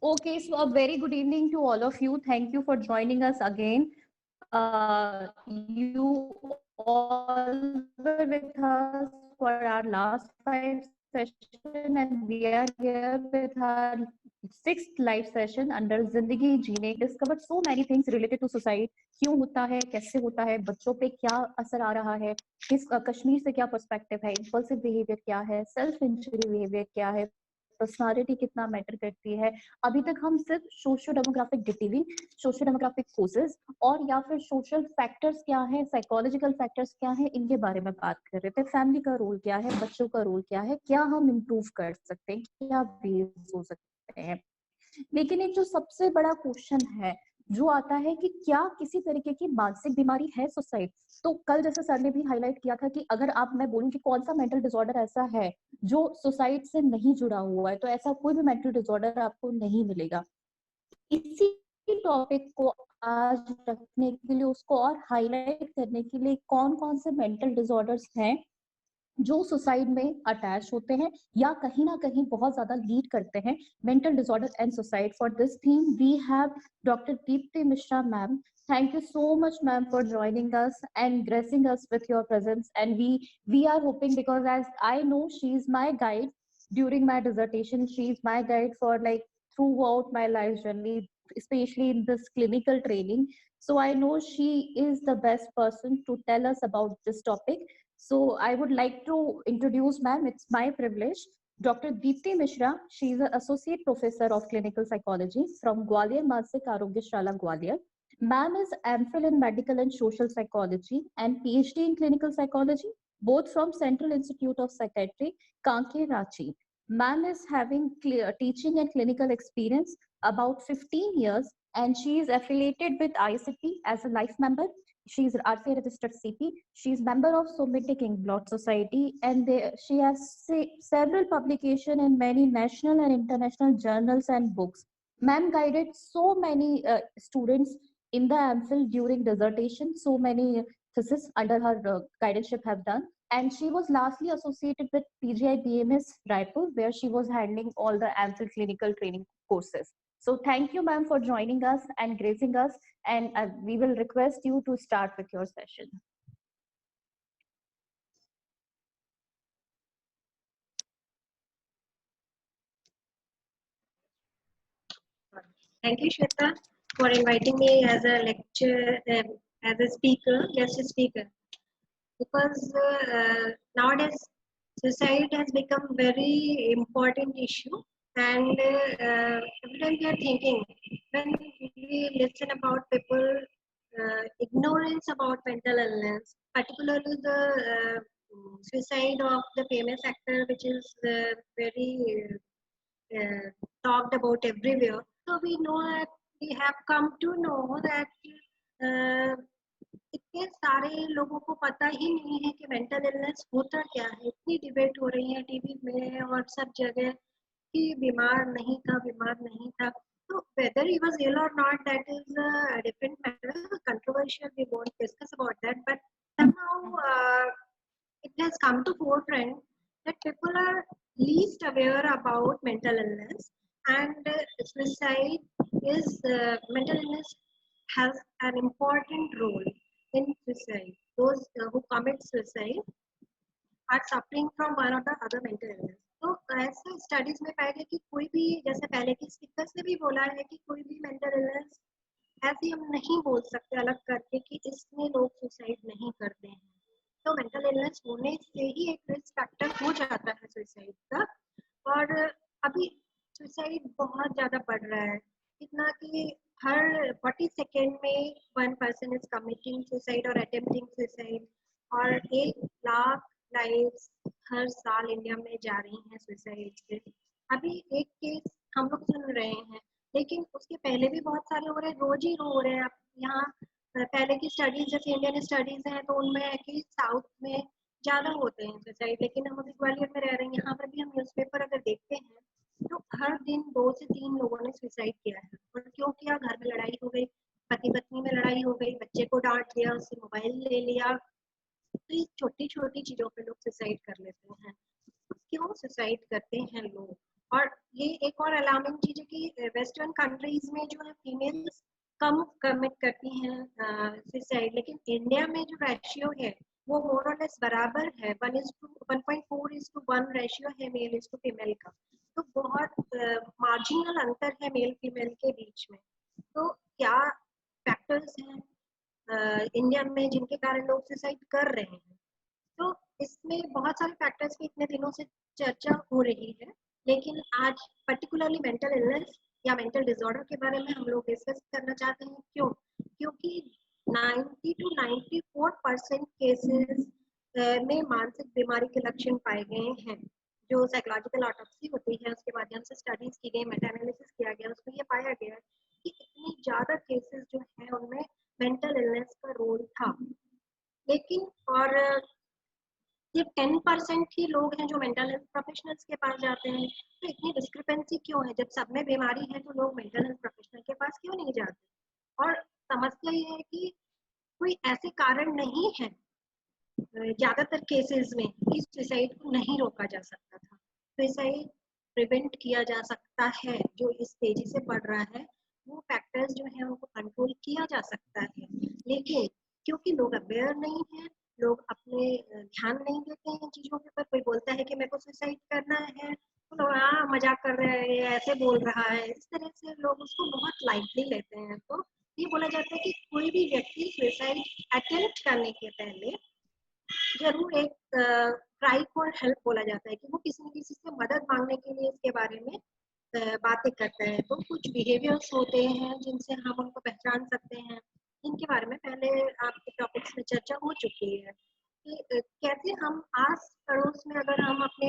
Okay, so a very good evening to all of you. Thank you for joining us again. You all were with us for our last 5 session, and we are here with our 6th live session under Zindagi Jeene. Discovered so many things related to suicide. क्यों होता है, कैसे होता है, बच्चों पे क्या असर आ रहा है, किस कश्मीर से क्या पर्सपेक्टिव है, इम्पल्सिव बिहेवियर क्या है, सेल्फ इंजरी बिहेवियर क्या है, पर्सनालिटी कितना मैटर करती है। अभी तक हम सिर्फ socio demographic detailing, socio demographic causes और या फिर सोशल फैक्टर्स क्या है, साइकोलॉजिकल फैक्टर्स क्या है, इनके बारे में बात कर रहे थे। फैमिली का रोल क्या है, बच्चों का रोल क्या है, क्या हम इम्प्रूव कर सकते हैं, क्या वेज हो सकते हैं। लेकिन एक जो सबसे बड़ा क्वेश्चन है जो आता है कि क्या किसी तरीके की मानसिक बीमारी है सुसाइड। तो कल जैसे सर ने भी हाईलाइट किया था कि अगर आप मैं बोलूं कि कौन सा मेंटल डिसऑर्डर ऐसा है जो सुसाइड से नहीं जुड़ा हुआ है, तो ऐसा कोई भी मेंटल डिसऑर्डर आपको नहीं मिलेगा। इसी टॉपिक को आज रखने के लिए, उसको और हाईलाइट करने के लिए कौन कौन से मेंटल डिसऑर्डर्स हैं जो सुसाइड में अटैच होते हैं या कहीं ना कहीं बहुत ज्यादा लीड करते हैं, mental disorder and suicide. For this theme we have doctor Deepti Mishra ma'am. Thank you so much, ma'am, for joining us and gracing us with your presence. And we are hoping, because as I know, she's my guide during my dissertation. She's my guide for like throughout my life journey, especially in this clinical training. So I know she is the best person to tell us about this topic. So I would like to introduce, ma'am, it's my privilege, Dr. Deepti Mishra. She is an associate professor of clinical psychology from Gwalior Manasik Arogya Shala, Gwalior. Ma'am is MPhil in medical and social psychology and PhD in clinical psychology, both from Central Institute of Psychiatry, Kanke, Ranchi. Ma'am is having teaching and clinical experience about 15 years, and she is affiliated with ICP as a life member. She is RCA registered CP. She is member of Somatic Ink Blood Society, and she has several publications in many national and international journals and books. Ma'am guided so many students in the MPhil during dissertation. So many thesis under her guidance have done. And she was lastly associated with PGI BMS Raipur, where she was handling all the MPhil clinical training courses. So thank you, ma'am, for joining us and gracing us. And we will request you to start with your session. Thank you, Shweta, for inviting me as a lecture, as a speaker, guest speaker. Because nowadays suicide has become very important issue, and every time we are thinking, when we listen about people ignorance about mental illness, particularly the suicide of the famous actor, which is very talked about everywhere. So we know that we have come to know that इतने सारे लोगों को पता ही नहीं है कि mental illness होता क्या है। इतनी डिबेट हो रही है टीवी में और सब जगह कि बीमार नहीं था, बीमार नहीं था। So whether he was ill or not, that is a different matter, controversial. We won't discuss about that. But somehow it has come to forefront that people are least aware about mental illness, and suicide is mental illness has an important role in suicide. Those who commit suicide are suffering from one or the other mental illness. तो ऐसे studies में पाया गया कि कोई भी, जैसे पहले की स्पीकर्स ने भी बोला है कि कोई भी मेंटल इलनेस ऐसे हम नहीं बोल सकते अलग करके कि इसमें लोग सुसाइड नहीं करते हैं। तो मेंटल इलनेस होने से ही एक रिस्क फैक्टर हो जाता है सुसाइड का। और अभी सुसाइड बहुत ज़्यादा बढ़ रहा है, इतना कि हर 40 सेकेंड में 1 पर्सन इज कमिटिंग सुसाइड और अटेम्प्टिंग सुसाइड, और 1 लाख लाइव्स हर साल इंडिया में जा रही हैं सुसाइड से। अभी एक केस हम लोग सुन रहे हैं, लेकिन उसके पहले भी बहुत सारे हो रहे हैं, रोज ही हो रहे हैं। यहाँ पहले की स्टडीज जैसे इंडियन स्टडीज हैं तो उनमें है कि साउथ में ज़्यादा होते हैं सुसाइड, लेकिन हम अभी ग्वालियर में रह रहे हैं, यहाँ पर भी हम न्यूज़पेपर अगर देखते हैं तो हर दिन 2 से 3 लोगों ने सुसाइड किया है। और क्यों किया? घर में लड़ाई हो गई, पति पत्नी में लड़ाई हो गई, बच्चे को डांट दिया, उससे मोबाइल ले लिया। तो ये छोटी छोटी चीजों पे लोग सुसाइड कर लेते हैं। क्यों सुसाइड करते हैं लोग? और ये एक और अलार्मिंग चीज है कि वेस्टर्न कंट्रीज में जो है फीमेल्स कम कमिट करती हैं सुसाइड, लेकिन इंडिया में जो रेशियो है वो मोर और लेस बराबर है, 1:1.4:1 रेशियो है मेल इज टू फीमेल का। तो बहुत मार्जिनल अंतर है मेल फीमेल के बीच में। तो क्या फैक्टर्स हैं इंडिया में जिनके कारण लोग सुसाइड कर रहे हैं? तो इसमें बहुत सारे फैक्टर्स की इतने दिनों से चर्चा हो रही है, लेकिन आज पर्टिकुलरली मेंटल इलनेस या मेंटल डिसऑर्डर के बारे में हम लोग डिस्कस करना चाहते हैं। क्यों? क्योंकि 90 to 94% केसेस में मानसिक बीमारी के लक्षण पाए गए हैं। जो साइकोलॉजिकल ऑटोप्सी होती है उसके माध्यम से स्टडीज की गई, मेटा एनालिसिस किया गया, उसमें ये पाया गया कि इतनी ज्यादा केसेस जो है उनमें मेंटल इलनेस का रोल था। लेकिन और सिर्फ 10% ही लोग हैं जो मेंटल हेल्थ प्रोफेशनल्स के पास जाते हैं। तो इतनी डिस्क्रिपेंसी क्यों है? जब सब में बीमारी है तो लोग मेंटल हेल्थ प्रोफेशनल के पास क्यों नहीं जाते? और समस्या ये है कि कोई ऐसे कारण नहीं है ज्यादातर केसेस में कि सुसाइड को नहीं रोका जा सकता था। सुसाइड प्रिवेंट किया जा सकता है, जो इस तेजी से बढ़ रहा है वो फैक्टर्स जो है उनको कंट्रोल किया जा सकता है। लेकिन क्योंकि लोग अवेयर नहीं है, लोग अपने ध्यान नहीं देते हैं चीजों के ऊपर। कोई बोलता है कि मेरे को सुसाइड करना है तो लोग हाँ मजाक कर रहे हैं, ये ऐसे बोल रहा है, इस तरह से लोग उसको बहुत लाइटली लेते हैं। तो ये बोला जाता है कि कोई भी व्यक्ति सुसाइड अटेम्प्ट करने के पहले जरूर एक ट्राई फॉर हेल्प बोला जाता है कि वो किसी न किसी से मदद मांगने के लिए इसके बारे में बातें करते हैं। तो कुछ बिहेवियर्स होते हैं जिनसे हम उनको पहचान सकते हैं, जिनके बारे में पहले आपके टॉपिक्स में चर्चा हो चुकी है कि कैसे हम आस पड़ोस में अगर हम अपने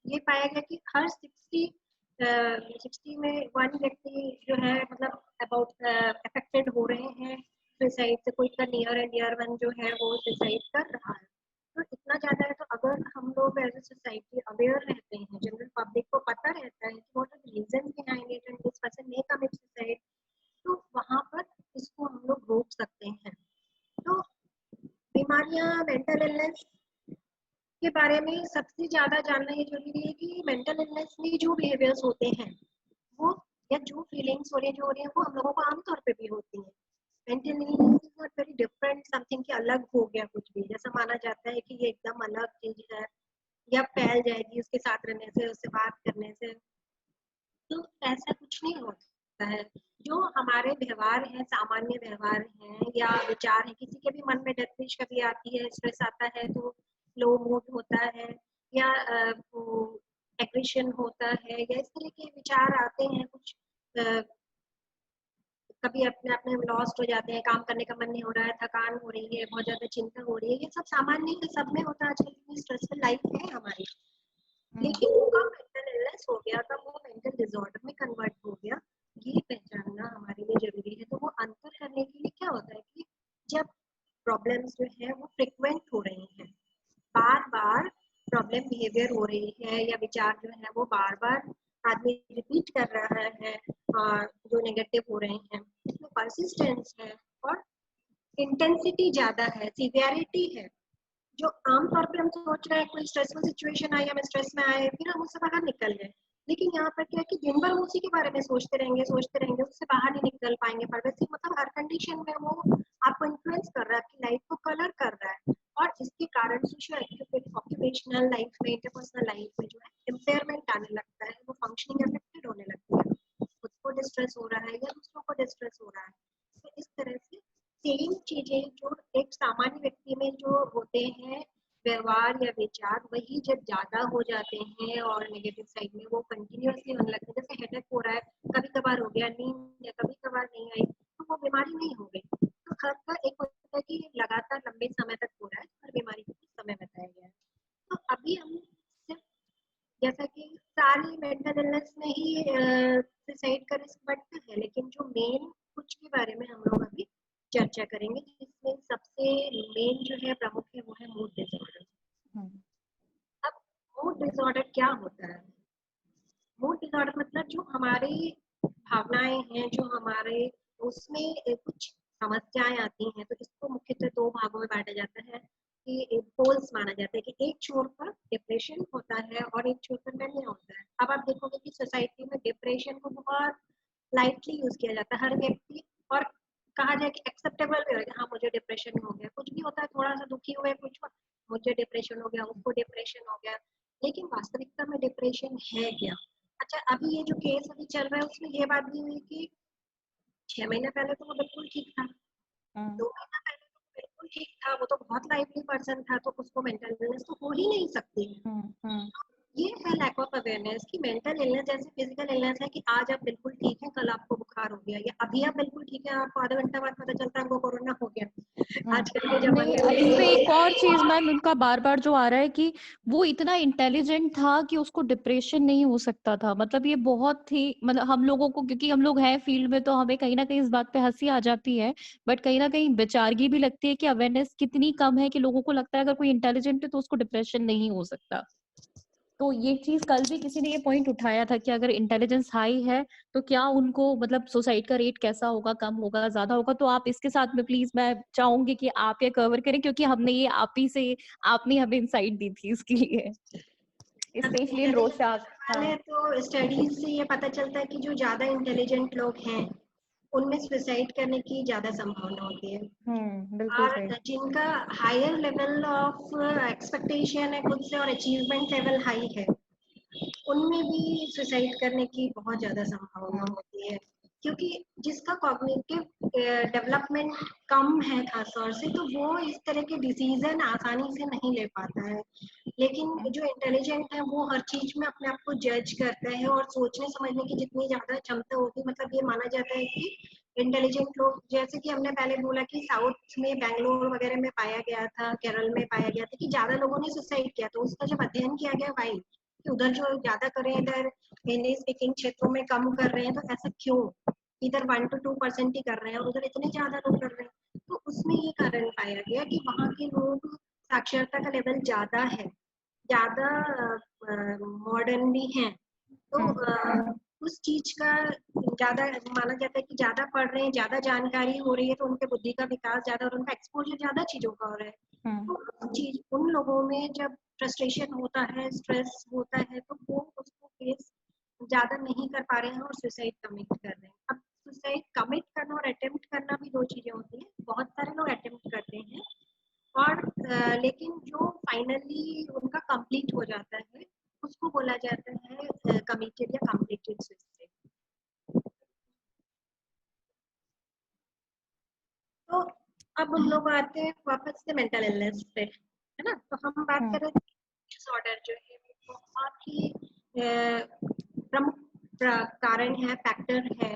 ये पाया गया कि हर 60 में वन व्यक्ति जो है मतलब अबाउट अफेक्टेड हो रहे हैं सुसाइड से, कोई का नियर एंड डियर वन जो है वो सुसाइड कर रहा है। तो इतना ज्यादा है, तो अगर हम लोग एज ए सोसाइटी अवेयर रहते हैं, जनरल पब्लिक को पता रहता है कि what are the reasons behind it and this person may commit suicide, तो वहां पर इसको हम लोग रोक सकते हैं। तो बीमारियां, मेंटल इलनेस के बारे में सबसे ज्यादा जानना ये जरूरी है कि मेंटल इलनेस में जो बिहेवियर्स होते हैं वो या जो फीलिंग्स हो रही है जो हो रही है वो हम लोगों को आमतौर पे भी होती है। Mental illness is not very different something कि अलग हो गया कुछ भी, जैसा माना जाता है कि ये एकदम अलग चीज है या फैल जाएगी उसके साथ रहने से, उससे बात करने से। तो ऐसा कुछ नहीं होता है। जो हमारे व्यवहार हैं, सामान्य व्यवहार हैं या विचार हैं, किसी के भी मन में डेथ विश कभी आती है, स्ट्रेस आता है तो लो मूड होता है या एग्रेशन होता है या इस तरह के विचार आते हैं, कुछ कभी अपने आप में लॉस्ट हो जाते हैं, काम करने का मन नहीं हो रहा है, थकान हो रही है, बहुत ज्यादा चिंता हो रही है, ये सब सामान्य है, सब में होता है। आजकल इतनी स्ट्रेसफुल लाइफ है हमारी। लेकिन वो कब मेंटल इलनेस हो गया, कब वो मेंटल डिसऑर्डर में कन्वर्ट हो गया, ये पहचानना हमारे लिए जरूरी है। तो वो अंतर करने के लिए क्या होता है कि जब प्रॉब्लम्स जो है वो फ्रिक्वेंट हो रही हैं, बार बार प्रॉब्लम बिहेवियर हो रही है या विचार जो है वो बार बार आदमी रिपीट कर रहा है और जो नेगेटिव हो रहे हैं, इसमें परसिस्टेंस है और इंटेंसिटी ज्यादा है, सीवियरिटी है। जो आमतौर पे हम सोच रहे हैं कोई स्ट्रेसफुल सिचुएशन आए या मैं स्ट्रेस में आए फिर हम उससे बाहर निकल गए, लेकिन यहाँ पर क्या है कि दिन भर उसी के बारे में सोचते रहेंगे, उससे बाहर नहीं निकल पाएंगे। प्राइवेसी मतलब हर कंडीशन में वो आपको इन्फ्लुएंस कर रहा है, आपकी लाइफ को कलर कर रहा है, और इसके कारण सोशियो ऑक्यूपेशनल लाइफ में, इंटरपर्सनल लाइफ में जो है इम्पेयरमेंट आने लगता है, वो फंक्शनिंग अफेक्टेड होने लगती है, खुद को डिस्ट्रेस हो रहा है या दूसरों को डिस्ट्रेस हो रहा है। तो इस तरह से सेम चीजें जो एक सामान्य व्यक्ति में जो होते हैं व्यवहार या विचार, वही जब ज्यादा हो जाते हैं और नेगेटिव साइड में वो कंटिन्यूअसली होने लगते हैं, जैसे हेडेक हो रहा है, कभी कभार हो गया, नींद या कभी कभार नहीं आई, तो वो बीमारी नहीं हो गई। तो हर का एक होता है कि लगातार लंबे समय तक हो रहा है, हर बीमारी को कुछ समय बताया गया है। तो अभी हम सिर्फ जैसा कि सारी मेंटल इलनेस में ही सुसाइड का रिस्क बढ़ता है, लेकिन जो मेन कुछ के बारे में हम लोग अभी चर्चा करेंगे, जिसमें सबसे मेन जो है प्रमुख है वो है मूड डिसऑर्डर। अब मूड डिसऑर्डर क्या होता है? मूड डिसऑर्डर मतलब जो हमारी भावनाएं हैं, जो हमारे उसमें कुछ समस्याएं आती हैं, तो इसको मुख्यतः दो भागों में बांटा जाता है कि पोल्स माना जाता है कि एक छोर पर डिप्रेशन होता है और एक छोर पर मैनिया होता है। अब आप देखोगे कि सोसाइटी में डिप्रेशन को बहुत लाइटली यूज किया जाता है हर व्यक्ति, और कहा जाए कि एक्सेप्टेबल भी हो कि हाँ मुझे डिप्रेशन हो गया, कुछ भी होता है थोड़ा सा दुखी हुए कुछ हुआ, मुझे डिप्रेशन हो गया, उसको डिप्रेशन हो गया। लेकिन वास्तविकता में डिप्रेशन है क्या? अच्छा, अभी ये जो केस अभी चल रहा है उसमें ये बात भी हुई कि 6 महीने पहले तो वो बिल्कुल ठीक था, हम्म 2 महीना पहले तो वो बिल्कुल ठीक था, वो तो बहुत लाइवली पर्सन था, तो उसको मेंटल इलनेस तो हो ही नहीं सकती। हम्म ये है लैक ऑफ अवेयरनेस कि मेंटल इलनेस जैसे फिजिकल इलनेस है कि आज आप बिल्कुल ठीक है, कल आपको बुखार हो गया, या अभी आप बिल्कुल ठीक है, आपको आधा घंटा बाद पता चलता है आपको कोरोना हो गया। आजकल के नहीं, जमाने में इस पे ये एक और चीज मैम उनका बार बार जो आ रहा है कि वो इतना इंटेलिजेंट था कि उसको डिप्रेशन नहीं हो सकता था। मतलब ये बहुत ही, मतलब हम लोगों को, क्योंकि हम लोग हैं फील्ड में, तो हमें कहीं ना कहीं इस बात पे हंसी आ जाती है, बट कहीं ना कहीं बेचारगी भी लगती है कि अवेयरनेस कितनी कम है कि लोगों को लगता है अगर कोई इंटेलिजेंट है तो उसको डिप्रेशन नहीं हो सकता। तो ये चीज कल भी किसी ने ये पॉइंट उठाया था कि अगर इंटेलिजेंस हाई है तो क्या उनको, मतलब सुसाइड का रेट कैसा होगा, कम होगा, ज्यादा होगा। तो आप इसके साथ में प्लीज, मैं चाहूंगी कि आप ये कवर करें, क्योंकि हमने ये आप ही से, आपने हमें इंसाइट दी थी इसके लिए, स्पेशली इन रोशाक। इंटेलिजेंस हाँ। वाले तो स्टडीज से ये पता चलता है कि जो ज्यादा इंटेलिजेंट लोग हैं उनमें सुसाइड करने की ज्यादा संभावना होती है, बिल्कुल और सही। जिनका हायर लेवल ऑफ एक्सपेक्टेशन है खुद से और अचीवमेंट लेवल हाई है उनमें भी सुसाइड करने की बहुत ज़्यादा संभावना हम्म होती है, क्योंकि जिसका कॉग्निटिव डेवलपमेंट कम है खास तौर से, तो वो इस तरह के डिसीजन आसानी से नहीं ले पाता है। लेकिन जो इंटेलिजेंट है वो हर चीज में अपने आप को जज करता है, और सोचने समझने की जितनी ज्यादा क्षमता होगी, मतलब ये माना जाता है कि इंटेलिजेंट लोग, जैसे कि हमने पहले बोला कि साउथ में बेंगलोर वगैरह में पाया गया था, केरल में पाया गया था कि ज्यादा लोगों ने सुसाइड किया, तो उसका जब अध्ययन किया गया भाई कि उधर जो ज्यादा कर रहे हैं, इधर हिंदी स्पीकिंग क्षेत्रों में कम कर रहे हैं, तो ऐसा क्यों? इधर 1 to 2% ही कर रहे हैं और उधर इतने ज्यादा लोग कर रहे हैं। तो उसमें ये कारण पाया गया कि वहाँ के लोग साक्षरता का लेवल ज्यादा है, ज्यादा मॉडर्न भी हैं, तो उस चीज का ज्यादा माना जाता है कि ज्यादा पढ़ रहे हैं, ज्यादा जानकारी हो रही है, तो उनके बुद्धि का विकास ज्यादा और उनका एक्सपोजर ज्यादा चीजों का हो रहा है। हम्म तो चीज उन लोगों में जब फ्रस्ट्रेशन होता है, स्ट्रेस होता है, तो वो उसको फेस ज्यादा नहीं कर पा रहे हैं और सुसाइड कमिट कर रहे हैं। अब सुसाइड कमिट करना और अटेम्प्ट करना भी दो चीजें होती हैं। बहुत सारे लोग अटेम्प्ट करते हैं, और लेकिन जो फाइनली उनका कंप्लीट हो जाता है उसको बोला जाता है कमिटेड या कंप्लीटेड सुसाइड। तो अब हम लोग आते हैं वापस से मेंटल इलनेस पे, है ना? तो हम बात हम्म करें डिसऑर्डर जो है वो बहुत ही प्रमुख कारण है, फैक्टर है,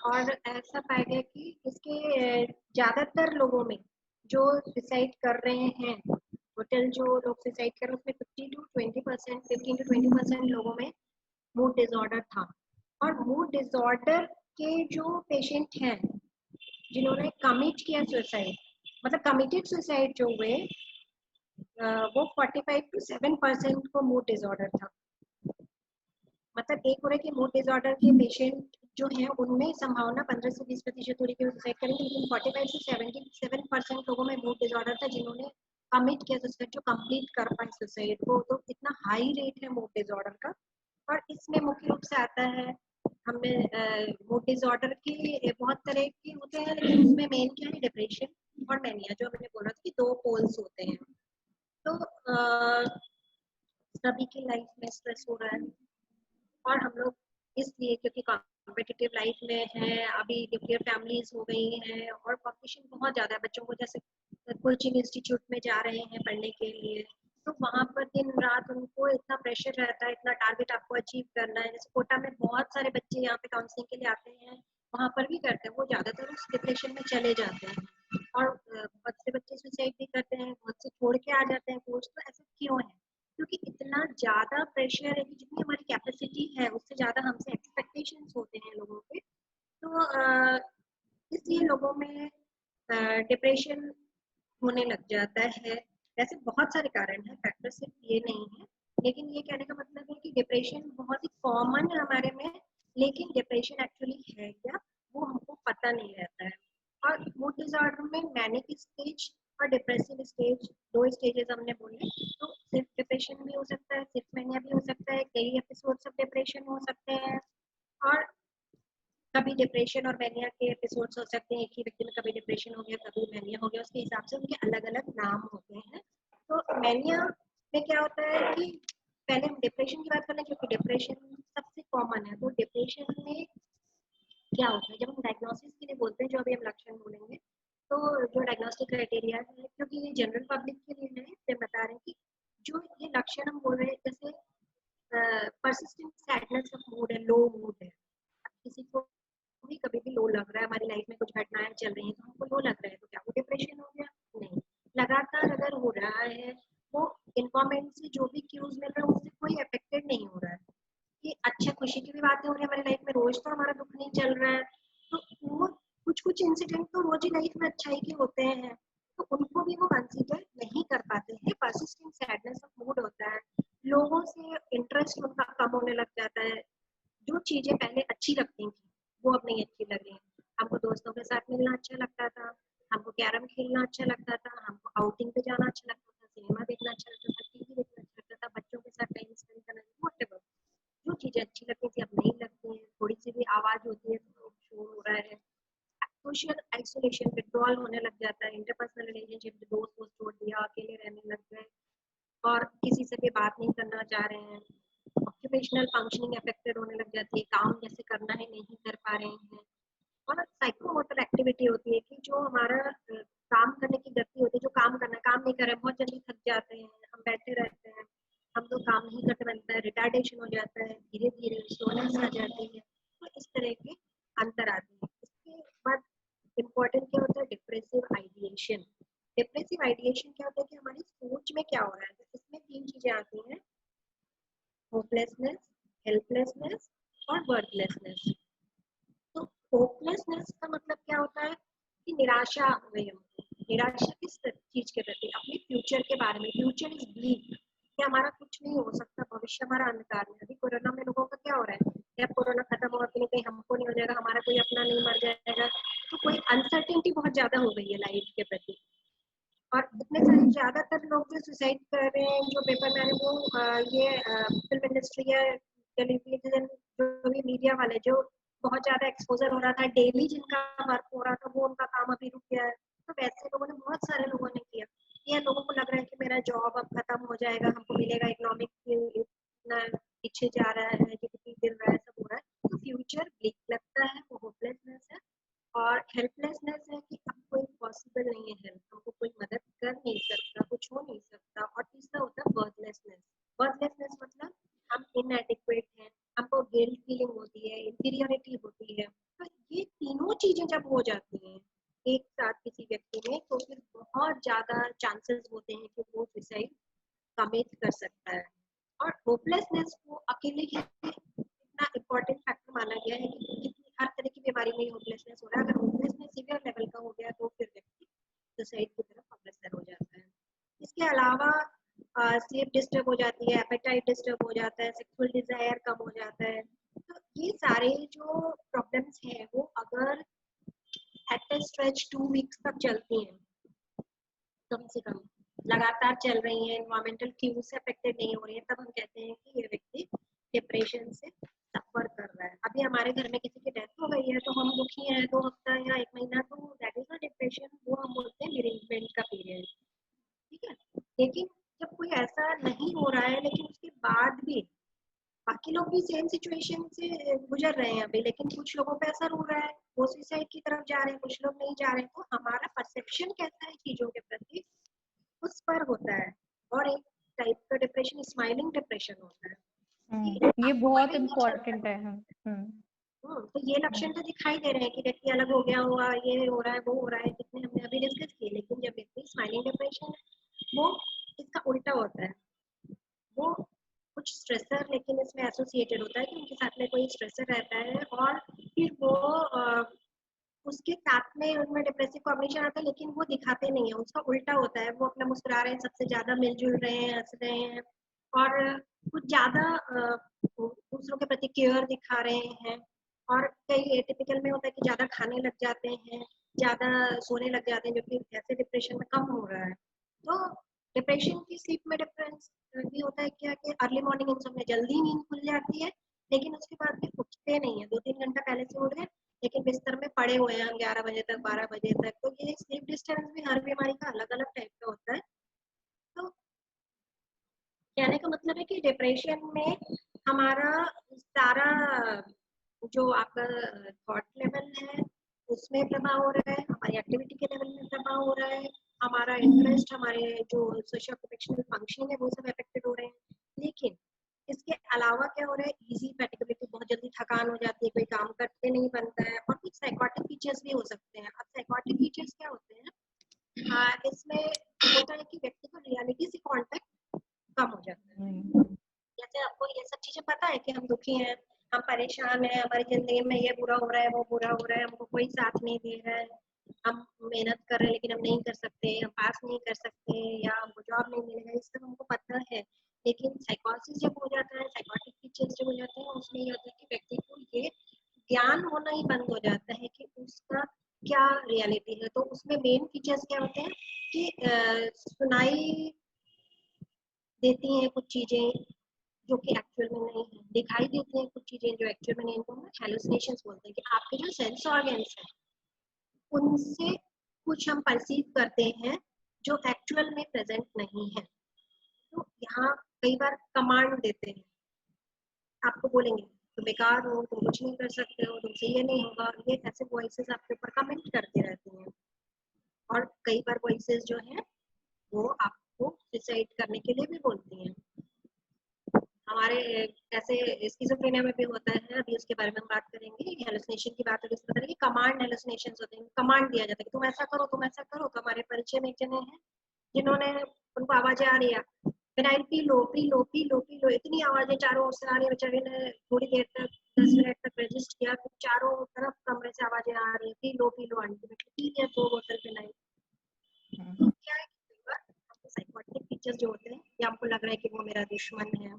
और ऐसा पाया गया कि इसके ज्यादातर लोगों में जो सुसाइड कर रहे हैं, टोटल जो लोग सुसाइड कर रहे हैं उसमें 50 to 20%, 15 to 20% लोगों में मूड डिसऑर्डर था। और मूड डिसऑर्डर के जो पेशेंट हैं जिन्होंने कमिट किया सुसाइड, मतलब कमिटेड सुसाइड जो हुए, वो 45 to 7% को मूड डिसऑर्डर था। मतलब एक हो रहा है कि मूड डिसऑर्डर के पेशेंट जो हैं उनमें संभावना 15 से 20% हो रही है सुसाइड करेंगे, लेकिन 45 से 77% लोगों में मूड डिसऑर्डर था जिन्होंने कमिट किया सुसाइड, जो कंप्लीट कर पाए सुसाइड को। तो इतना हाई रेट है मूड डिसऑर्डर का। और इसमें मुख्य रूप से आता है, हमें मूड डिसऑर्डर के बहुत तरह के होते हैं, लेकिन उसमें मेन क्या है, डिप्रेशन और मैनिया, जो हमने बोला था कि दो पोल्स होते हैं। तो सभी की लाइफ में स्ट्रेस हो रहा है, और हम लोग इसलिए क्योंकि कॉम्पिटिटिव लाइफ में है, अभी न्यूक्लियर फैमिलीज हो गई हैं और कॉम्पिटिशन बहुत ज़्यादा है बच्चों को, जैसे कोचिंग इंस्टीट्यूट में जा रहे हैं पढ़ने के लिए, तो वहाँ पर दिन रात उनको इतना प्रेशर रहता है, इतना टारगेट आपको अचीव करना है। जैसे कोटा में बहुत सारे बच्चे यहाँ पे काउंसलिंग के लिए आते हैं, वहाँ पर भी करते हैं, वो ज़्यादातर उस डिप्रेशन में चले जाते हैं, और बहुत से बच्चे सुसाइड भी करते हैं, बहुत से छोड़ के आ जाते हैं कोर्स। तो ऐसा क्यों है? क्योंकि इतना ज्यादा प्रेशर है कि जितनी हमारी कैपेसिटी है उससे ज्यादा हमसे एक्सपेक्टेशंस होते हैं लोगों के। तो इसलिए लोगों में डिप्रेशन होने लग जाता है। वैसे बहुत सारे कारण हैं, फैक्टर सिर्फ ये नहीं है, लेकिन ये कहने का मतलब है कि डिप्रेशन बहुत ही कॉमन है हमारे में, लेकिन डिप्रेशन एक्चुअली है क्या वो हमको पता नहीं रहता है। और मूड डिसऑर्डर में मैनिक स्टेज और डिप्रेसिव स्टेज, दो स्टेजेस हमने बोले। तो सिर्फ डिप्रेशन भी हो सकता है, सिर्फ मैनिया भी हो सकता है, कई एपिसोड्स ऑफ डिप्रेशन हो सकते हैं, और कभी डिप्रेशन और मैनिया के एपिसोड्स हो सकते हैं। एक ही व्यक्ति में कभी डिप्रेशन हो गया, कभी मैनिया हो गया, उसके हिसाब से उनके अलग अलग नाम होते हैं। तो मैनिया में क्या होता है कि पहले हम डिप्रेशन की बात कर लें, क्योंकि डिप्रेशन सबसे कॉमन है। तो डिप्रेशन में क्या होता है, जब हम डायग्नोसिस के लिए बोलते हैं, जो अभी हम लक्षण बोलेंगे, तो जो डायग्नोस्टिक क्राइटेरिया है, क्योंकि ये जनरल पब्लिक के लिए है, इसलिए बता रहे हैं कि जो ये लक्षण हम बोल रहे हैं, जैसे परसिस्टेंट सैडनेस ऑफ मूड है, लो मूड है। किसी को भी कभी भी लो लग रहा है, हमारी लाइफ में कुछ घटनाएं चल रही हैं तो हमको लो लग रहा है, तो क्या वो डिप्रेशन हो गया? नहीं, लगातार अगर हो रहा है, वो इन्वायरमेंट से जो भी क्यूज मिल रहा है उससे कोई अफेक्टेड नहीं हो रहा है, कि अच्छा खुशी की भी बातें हो रही है हमारी लाइफ में, रोज तो हमारा दुख नहीं चल रहा है, तो वो कुछ कुछ इंसिडेंट तो रोज ही लाइफ में अच्छाई के होते हैं, तो उनको भी वो कंसीडर नहीं कर पाते हैं। परसिस्टेंट सैडनेस ऑफ मूड होता है, लोगों से इंटरेस्ट उनका कम होने लग जाता है, जो चीजें पहले अच्छी लगती थी वो अब नहीं अच्छी लग रही हैं। हमको दोस्तों के साथ मिलना अच्छा लगता था, हमको कैरम खेलना अच्छा लगता था, हमको आउटिंग पे जाना अच्छा लगता था, सिनेमा देखना अच्छा लगता था, टीवी देखना अच्छा लगता था, बच्चों के साथ टाइम स्पेंड करना, व्हाटएवर, जो चीजें अच्छी लगती थी अब नहीं लगती हैं। थोड़ी सी भी आवाज होती है तो शोर हो रहा है, सोशल आइसोलेशन, विड्रॉल होने लग जाता है, इंटरपर्सनल रिलेशनशिप, दोस्त को छोड़ दिया, अकेले रहने लग गए और किसी से भी बात नहीं करना चाह रहे हैं। ऑक्यूपेशनल फंक्शनिंग अफेक्टेड होने लग जाती है, काम जैसे करना है नहीं कर पा रहे हैं। और साइकोमोटर एक्टिविटी होती है कि जो हमारा काम करने की गति होती है, जो काम करना है काम नहीं कर रहे हैं, बहुत जल्दी थक जाते हैं, हम बैठे रहते हैं, हम तो काम नहीं करते बनता है, रिटार्डेशन हो जाता है, धीरे धीरे स्लोनेस आ जाती है, तो इस तरह के अंतर आते हैं। इसके बाद इम्पोर्टेंट क्या होता है, डिप्रेसिव आइडिएशन। डिप्रेसिव आइडिएशन क्या होता है कि हमारी सोच में क्या हो रहा है, इसमें तीन चीजें आती हैं, होपलेसनेस, हेल्पलेसनेस और वर्थलेसनेस। तो होपलेसनेस का मतलब क्या होता है कि निराशा हो गई हमको। निराशा किस चीज के प्रति, अपने फ्यूचर के बारे में। फ्यूचर इज ब्लीक, कि हमारा कुछ नहीं हो सकता, भविष्य हमारा अंधकार में। अभी कोरोना में लोगों का क्या हो रहा है, जब कोरोना खत्म होगा कि नहीं, कहीं हमको नहीं हो जाएगा, हमारा कोई अपना नहीं मर जाएगा, तो कोई अनसर्टेनिटी बहुत ज्यादा हो गई है लाइफ के प्रति। और इतने सारे ज्यादातर लोग जो सुसाइड कर रहे हैं, जो पेपर में वो ये फिल्म इंडस्ट्री है, टेलीविजन, जो भी मीडिया वाले, जो बहुत ज्यादा एक्सपोजर हो रहा था, डेली जिनका वर्क हो रहा था, वो उनका काम अभी रुक गया है। तो वैसे लोगों ने, बहुत सारे लोगों ने किया। ये लोगों को लग रहा है कि मेरा जॉब अब खत्म हो जाएगा, हमको मिलेगा, इकोनॉमिक इतना पीछे जा रहा है, जीडीपी गिर रहा है, सब हो रहा है, तो फ्यूचर ब्लैक लगता है, वो होपलेसनेस है। और हेल्पलेसनेस है कि अब कोई पॉसिबल नहीं है हेल्प, हमको कोई मदद कर नहीं सकता, कुछ हो नहीं सकता। और तीसरा होता है वर्थलेसनेस। वर्थलेसनेस मतलब हम इनएडिक्वेट हैं, हमको गिल्ट फीलिंग होती है, इंफीरियरिटी होती है। तो ये तीनों चीजें जब हो जाती हैं एक साथ किसी व्यक्ति में, तो फिर बहुत ज्यादा चांसेस होते हैं कि वो सुसाइड कमिट कर सकता है। और होपलेसनेस को अकेले ही इतना इम्पोर्टेंट फैक्टर माना गया है कि हर तरह की बीमारी में होपलेसनेस हो रहा है। अगर होपलेसनेस सीवियर लेवल का हो गया तो फिर व्यक्ति सुसाइड की तरफ अग्रसर हो जाता है। इसके अलावा स्लीप डिस्टर्ब हो जाती है, एपेटाइट डिस्टर्ब हो जाता है, सेक्सुअल डिजायर कम हो जाता है। तो ये सारे जो प्रॉब्लम्स हैं वो अगर एट ए स्ट्रेच 2 वीक्स तक चलती हैं, कम से कम लगातार चल रही है, एनवायरमेंटल क्यूज से अफेक्टेड नहीं हो रही है, तब हम कहते हैं कि ये व्यक्ति डिप्रेशन से सफर कर रहा है। अभी हमारे घर में किसी की डेथ हो गई है तो हम दुखी हैं 2 हफ्ता या 1 महीना, तो दैट इज अ डिप्रेशन, वो हम बोलते हैं बेरेजमेंट का पीरियड, ठीक है। लेकिन जब कोई ऐसा नहीं हो रहा है, लेकिन उसके बाद भी बाकी लोग भी सेम सिचुएशन से गुजर रहे हैं अभी, लेकिन कुछ लोगों पे असर हो रहा है, वो सुसाइड की तरफ जा रहे हैं, कुछ लोग नहीं जा रहे हैं, तो हमारा परसेप्शन कैसा है चीजों के प्रति, उस पर होता है। और एक टाइप का डिप्रेशन स्माइलिंग डिप्रेशन होता है कि ये आपको बहुत पता ही नहीं चलता। इम्पोर्टेंट है। तो ये लक्षण तो दिखाई दे रहे हैं कि व्यक्ति अलग हो गया हुआ, ये हो रहा है, वो हो रहा है, जितने हमने अभी डिस्कस किए। लेकिन जब व्यक्ति स्माइलिंग डिप्रेशन है, वो इसका उल्टा होता है, वो कुछ स्ट्रेसर लेकिन इसमें एसोसिएटेड होता है कि उनके साथ में कोई स्ट्रेसर रहता है, और फिर वो उसके साथ में उनमें डिप्रेसिव कॉम्बिनेशन आता है, लेकिन वो दिखाते नहीं है, उसका उल्टा होता है, वो अपना मुस्कुरा रहे हैं, सबसे ज्यादा मिलजुल रहे हैं, हंस रहे हैं, और कुछ ज्यादा दूसरों के प्रति केयर दिखा रहे हैं। और कई एटिपिकल में होता है कि ज्यादा खाने लग जाते हैं, ज्यादा सोने लग जाते हैं, जो कि ऐसे डिप्रेशन में कम हो रहा है। तो डिप्रेशन की स्लीप में डिफरेंस भी होता है क्या कि अर्ली मॉर्निंग इंसोम्निया, जल्दी नींद खुल जाती है लेकिन उसके बाद भी उठते नहीं है, 2-3 घंटा पहले से उठ गए लेकिन बिस्तर में पड़े हुए हैं 11 बजे तक, 12 बजे तक। तो ये स्लीप डिस्टर्बेंस भी हर बीमारी का अलग अलग टाइप का होता है। तो कहने का मतलब है कि डिप्रेशन में हमारा सारा जो आपका थॉट लेवल है उसमें प्रभाव हो रहा है, हमारी एक्टिविटी के लेवल में प्रभाव हो रहा है, हमारा इंटरेस्ट, हमारे जो सोशल प्रोफेशनल फंक्शनिंग है वो सब अफेक्टेड हो रहे हैं। लेकिन इसके अलावा क्या हो रहा है, इजी फैटिगेबिलिटी, बहुत जल्दी थकान हो जाती है, कोई काम करते नहीं बनता है, और कुछ साइकोटिक फीचर्स भी हो सकते हैं। अब साइकोटिक फीचर्स क्या होते हैं, इसमें होता है कि व्यक्ति को रियलिटी से कांटेक्ट कम हो जाता है। जैसे आपको ये सब चीजें पता है कि हम दुखी हैं, हम परेशान हैं, हमारी जिंदगी में ये बुरा हो रहा है, वो बुरा हो रहा है, हमको कोई साथ नहीं दे रहा है, हम मेहनत कर रहे हैं लेकिन हम नहीं कर सकते, हम पास नहीं कर सकते, या हमको जॉब नहीं मिलेगा, ये सब हमको पता है। लेकिन साइकोसिस जब हो जाता है, साइकोटिक फीचर्स जब हो जाते हैं, उसमें ये होता है कि व्यक्ति को ये ज्ञान होना ही बंद हो जाता है कि उसका क्या रियलिटी है। तो उसमें मेन फीचर्स क्या होते हैं कि सुनाई देती हैं कुछ चीजें जो कि एक्चुअल में नहीं है, दिखाई देती हैं कुछ चीजें जो एक्चुअल में नहीं है, तो हम हेलुसिनेशंस बोलते हैं कि आपके जो सेंस ऑर्गन्स हैं उनसे कुछ हम परसीव करते हैं जो एक्चुअल में प्रेजेंट नहीं है। तो यहाँ कई बार कमांड देते हैं, आपको बोलेंगे तुम बेकार हो, तुम कुछ नहीं कर सकते हो, तुमसे ये नहीं होगा, ये ऐसे वॉइसेस आपके ऊपर कमेंट करते रहते हैं। और कई बार वॉइसेस जो है वो आपको सुसाइड करने के लिए भी बोलती हैं। हमारे ऐसे स्किज़ोफ्रेनिया में भी होता है, अभी उसके बारे में हम बात करेंगे। हेलुसिनेशन की बात होगी, इसमें पता है कि कमांड हेलुसिनेशंस होते हैं, कमांड दिया जाता है कि तुम ऐसा करो, तुम ऐसा करो। तो हमारे परिचय में एक जने हैं जिन्होंने, उनको आवाजें आ रही है, phenyl P low, P low, P low, P low, इतनी आवाजें चारों ओर से आ रही है। बेचारे ने थोड़ी देर तक 10 मिनट तक रजिस्ट किया, फिर चारों तरफ कमरे से आवाजें आ रही है, पी लो आंटी, पी लिया 2 बोतल फिनाइल। तो क्या है कि कई बार हमको साइकोटिक फीचर्स जो होते हैं, या हमको लग रहा है कि वो मेरा दुश्मन है।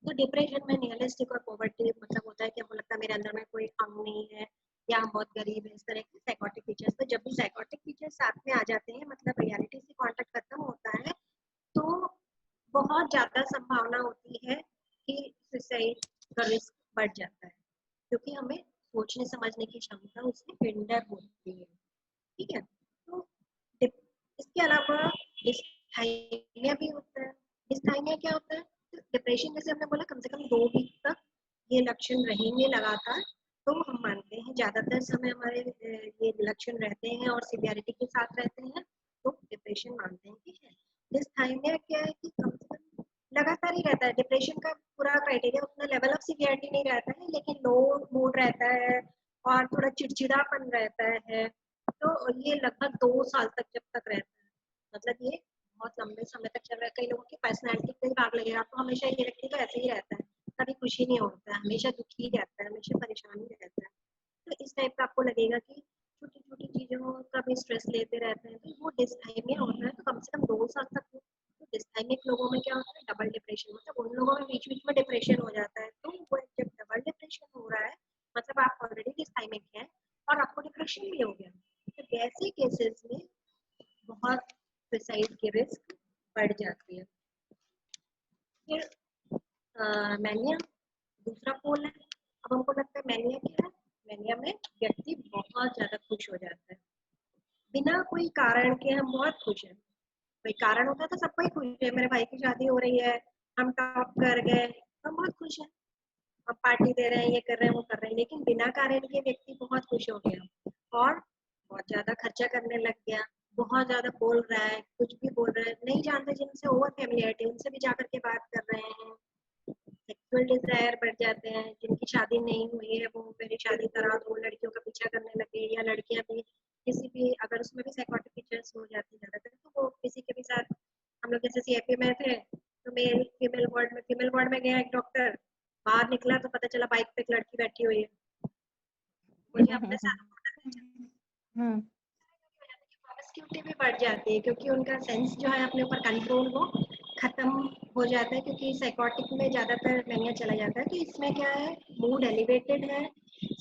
तो डिप्रेशन में निहिलिस्टिक और पॉवर्टी मतलब होता है कि हमको लगता है मेरे अंदर में कोई अंग नहीं है, या हम बहुत गरीब हैं, इस तरह के साइकोटिक फीचर्स। तो जब भी साइकोटिक फीचर्स साथ में आ जाते हैं, मतलब रियलिटी से कांटेक्ट खत्म होता है, तो बहुत ज्यादा संभावना होती है कि सुसाइड का रिस्क बढ़ जाता है, क्योंकि हमें सोचने समझने की क्षमता उससे हिंडर होती है। ठीक है, तो इसके अलावा डिस्थाइमिया भी होता है। डिस्थाइमिया क्या होता है, डिप्रेशन जैसे हमने बोला कम से कम 2 वीक तक ये लक्षण रहेंगे लगातार, तो हम मानते हैं ज्यादातर समय हमारे ये लक्षण रहते हैं और सिवियरिटी के साथ रहते हैं, तो डिप्रेशन मानते हैं कि है। डिस्थाइमिया क्या है कि कम से कम लगातार ही रहता है। डिप्रेशन का पूरा क्राइटेरिया उतना लेवल ऑफ सिवियरिटी नहीं रहता है, लेकिन लो मूड रहता है और थोड़ा चिड़चिड़ापन रहता है। तो ये लगभग 2 साल तक जब तक रहता है, मतलब ये बहुत लंबे समय तक चल रहा है। कई लोगों की पर्सनैलिटी पे भाग लगेगा, आपको हमेशा ये व्यक्ति तो ऐसे ही रहता है, कभी खुशी नहीं होता है, हमेशा दुखी ही रहता है, हमेशा परेशान ही रहता है। तो इस टाइप का आपको लगेगा कि छोटी छोटी चीजों का भी स्ट्रेस लेते रहते हैं, तो वो डिस्थाइमिया होता है। तो कम से कम 2 साल तक। तो डिस्थाइमिक लोगों में क्या होता है, डबल डिप्रेशन, मतलब उन लोगों में बीच बीच में डिप्रेशन हो जाता है। तो वो जब डबल डिप्रेशन हो रहा है, मतलब आप ऑलरेडी डिस्थाइमिक है और आपको डिप्रेशन भी हो गया, तो ऐसे केसेस में बहुत सुसाइड की रिस्क बढ़ जाती है। फिर मैनिया दूसरा पोल है। अब हमको लगता है मैनिया क्या है, मैनिया में व्यक्ति बहुत ज्यादा खुश हो जाता है, बिना कोई कारण के हम बहुत खुश हैं। कोई कारण होता है तो सबको ही खुश है, मेरे भाई की शादी हो रही है, हम टॉप कर गए, हम बहुत खुश हैं, हम पार्टी दे रहे हैं, ये कर रहे हैं, वो कर रहे हैं। लेकिन बिना कारण के व्यक्ति बहुत खुश हो गया और बहुत ज्यादा खर्चा करने लग गया, बहुत ज्यादा बोल रहा है, कुछ भी बोल रहा है, नहीं जानते जिनसे ओवर फेमिलियरिटी उनसे भी जाकर के बात कर रहे हैं। सेक्सुअल डिजायर बढ़ जाते हैं, जिनकी शादी नहीं हुई है वो मेरी शादी करा दो, लड़कियों का पीछा करने लगे, या लड़कियां भी किसी भी, अगर उसमें भी साइकोटिक फीचर्स हो जाती है ज्यादातर, तो वो किसी के भी साथ, हम लोग जैसे सीएपी में थे तो मेल फीमेल वार्ड में गया एक डॉक्टर, बाहर निकला तो पता चला बाइक पे एक लड़की बैठी हुई है, मुझे अपने साथ प्रॉमिस्क्यूटी भी बढ़ जाती है, क्योंकि उनका सेंस जो है अपने ऊपर कंट्रोल वो खत्म हो जाता है, क्योंकि साइकोटिक में ज्यादातर मैनिया चला जाता है। तो इसमें क्या है, मूड एलिवेटेड है,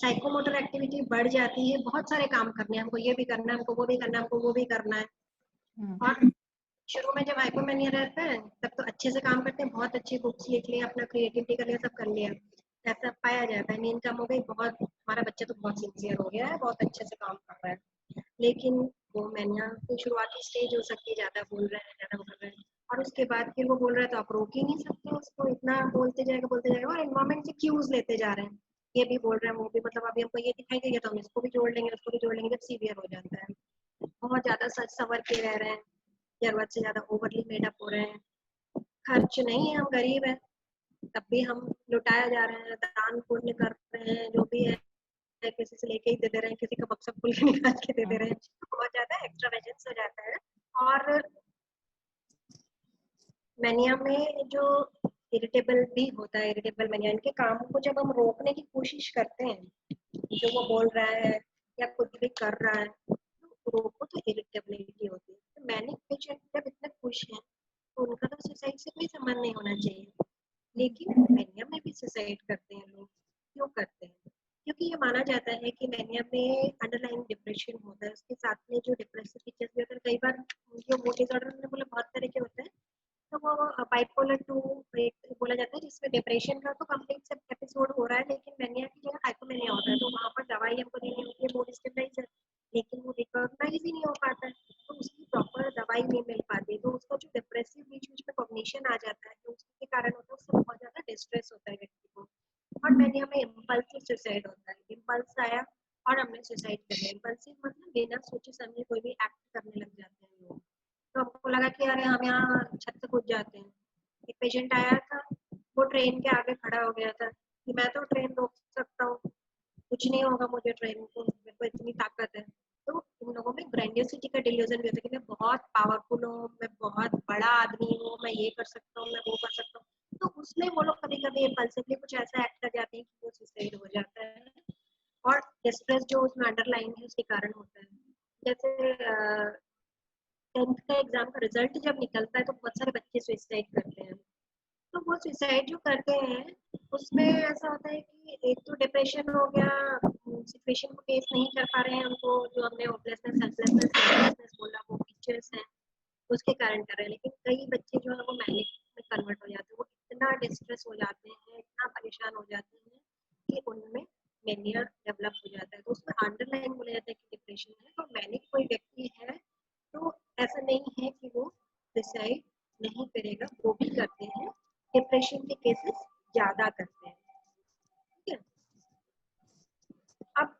साइकोमोटर एक्टिविटी बढ़ जाती है, बहुत सारे काम करने हैं, हमको ये भी करना है, हमको वो भी करना है, हमको वो भी करना है, और शुरू में जब हाइपोमेनिया रहता है तब तो अच्छे से काम करते हैं, बहुत अच्छी बुक्स लिख ली, अपना क्रिएटिविटी कर लिया, सब कर लिया, ऐसा पाया जाता है नींद कम हो गई, बहुत हमारा बच्चा तो बहुत सिंसियर हो गया है, बहुत अच्छे से काम कर रहा है, लेकिन वो मैनिया की शुरुआती स्टेज हो सकती है, ज्यादा बोल रहे हैं, ज्यादा वो कर रहे हैं, और उसके बाद फिर वो बोल रहा है तो आप रोक ही नहीं सकते उसको, इतना बोलते जाएगा और एनवायरमेंट से क्यूज लेते जा रहे हैं, ये भी बोल रहे हैं वो भी, मतलब अभी हमको ये दिखाई देगा तो हम इसको भी जोड़ लेंगे, उसको भी जोड़ लेंगे, जब सीवियर हो जाता है, बहुत ज्यादा सच सवर के रह रहे हैं, जरूरत से ज्यादा ओवरली मेडअप हो रहे हैं, खर्च नहीं है, हम गरीब हैं तब भी हम लुटाया जा रहे हैं, दान पुण्य कर रहे हैं, जो भी है किसी से लेके ही दे दे रहे हैं, किसी का बक्सा खुल के निकाल के दे दे रहे हैं, बहुत ज्यादा एक्स्ट्रावेजेंस हो जाता है। और मैनिया में जो इरिटेबल भी होता है, इरिटेबल मैनिया, इनके काम को जब हम रोकने की कोशिश करते हैं, जो वो बोल रहा है या कुछ भी कर रहा है, तो रोको तो इरिटेबिलिटी होती है। तो मैनिक पेशेंट जब इतने खुश हैं तो उनका तो सुसाइड से कोई संबंध नहीं होना चाहिए, लेकिन मैनिया में भी सुसाइड करते हैं लोग, क्यों करते हैं? क्योंकि ये माना जाता है कि मैनिया में अंडरलाइन डिप्रेशन होता है, उसके साथ में जो डिप्रेसिव फीचर्स भी होते हैं, कई बार जो वो डिसऑर्डर में बोले बहुत तरह के होते हैं, तो वो बाइपोलर 2 एक बोला जाता है, जिसमें डिप्रेशन का तो कंप्लीट सब एपिसोड हो रहा है, लेकिन मैनिया की जगह हाइपोमेनिया होता है, तो वहाँ पर दवाई हमको देनी होती है मूड स्टेबलाइजर, लेकिन वो रिकॉग्नाइज ही नहीं हो पाता है, तो उसकी प्रॉपर दवाई नहीं मिल पाती, तो उसका जो डिप्रेसिव बीच बीच में कॉग्निशन आ जाता है, तो उसके कारण होता है, उससे बहुत ज्यादा डिस्ट्रेस होता है व्यक्ति को। और मैनिया में इम्पल्सिव सुसाइड होता है, इम्पल्स आया और हमने सुसाइड कर लिया, इम्पल्सिव मतलब बिना सोचे समझे कोई भी एक्ट करने लग जाते हैं लोग, तो हमको लगा कि अरे हम यहाँ छत से कूद जाते हैं। एक पेशेंट आया था, वो ट्रेन के आगे खड़ा हो गया था कि मैं तो ट्रेन रोक सकता हूँ, कुछ नहीं होगा मुझे, ट्रेन को मेरे को इतनी ताकत है। तो इन लोगों में ग्रैंडियोसिटी का डिल्यूजन भी होता है कि मैं बहुत पावरफुल हूँ, मैं बहुत बड़ा आदमी हूँ, मैं ये कर सकता हूँ, मैं वो कर सकता हूँ, तो उसमें वो लोग कभी कभी इम्पल्सिवली कुछ ऐसा एक्ट कर जाते हैं कि वो सुसाइड हो जाता है, और डिस्ट्रेस जो उसमें अंडरलाइन है उसके कारण होता है। जैसे 10th का एग्जाम का रिजल्ट जब निकलता है तो बहुत सारे बच्चे सुसाइड करते हैं, तो वो सुसाइड जो करते हैं उसमें ऐसा होता है कि एक तो डिप्रेशन हो गया, सिचुएशन को फेस नहीं कर पा रहे हैं, उनको जो हमने होपलेसनेस हेल्पलेसनेस हेल्पलेसनेस बोला वो फीचर्स हैं, उसके कारण कर रहे हैं, लेकिन कई बच्चे जो है वो मैनिक में कन्वर्ट हो जाते हैं, वो इतना डिस्ट्रेस हो जाते हैं, इतना परेशान हो जाते हैं कि उनमें मेनिया डेवलप हो जाता है, तो उसमें अंडरलाइन बोला जाता है कि डिप्रेशन है, तो मैनिक कोई व्यक्ति है तो ऐसा नहीं है कि वो सुसाइड नहीं करेगा, वो भी करते हैं, डिप्रेशन के केसेस ज्यादा करते हैं, ठीक है। अब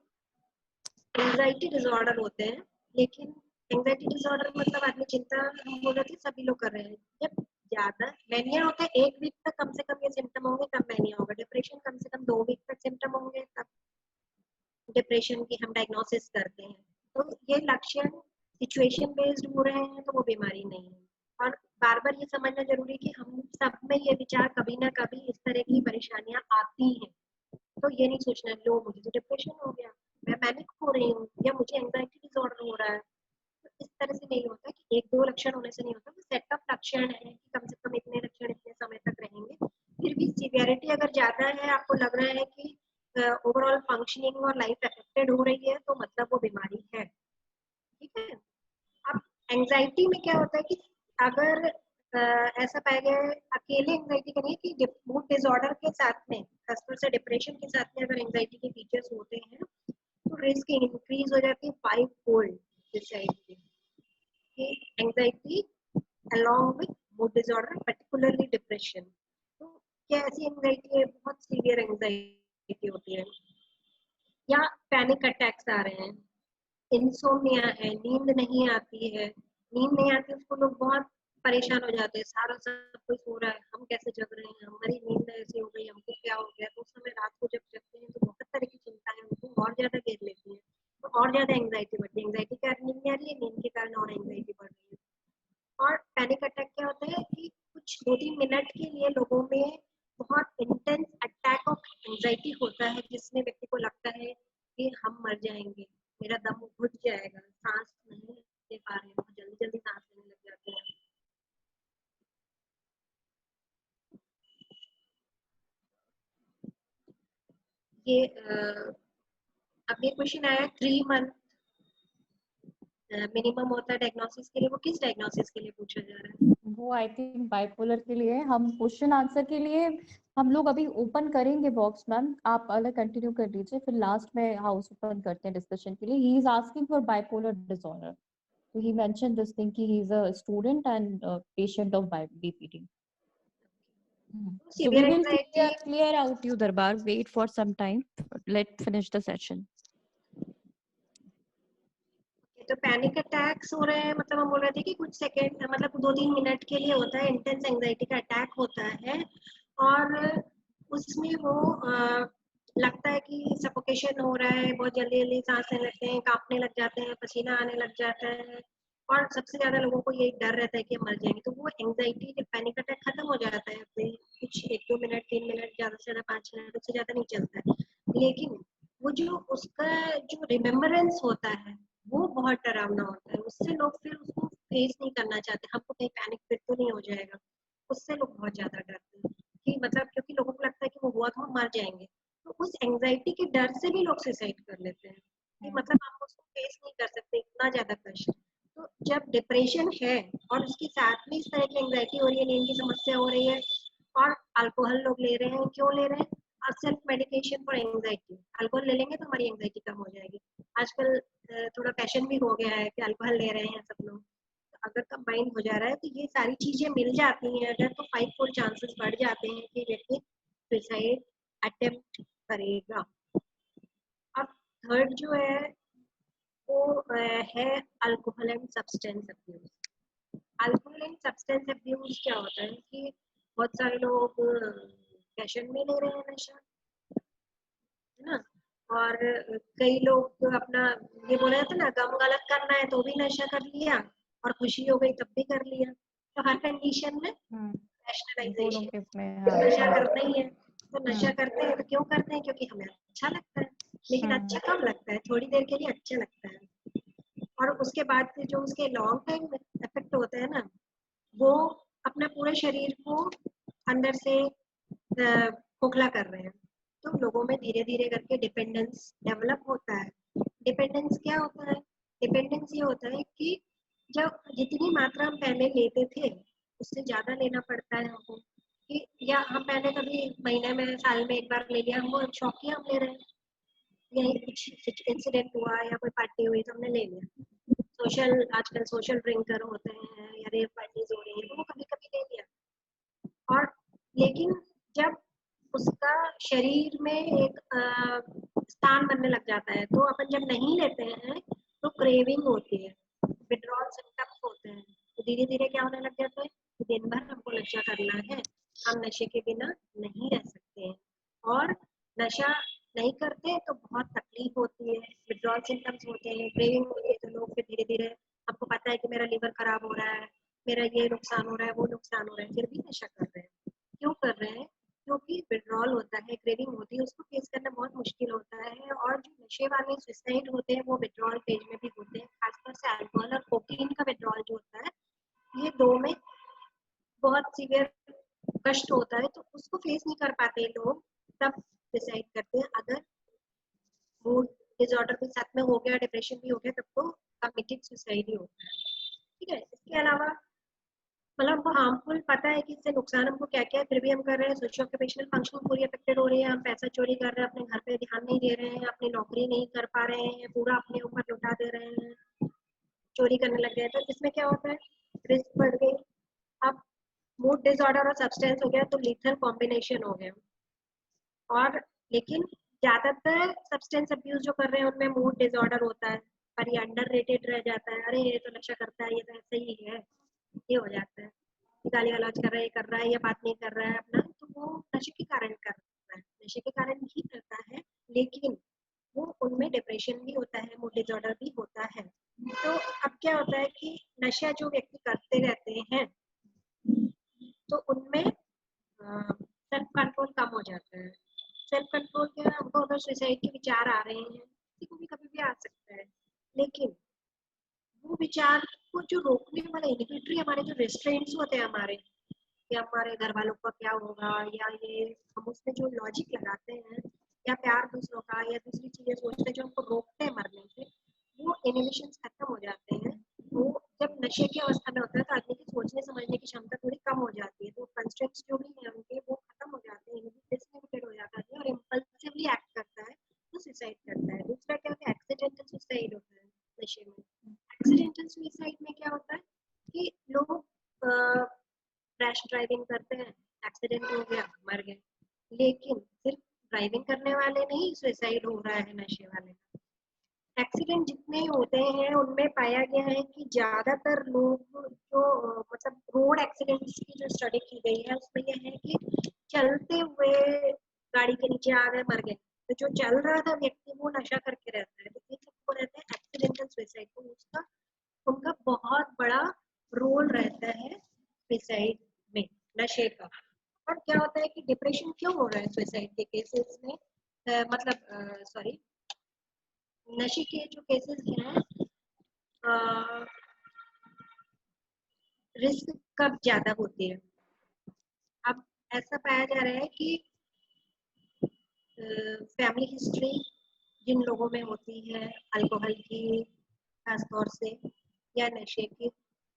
एंजाइटी डिसऑर्डर होते हैं, लेकिन एंजाइटी डिसऑर्डर मतलब आदमी चिंता, हम बोल रहे थे सभी लोग कर रहे हैं, जब ज्यादा मैनिया होता है 1 वीक तक कम से कम ये सिम्टम होंगे तब मैनिया होगा, डिप्रेशन कम से कम 2 वीक तक सिम्टम होंगे तब डिप्रेशन की हम डायग्नोसिस करते हैं, तो ये लक्षण सिचुएशन बेस्ड हो रहे हैं तो वो बीमारी नहीं है, और बार बार ये समझना जरूरी है कि हम सब में ये विचार कभी ना कभी इस तरह की परेशानियां आती हैं, तो ये नहीं सोचना लो मुझे तो डिप्रेशन हो गया, मैं पैनिक हो रही हूँ या मुझे एंजाइटी डिसऑर्डर हो रहा है, तो इस तरह से नहीं होता कि 1-2 लक्षण होने से नहीं होता, वो सेट ऑफ लक्षण है कि कम से कम इतने लक्षण इतने समय तक रहेंगे, फिर भी सीवियरिटी अगर ज्यादा है, आपको लग रहा है कि ओवरऑल फंक्शनिंग और लाइफ अफेक्टेड हो रही है, तो मतलब वो बीमारी है, ठीक है। अब एंजाइटी में क्या होता है कि अगर ऐसा पाया गया है, अकेले एंजाइटी का नहीं कि मूड डिसऑर्डर के साथ में, खासतौर से डिप्रेशन के साथ में अगर एंजाइटी के फीचर्स होते हैं तो रिस्क इंक्रीज हो जाती है 5 फोल्ड सुसाइड की, anxiety along with mood disorder, particularly depression। तो क्या ऐसी एंजाइटी है, बहुत सीवियर एंजाइटी होती है, या पैनिक अटैक्स आ रहे हैं, इंसोम्निया है, नींद नहीं आती है, नींद नहीं आती उसको लोग बहुत परेशान हो जाते हैं, सारा सब कोई सो रहा है, हम कैसे जग रहे हैं, हमारी नींद ऐसी हो गई, हमको क्या हो गया, तो उस समय रात को जब जगते हैं तो बहुत तरह की चिंताएं उनको और ज्यादा घेर लेती है, तो और ज्यादा एंग्जाइटी बढ़ती है, एंग्जाइटी के कारण नींद नहीं आ रही है, नींद के कारण और एंग्जाइटी बढ़ रही है। और पैनिक अटैक क्या होता है कि कुछ 2-3 मिनट के लिए लोगों में बहुत इंटेंस अटैक ऑफ एंजाइटी होता है, जिसमें व्यक्ति को लगता है कि हम मर जाएंगे, मेरा दम घुट जाएगा, सांस नहीं ले पा रहे हैं, जल्दी जल्दी सांस लेने लग जाते हैं। ये अब ये क्वेश्चन आया 3 मंथ मिनिमम होता है डायग्नोसिस के लिए, वो किस डायग्नोसिस के लिए पूछा जा रहा है? वो आई थिंक बाइपोलर के लिए। हम क्वेश्चन आंसर के लिए हम लोग अभी ओपन करेंगे बॉक्स मैम, आप अलग कंटिन्यू कर लीजिए, फिर लास्ट में हाउस ओपन करते हैं डिस्कशन के लिए। He is asking for bipolar disorder, so he mentioned this thing ki he is a student and patient of BPD. So we severe will anxiety, clear out you Darbar, wait for some time, let finish the session. तो panic attacks हो रहे हैं, मतलब हम बोल रहे थे कि कुछ सेकेंड मतलब 2-3 मिनट के लिए होता है, इंटेंस एंजाइटी का अटैक होता है और उसमें वो लगता है कि सफोकेशन हो रहा है, बहुत जल्दी जल्दी सांस लेने लगते हैं, कांपने लग जाते हैं, पसीना आने लग जाता है और सबसे ज्यादा लोगों को यही डर रहता है कि मर जाएंगे। तो वो एंजाइटी जब पैनिक अटैक खत्म हो जाता है फिर कुछ 1-2 मिनट 3 मिनट ज्यादा से ज्यादा 5 मिनट उससे ज्यादा नहीं चलता है, लेकिन वो जो उसका जो रिमेम्बरेंस होता है वो बहुत डरावना होता है। उससे लोग फिर उसको फेस नहीं करना चाहते, हमको कहीं पैनिक फिर तो नहीं हो जाएगा, उससे लोग बहुत ज्यादा डरते हैं कि मतलब क्योंकि लोगों को लगता है कि वो हुआ तो हम मर जाएंगे, तो उस एंजाइटी के डर से भी लोग सुसाइड कर लेते हैं कि मतलब हम उसको फेस नहीं कर सकते, इतना ज्यादा कष्ट। तो जब डिप्रेशन है और उसके साथ में इस तरह की एंजाइटी हो रही है, नींद की समस्या हो रही है और अल्कोहल लोग ले रहे हैं, क्यों ले रहे हैं? Self medication for anxiety, alcohol ले लेंगे तो हमारी एंजाइटी कम हो जाएगी। आजकल थोड़ा फैशन भी हो गया है कि अल्कोहल ले रहे हैं सब लोग, तो अगर कंबाइन हो जा रहा है तो ये सारी चीजें मिल जाती हैं अगर, तो 5-4 चांसेस बढ़ जाते हैं कि व्यक्ति सुसाइड अटेम्प्ट करेगा। अब थर्ड जो है वो है alcohol and substance abuse. Alcohol and substance abuse क्या होता है कि बहुत सारे लोग फैशन में ले रहे हैं नशा, है ना, और कई लोग अपना ये बोला जाता है ना, गम गलत करना है तो भी नशा कर लिया और खुशी हो गई तब भी कर लिया, तो हर कंडीशन में दोनों रैशनलाइजेशन, के में नशा हाँ। करना ही है तो नशा करते हैं, तो क्यों करते हैं? क्योंकि हमें अच्छा लगता है, लेकिन अच्छा कब लगता है? थोड़ी देर के लिए अच्छा लगता है और उसके बाद फिर जो उसके लॉन्ग टाइम इफेक्ट होता है ना, वो अपना पूरे शरीर को अंदर से खोखला कर रहे हैं। तो लोगों में धीरे धीरे करके डिपेंडेंस डेवलप होता है। डिपेंडेंस क्या होता है? डिपेंडेंस ये होता है कि जब जितनी मात्रा हम पहले लेते थे उससे ज्यादा लेना पड़ता है हमको, कि या हम पहले कभी महीने में साल में एक बार ले लिया, हमको शौक किया हम ले रहे हैं, यही कुछ इंसिडेंट हुआ या कोई पार्टी हुई तो हमने ले लिया। सोशल आजकल सोशल ड्रिंकर होते हैं या रेव पार्टीज हो रही है तो वो कभी कभी ले लिया, और लेकिन जब उसका शरीर में एक स्थान बनने लग जाता है तो अपन जब नहीं लेते हैं तो क्रेविंग होती है, विड्रॉल सिम्टम्स होते हैं, तो धीरे धीरे क्या होने लग जाता है कि दिन भर हमको नशा करना है, हम नशे के बिना नहीं रह सकते हैं, और नशा नहीं करते तो बहुत तकलीफ होती है, विड्रॉल सिम्टम्स होते हैं, क्रेविंग होती है, तो लोग फिर धीरे धीरे आपको पता है कि मेरा लीवर खराब हो रहा है, मेरा ये नुकसान हो रहा है, वो नुकसान हो रहा है, फिर भी नशा कर रहे हैं। क्यों कर रहे हैं? क्योंकि विड्रॉल होता है, क्रेविंग होती है, उसको फेस करना बहुत मुश्किल होता है, और जो नशे वाले सुसाइड होते हैं वो विड्रॉल फेज में भी होते हैं, खासतौर से अल्कोहल और कोकीन का विड्रॉल जो होता है, ये दो में बहुत सीवियर कष्ट होता है, तो उसको फेस नहीं कर पाते लोग, तब सुसाइड करते हैं। अगर मूड डिसऑर्डर भी साथ में हो गया, डिप्रेशन भी हो गया, तब तो कमिटेड सुसाइड ही होता है। ठीक है, इसके अलावा मतलब हमको हार्मफुल पता है कि इससे नुकसान हमको क्या क्या है, फिर भी हम कर रहे हैं। सोशियो ऑक्यूपेशनल फंक्शन पूरी अफेक्टेड हो रही है, हम पैसा चोरी कर रहे हैं, अपने घर पे ध्यान नहीं दे रहे हैं, अपनी नौकरी नहीं कर पा रहे हैं, पूरा अपने ऊपर लुटा दे रहे हैं, चोरी करने लग गए, तो इसमें क्या होता है? रिस्क बढ़ गई। अब मूड डिसऑर्डर और सब्सटेंस हो गया तो लीथल कॉम्बिनेशन हो गया, और लेकिन ज्यादातर सब्सटेंस अब्यूज जो कर रहे हैं उनमें मूड डिसऑर्डर होता है, पर ये अंडर रेटेड रह जाता है, अरे ये तो नशा करता है, ये तो ऐसे ही है, ये हो जाता है, गाली गलौज कर रहा है, ये कर रहा है, या बात नहीं कर रहा है अपना, तो वो नशे के कारण कर रहा है, नशे के कारण ही करता है, लेकिन वो उनमें डिप्रेशन भी होता है, मूड डिसऑर्डर भी होता है। तो अब क्या होता है कि नशा जो व्यक्ति करते रहते हैं तो उनमें सेल्फ कंट्रोल कम हो जाता है। सेल्फ कंट्रोल क्या है? हमको अगर सुसाइड के विचार आ रहे हैं, किसी को भी कभी भी आ सकता है, लेकिन वो विचार को जो रोकने वाले इनिबिटरी हमारे जो रेस्ट्रेंट्स होते हैं हमारे, कि हमारे घर वालों का क्या होगा, या ये हम उसमें जो लॉजिक लगाते हैं, या प्यार दूसरों का, या दूसरी चीजें सोचते हैं जो हमको रोकते हैं मरने से, वो इनिबिशंस खत्म हो जाते हैं, जब नशे की अवस्था में होता है तो आदमी की सोचने समझने की क्षमता थोड़ी कम हो जाती है, तो कंस्ट्रेंट्स जो भी है उनके वो खत्म हो जाते हैं, डिसलिमिटेड हो जाता है और इम्पल्सिवली एक्ट करता है तो सुसाइड करता है। दूसरा क्या होता है, एक्सीडेंटल सुसाइड होता है नशे में। एक्सीडेंटल सुसाइड में क्या होता है कि लोग रैश ड्राइविंग करते हैं, एक्सीडेंट हो गया, मर गए, लेकिन सिर्फ ड्राइविंग करने वाले नहीं सुसाइड हो रहा है नशे वाले का। एक्सीडेंट जितने होते हैं उनमें पाया गया है कि ज्यादातर लोग जो मतलब रोड एक्सीडेंट्स की जो स्टडी की गई है उसमें यह है कि चलते हुए गाड़ी के नीचे आ गए, मर गए, तो जो चल रहा था व्यक्ति वो नशा करके रहता है, तो ये सबको रहता है एक्सीडेंटल सुसाइड, तो उसका उनका बहुत बड़ा रोल रहता है सुसाइड में, नशे का। और क्या होता है कि डिप्रेशन क्यों हो रहा है सुसाइड के केसेस में, मतलब सॉरी, नशे के जो केसेस हैं, रिस्क कब ज्यादा होती है। अब ऐसा पाया जा रहा है कि फैमिली हिस्ट्री जिन लोगों में होती है अल्कोहल की खासतौर से या नशे की,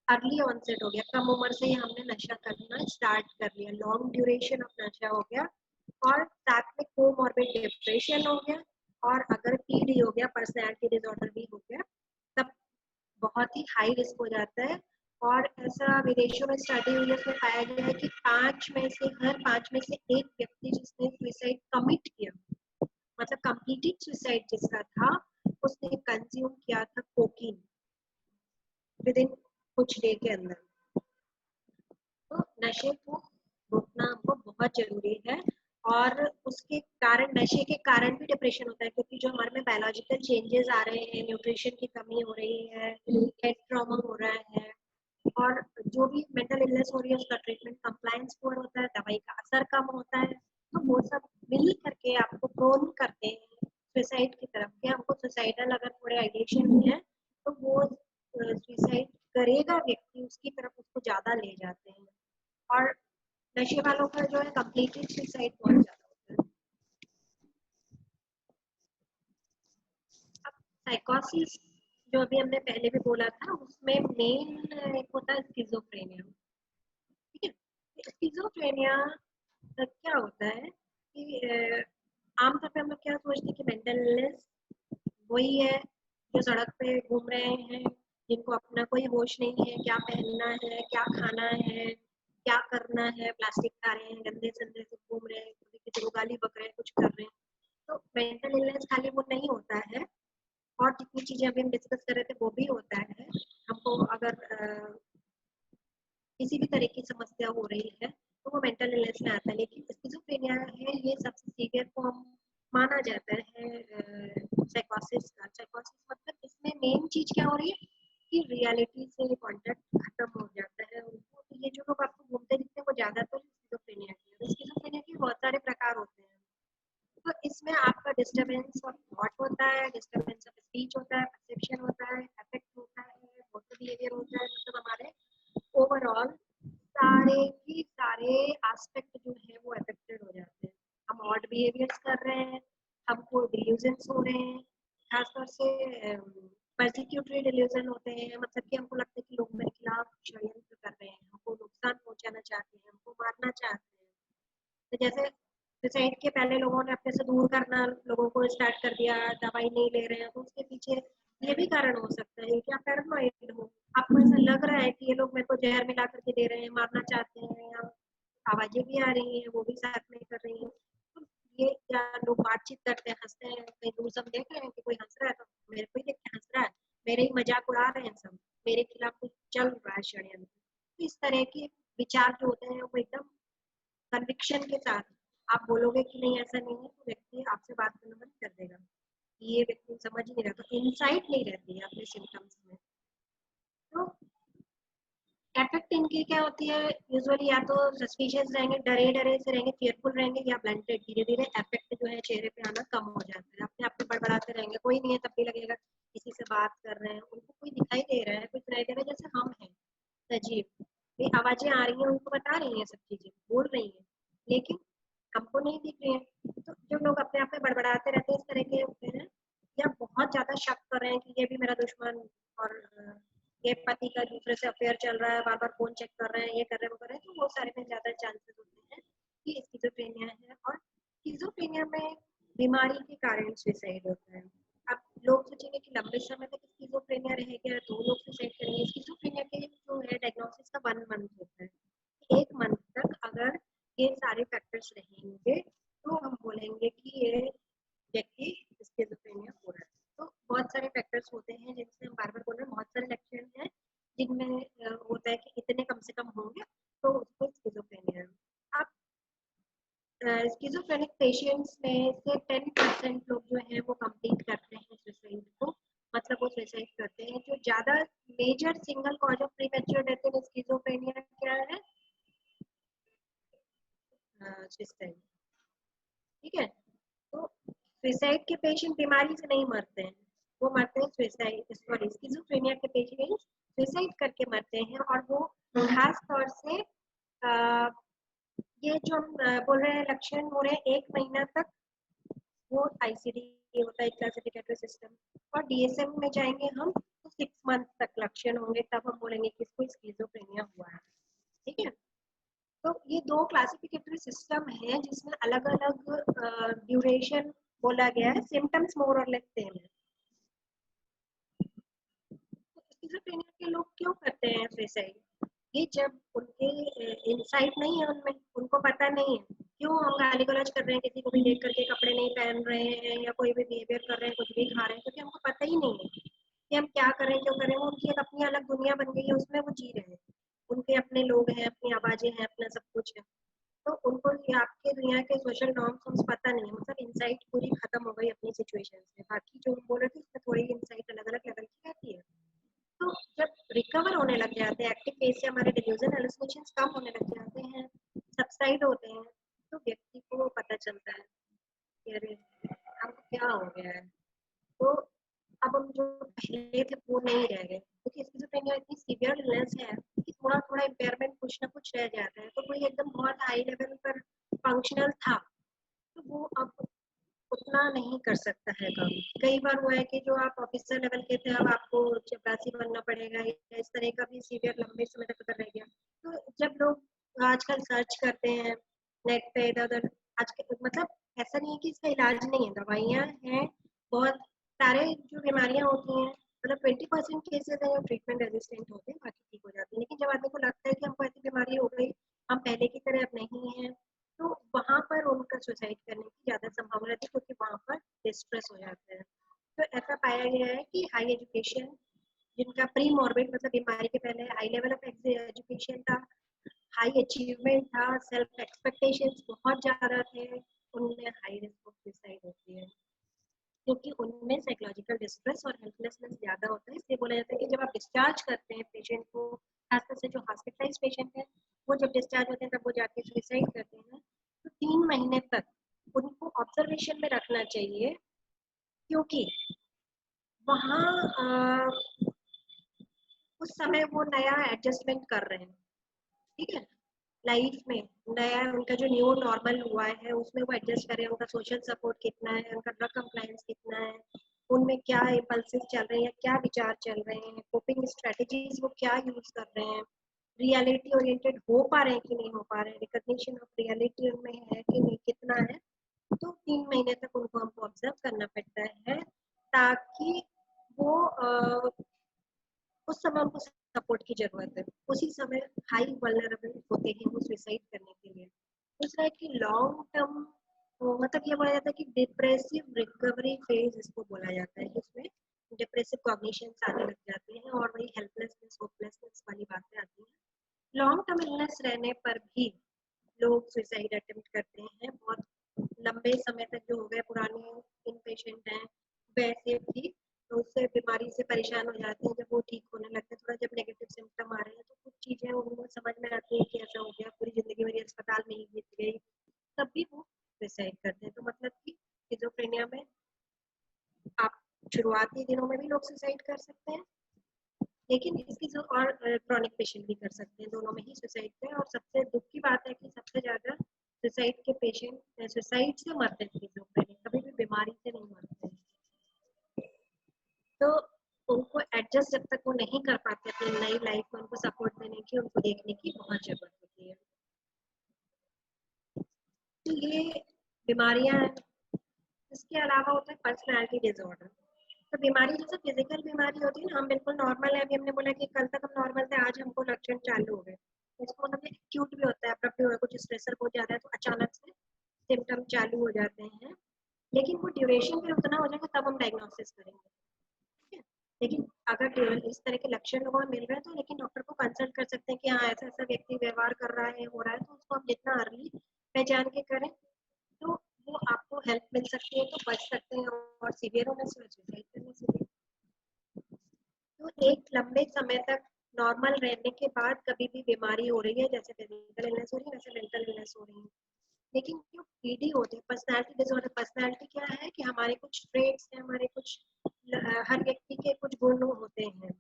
अर्ली ऑनसेट हो गया, कम उम्र से ही हमने नशा करना स्टार्ट कर लिया, लॉन्ग ड्यूरेशन ऑफ नशा हो गया, और साथ में कोमॉर्बिड डिप्रेशन हो गया, और अगर पीडी हो गया, पर्सनैलिटी डिसऑर्डर भी हो गया, तब बहुत ही हाई रिस्क हो जाता है। और ऐसा विदेशों में स्टडी हुई है, उसमें पाया गया है कि हर पांच में से एक व्यक्ति जिसने सुसाइड कमिट किया, मतलब कंप्लीटेड सुसाइड जिसका था, उसने कंज्यूम किया था कोकीन विद इन कुछ डे के अंदर। तो नशे को रोकना हमको बहुत जरूरी है, और उसके कारण, नशे के कारण भी डिप्रेशन होता है, क्योंकि जो हमारे में बायोलॉजिकल चेंजेस आ रहे हैं, न्यूट्रिशन की कमी हो रही है, हेड ट्रॉमा हो रहा है, और जो भी मेंटल इलनेस हो रही है उसका ट्रीटमेंट कंप्लायंस पुअर होता है, दवाई का असर कम होता है, तो वो सब मिल करके आपको प्रोन करते हैं सुसाइड की तरफ, कि हमको सुसाइडल अगर थोड़े आइडिएशन में है तो वो सुसाइड करेगा व्यक्ति, उसकी तरफ उसको ज्यादा ले जाते हैं। और नशे वालों का जो है कंप्लीटेड सुसाइड बहुत ज्यादा होता है। अब साइकोसिस जो अभी हमने पहले भी बोला था, उसमें मेन एक होता है स्किज़ोफ्रेनिया, ठीक है। स्किज़ोफ्रेनिया क्या होता है कि आमतौर पे हम लोग क्या सोचते हैं कि मेंटल इलनेस वही है जो सड़क पे घूम रहे हैं, जिनको अपना कोई होश नहीं है, क्या पहनना है, क्या खाना है, क्या करना है, प्लास्टिक खा रहे हैं, गंदे संदे से घूम रहे हैं, किसी को गाली बक रहे हैं, कुछ कर रहे हैं। तो मेंटल इलनेस खाली वो नहीं होता है, और जितनी चीजें अभी हम डिस्कस कर रहे थे वो भी होता है। हमको अगर किसी भी तरह की समस्या हो रही है तो वो मेंटल इलनेस में आता है, लेकिन स्किज़ोफ्रेनिया है ये सबसे सीवियर फॉर्म माना जाता है साइकोसिस का। साइकोसिस मतलब इसमें मेन चीज क्या हो रही है कि रियलिटी से कांटेक्ट खत्म हो जाता है उनको। तो ये जो लोग आपको घूमते दिखते हैं वो ज्यादातर स्किज़ोफ्रेनिया के हैं। स्किज़ोफ्रेनिया के बहुत सारे प्रकार होते हैं, तो इसमें आपका डिस्टर्बेंस ऑफ थॉट होता है, डिस्टर्बेंस ऑफ स्पीच होता है, परसेप्शन होता है, अफेक्ट होता है, मोटर बिहेवियर होता है, मतलब हमारे ओवरऑल सारे की सारे एस्पेक्ट जो है वो अफेक्टेड हो जाते हैं। हम ऑड बिहेवियर्स कर रहे हैं, हमको डिल्यूजन्स हो रहे हैं, खासतौर से परसिक्यूटरी डिल्यूजन होते हैं, मतलब कि हमको लगता है कि लोग मेरे खिलाफ षड्यंत्र कर रहे हैं, हमको नुकसान पहुंचाना चाहते हैं, हमको मारना चाहते हैं। तो जैसे सुसाइड के पहले लोगों ने अपने से दूर करना लोगों को स्टार्ट कर दिया, दवाई नहीं ले रहे हैं, तो उसके पीछे ये भी कारण हो सकता है कि आप पैरानॉइड हो, आपको ऐसा लग रहा है कि ये लोग मेरे को जहर मिला करके दे रहे हैं, मारना चाहते हैं, या आवाजें भी आ रही हैं वो भी साथ में कर रही हैं। तो ये क्या लोग बातचीत करते हैं, हंसते हैं, कहीं दूर सब देख रहे हैं कि कोई हंस रहा है तो मेरे को ही देख के हंस रहा है, मेरे ही मजाक उड़ा रहे हैं सब, मेरे खिलाफ कुछ चल रहा है षड्यंत्र। तो इस तरह के विचार जो होते हैं वो एकदम कन्विक्शन के साथ आप बोलोगे कि नहीं ऐसा नहीं है, तो व्यक्ति आपसे बात करना बंद कर देगा। ये व्यक्ति समझ ही नहीं रहा, तो इंसाइट नहीं रहती है अपने सिम्टम्स में। तो इफेक्ट इनकी क्या होती है, यूजुअली या तो सस्पिशियस रहेंगे, डरे डरे से रहेंगे, फेयरफुल रहेंगे, या ब्लंटेड, धीरे धीरे इफेक्ट जो है चेहरे पे आना कम हो जाता है, अपने आप को बड़बड़ाते रहेंगे, कोई नहीं है तब भी लगेगा किसी से बात कर रहे हैं, उनको कोई दिखाई दे रहा है, कुछ नहीं दे रहा है, जैसे हम हैं सजीव, ये आवाजें आ रही हैं उनको बता रही हैं, सब चीजें बोल रही हैं, लेकिन हमको नहीं दिख रही है। तो जो लोग अपने आप में बड़बड़ाते रहते हैं इस तरह के होते हैं, या बहुत ज्यादा शक कर रहे हैं कि ये भी मेरा दुश्मन और ये पति का दूसरे से अफेयर चल रहा है, बार बार फोन चेक कर रहे हैं, ये कर रहे हैं, वो कर रहे हैं, तो वो सारे में ज्यादा चांसेस होते हैं कि स्किज़ोफ्रेनिया है। और स्किज़ोफ्रेनिया में बीमारी के कारण सुसाइड होता है। अब लोग सोचेंगे कि लंबे समय तक स्किज़ोफ्रेनिया रहेगा तो लोग सुसाइड करेंगे। स्किज़ोफ्रेनिया के जो है डायग्नोसिस का 1 मंथ होता है। 1 मंथ तक अगर ये सारे फैक्टर्स रहेंगे तो हम बोलेंगे कि ये व्यक्ति स्किज़ोफ्रेनिया हो रहा है। तो बहुत सारे फैक्टर्स होते हैं जिनसे हम बार-बार बोल रहे हैं, बहुत सारे लक्षण हैं जिनमें होता है कि इतने कम से कम होंगे तो उसको स्किज़ोफ्रेनिया है। आप स्किज़ोफ्रेनिक पेशेंट्स में से 10% लोग जो हैं वो कंप्लीट करते हैं सुसाइड को, मतलब वो सुसाइड करते हैं। जो ज़्यादा major single cause of premature death in schizophrenia क्या है? सुसाइड। ठीक है? तो सुसाइड के पेशेंट बीमारी से नहीं मरते हैं, वो मरते हैं स्किज़ोफ्रेनिया के पेशेंट सुसाइड करके मरते हैं। और वो खास तौर से ये जो हम बोल रहे हैं लक्षण हो रहे हैं 1 महीना तक, वो आईसीडी होता है, क्लासिफिकेटरी सिस्टम। और डीएसएम में जाएंगे हम तो 6 मंथ तक लक्षण होंगे, तब हम बोलेंगे कि इसको स्किज़ोफ्रेनिया हुआ है। ठीक है? तो ये 2 क्लासिफिकेटरी सिस्टम है जिसमें अलग-अलग ड्यूरेशन बोला गया है, सिम्पटम्स मोर और लेस सेम है। तो स्किज़ोफ्रेनिया के लोग क्यों करते हैं सुसाइड? ये जब उनके इनसाइट नहीं है उनमें, उनको पता नहीं है क्यों हम गाली गलौज कर रहे हैं, किसी को भी देख करके कपड़े नहीं पहन रहे हैं या कोई भी बिहेवियर कर रहे हैं, कुछ भी खा रहे हैं, क्योंकि हमको पता ही नहीं है कि हम क्या कर रहे हैं, क्यों कर रहे हैं। वो उनकी एक अपनी अलग दुनिया बन गई है, उसमें वो जी रहे हैं, उनके अपने लोग हैं, अपनी आवाजें हैं, अपना सब कुछ है। तो उनको ये आपके दुनिया के सोशल नॉर्म्स पता नहीं है, मतलब इनसाइट पूरी खत्म हो गई अपनी सिचुएशन से। बाकी जो बोल रहे थे उसमें थोड़ी इनसाइट अलग अलग लेवल की रहती है। तो जब रिकवर होने लग जाते हैं, एक्टिव फेज से हमारे डिल्यूजन हेलुसिनेशंस कम होने लग जाते हैं, सबसाइड होते हैं, तो व्यक्ति को पता चलता है कि अरे हमको क्या हो गया है। तो अब हम जो पहले थे वो नहीं रह गए, क्योंकि स्किज़ोफ्रेनिया इतनी सीवियर इलनेस है कि थोड़ा थोड़ा इम्पेयरमेंट कुछ ना कुछ रह जाता है। तो कोई एकदम बहुत हाई लेवल पर फंक्शनल था तो वो अब उतना नहीं कर सकता है काम। कई बार हुआ है कि जो आप ऑफिसर लेवल के थे अब आपको चपरासी बनना पड़ेगा, या इस तरह का भी सीवियर लंबे समय तक अगर रह गया। तो जब लोग आजकल सर्च करते हैं नेट पे इधर उधर, आज के मतलब ऐसा नहीं है कि इसका इलाज नहीं है, दवाइयाँ हैं, बहुत सारे जो बीमारियां होती हैं, मतलब 20% केसेस हैं जो ट्रीटमेंट रेजिस्टेंट होते हैं, बाकी ठीक हो जाते हैं। लेकिन जब आदमी को लगता है कि हमको ऐसी बीमारी हो गई, हम पहले की तरह अब नहीं है, तो वहाँ पर उनका सुसाइड करने की ज़्यादा संभावना रहती है, क्योंकि वहाँ पर डिस्ट्रेस हो जाते हैं। तो ऐसा पाया गया है कि हाई एजुकेशन जिनका प्री मॉर्बिड मतलब बीमारी के पहले हाई लेवल ऑफ एजुकेशन था, हाई अचीवमेंट था, सेल्फ एक्सपेक्टेशंस बहुत ज़्यादा थे, उनमें हाई रिस्क ऑफ सुसाइड होती है, क्योंकि उनमें साइकोलॉजिकल डिस्ट्रेस और हेल्पलेसनेस ज़्यादा होता है। इसलिए बोला जाता है कि जब आप डिस्चार्ज करते हैं पेशेंट को, खासतौर से जो हॉस्पिटलाइज पेशेंट है, वो जब डिस्चार्ज होते हैं तब वो जाके सुसाइड करते हैं, तो 3 महीने तक उनको ऑब्जर्वेशन में रखना चाहिए, क्योंकि वहाँ उस समय वो नया एडजस्टमेंट कर रहे हैं। ठीक है? लाइफ में नया उनका जो न्यू नॉर्मल हुआ है उसमें वो एडजस्ट करें, उनका सोशल सपोर्ट कितना है, उनका ड्रग कंप्लायंस कितना है, उनमें क्या इम्पल्सिव चल रहे हैं, क्या विचार चल रहे हैं, कोपिंग स्ट्रेटजीज वो क्या यूज कर रहे हैं, रियलिटी ओरिएंटेड हो पा रहे हैं कि नहीं हो पा रहे हैं, रिकॉग्निशन ऑफ रियलिटी उनमें है कि नहीं, कितना है। तो 3 महीने तक उनको हमको ऑब्जर्व करना पड़ता है, ताकि वो उस समय हमको सपोर्ट की जरूरत है, उसी समय हाई वल्नरेबल होते हैं वो सुसाइड करने के लिए। दूसरा है कि लॉन्ग टर्म मतलब ये बोला जाता है कि डिप्रेसिव रिकवरी फेज इसको बोला जाता है, जिसमें डिप्रेसिव कॉग्निशन आने लग जाते हैं और वही हेल्पलेसनेस होपलेसनेस वाली बातें आती हैं। लॉन्ग टर्म इलनेस रहने पर भी लोग सुसाइड अटेम्प्ट करते हैं, बहुत लंबे समय तक जो हो गए पुराने इन पेशेंट हैं वैसे भी, तो उससे बीमारी से परेशान हो जाते हैं। जब वो ठीक होने लगते हैं, थोड़ा जब नेगेटिव सिम्टम आ रहे हैं तो कुछ चीजें उनको समझ में आती है कि ऐसा हो गया, पूरी जिंदगी मेरी अस्पताल में ही बीत गई, तब भी वो सुसाइड करते हैं। तो मतलब कि स्किज़ोफ्रेनिया में आप शुरुआती दिनों में भी लोग सुसाइड कर सकते हैं, लेकिन इसकी जो और क्रॉनिक पेशेंट भी कर सकते हैं, दोनों में ही सुसाइड है। और सबसे दुख की बात है कि सबसे ज्यादा सुसाइड के पेशेंट सुसाइड से मरते हैं स्किज़ोफ्रेनिया, कभी भी बीमारी से नहीं मरते हैं। तो उनको एडजस्ट जब तक वो नहीं कर पाते कि अपनी नई लाइफ में उनको सपोर्ट देने की, उनको देखने की बहुत जरूरत होती है। तो ये बीमारियां हैं। इसके अलावा होता है पर्सनैलिटी डिसऑर्डर। तो बीमारी जैसे फिजिकल बीमारी होती है ना, हम बिल्कुल नॉर्मल है, अभी हमने बोला कि कल तक हम नॉर्मल थे, आज हमको लक्षण चालू हो गए, इसको मतलब एक्यूट भी होता है, अब्रप्ट भी होता है, कुछ स्ट्रेसर हो जाता है तो अचानक से सिम्टम चालू हो जाते हैं, लेकिन वो ड्यूरेशन पे उतना हो जाएगा तब हम डायग्नोसिस करेंगे, ठीक है। लेकिन अगर इस तरह के लक्षण लोगों में मिल रहे हैं तो लेकिन डॉक्टर को कंसल्ट कर सकते हैं कि हाँ ऐसा ऐसा व्यक्ति व्यवहार कर रहा है, हो रहा है, तो उसको आप जितना अर्ली पहचान के करें तो वो आपको हेल्प मिल सकती है, तो बच सकते हैं और सीवियर होने से सुसाइड करने से भी। तो एक लंबे समय तक नॉर्मल रहने के बाद कभी भी बीमारी हो रही है, जैसे फिजिकल इलनेस हो रही है वैसे मेंटल इलनेस हो रही है, लेकिन जो पीडी होते हैं पर्सनालिटी डिसऑर्डर, पर्सनालिटी क्या है कि हमारे कुछ ट्रेट्स हैं, हमारे कुछ हर व्यक्ति के कुछ गुण होते हैं,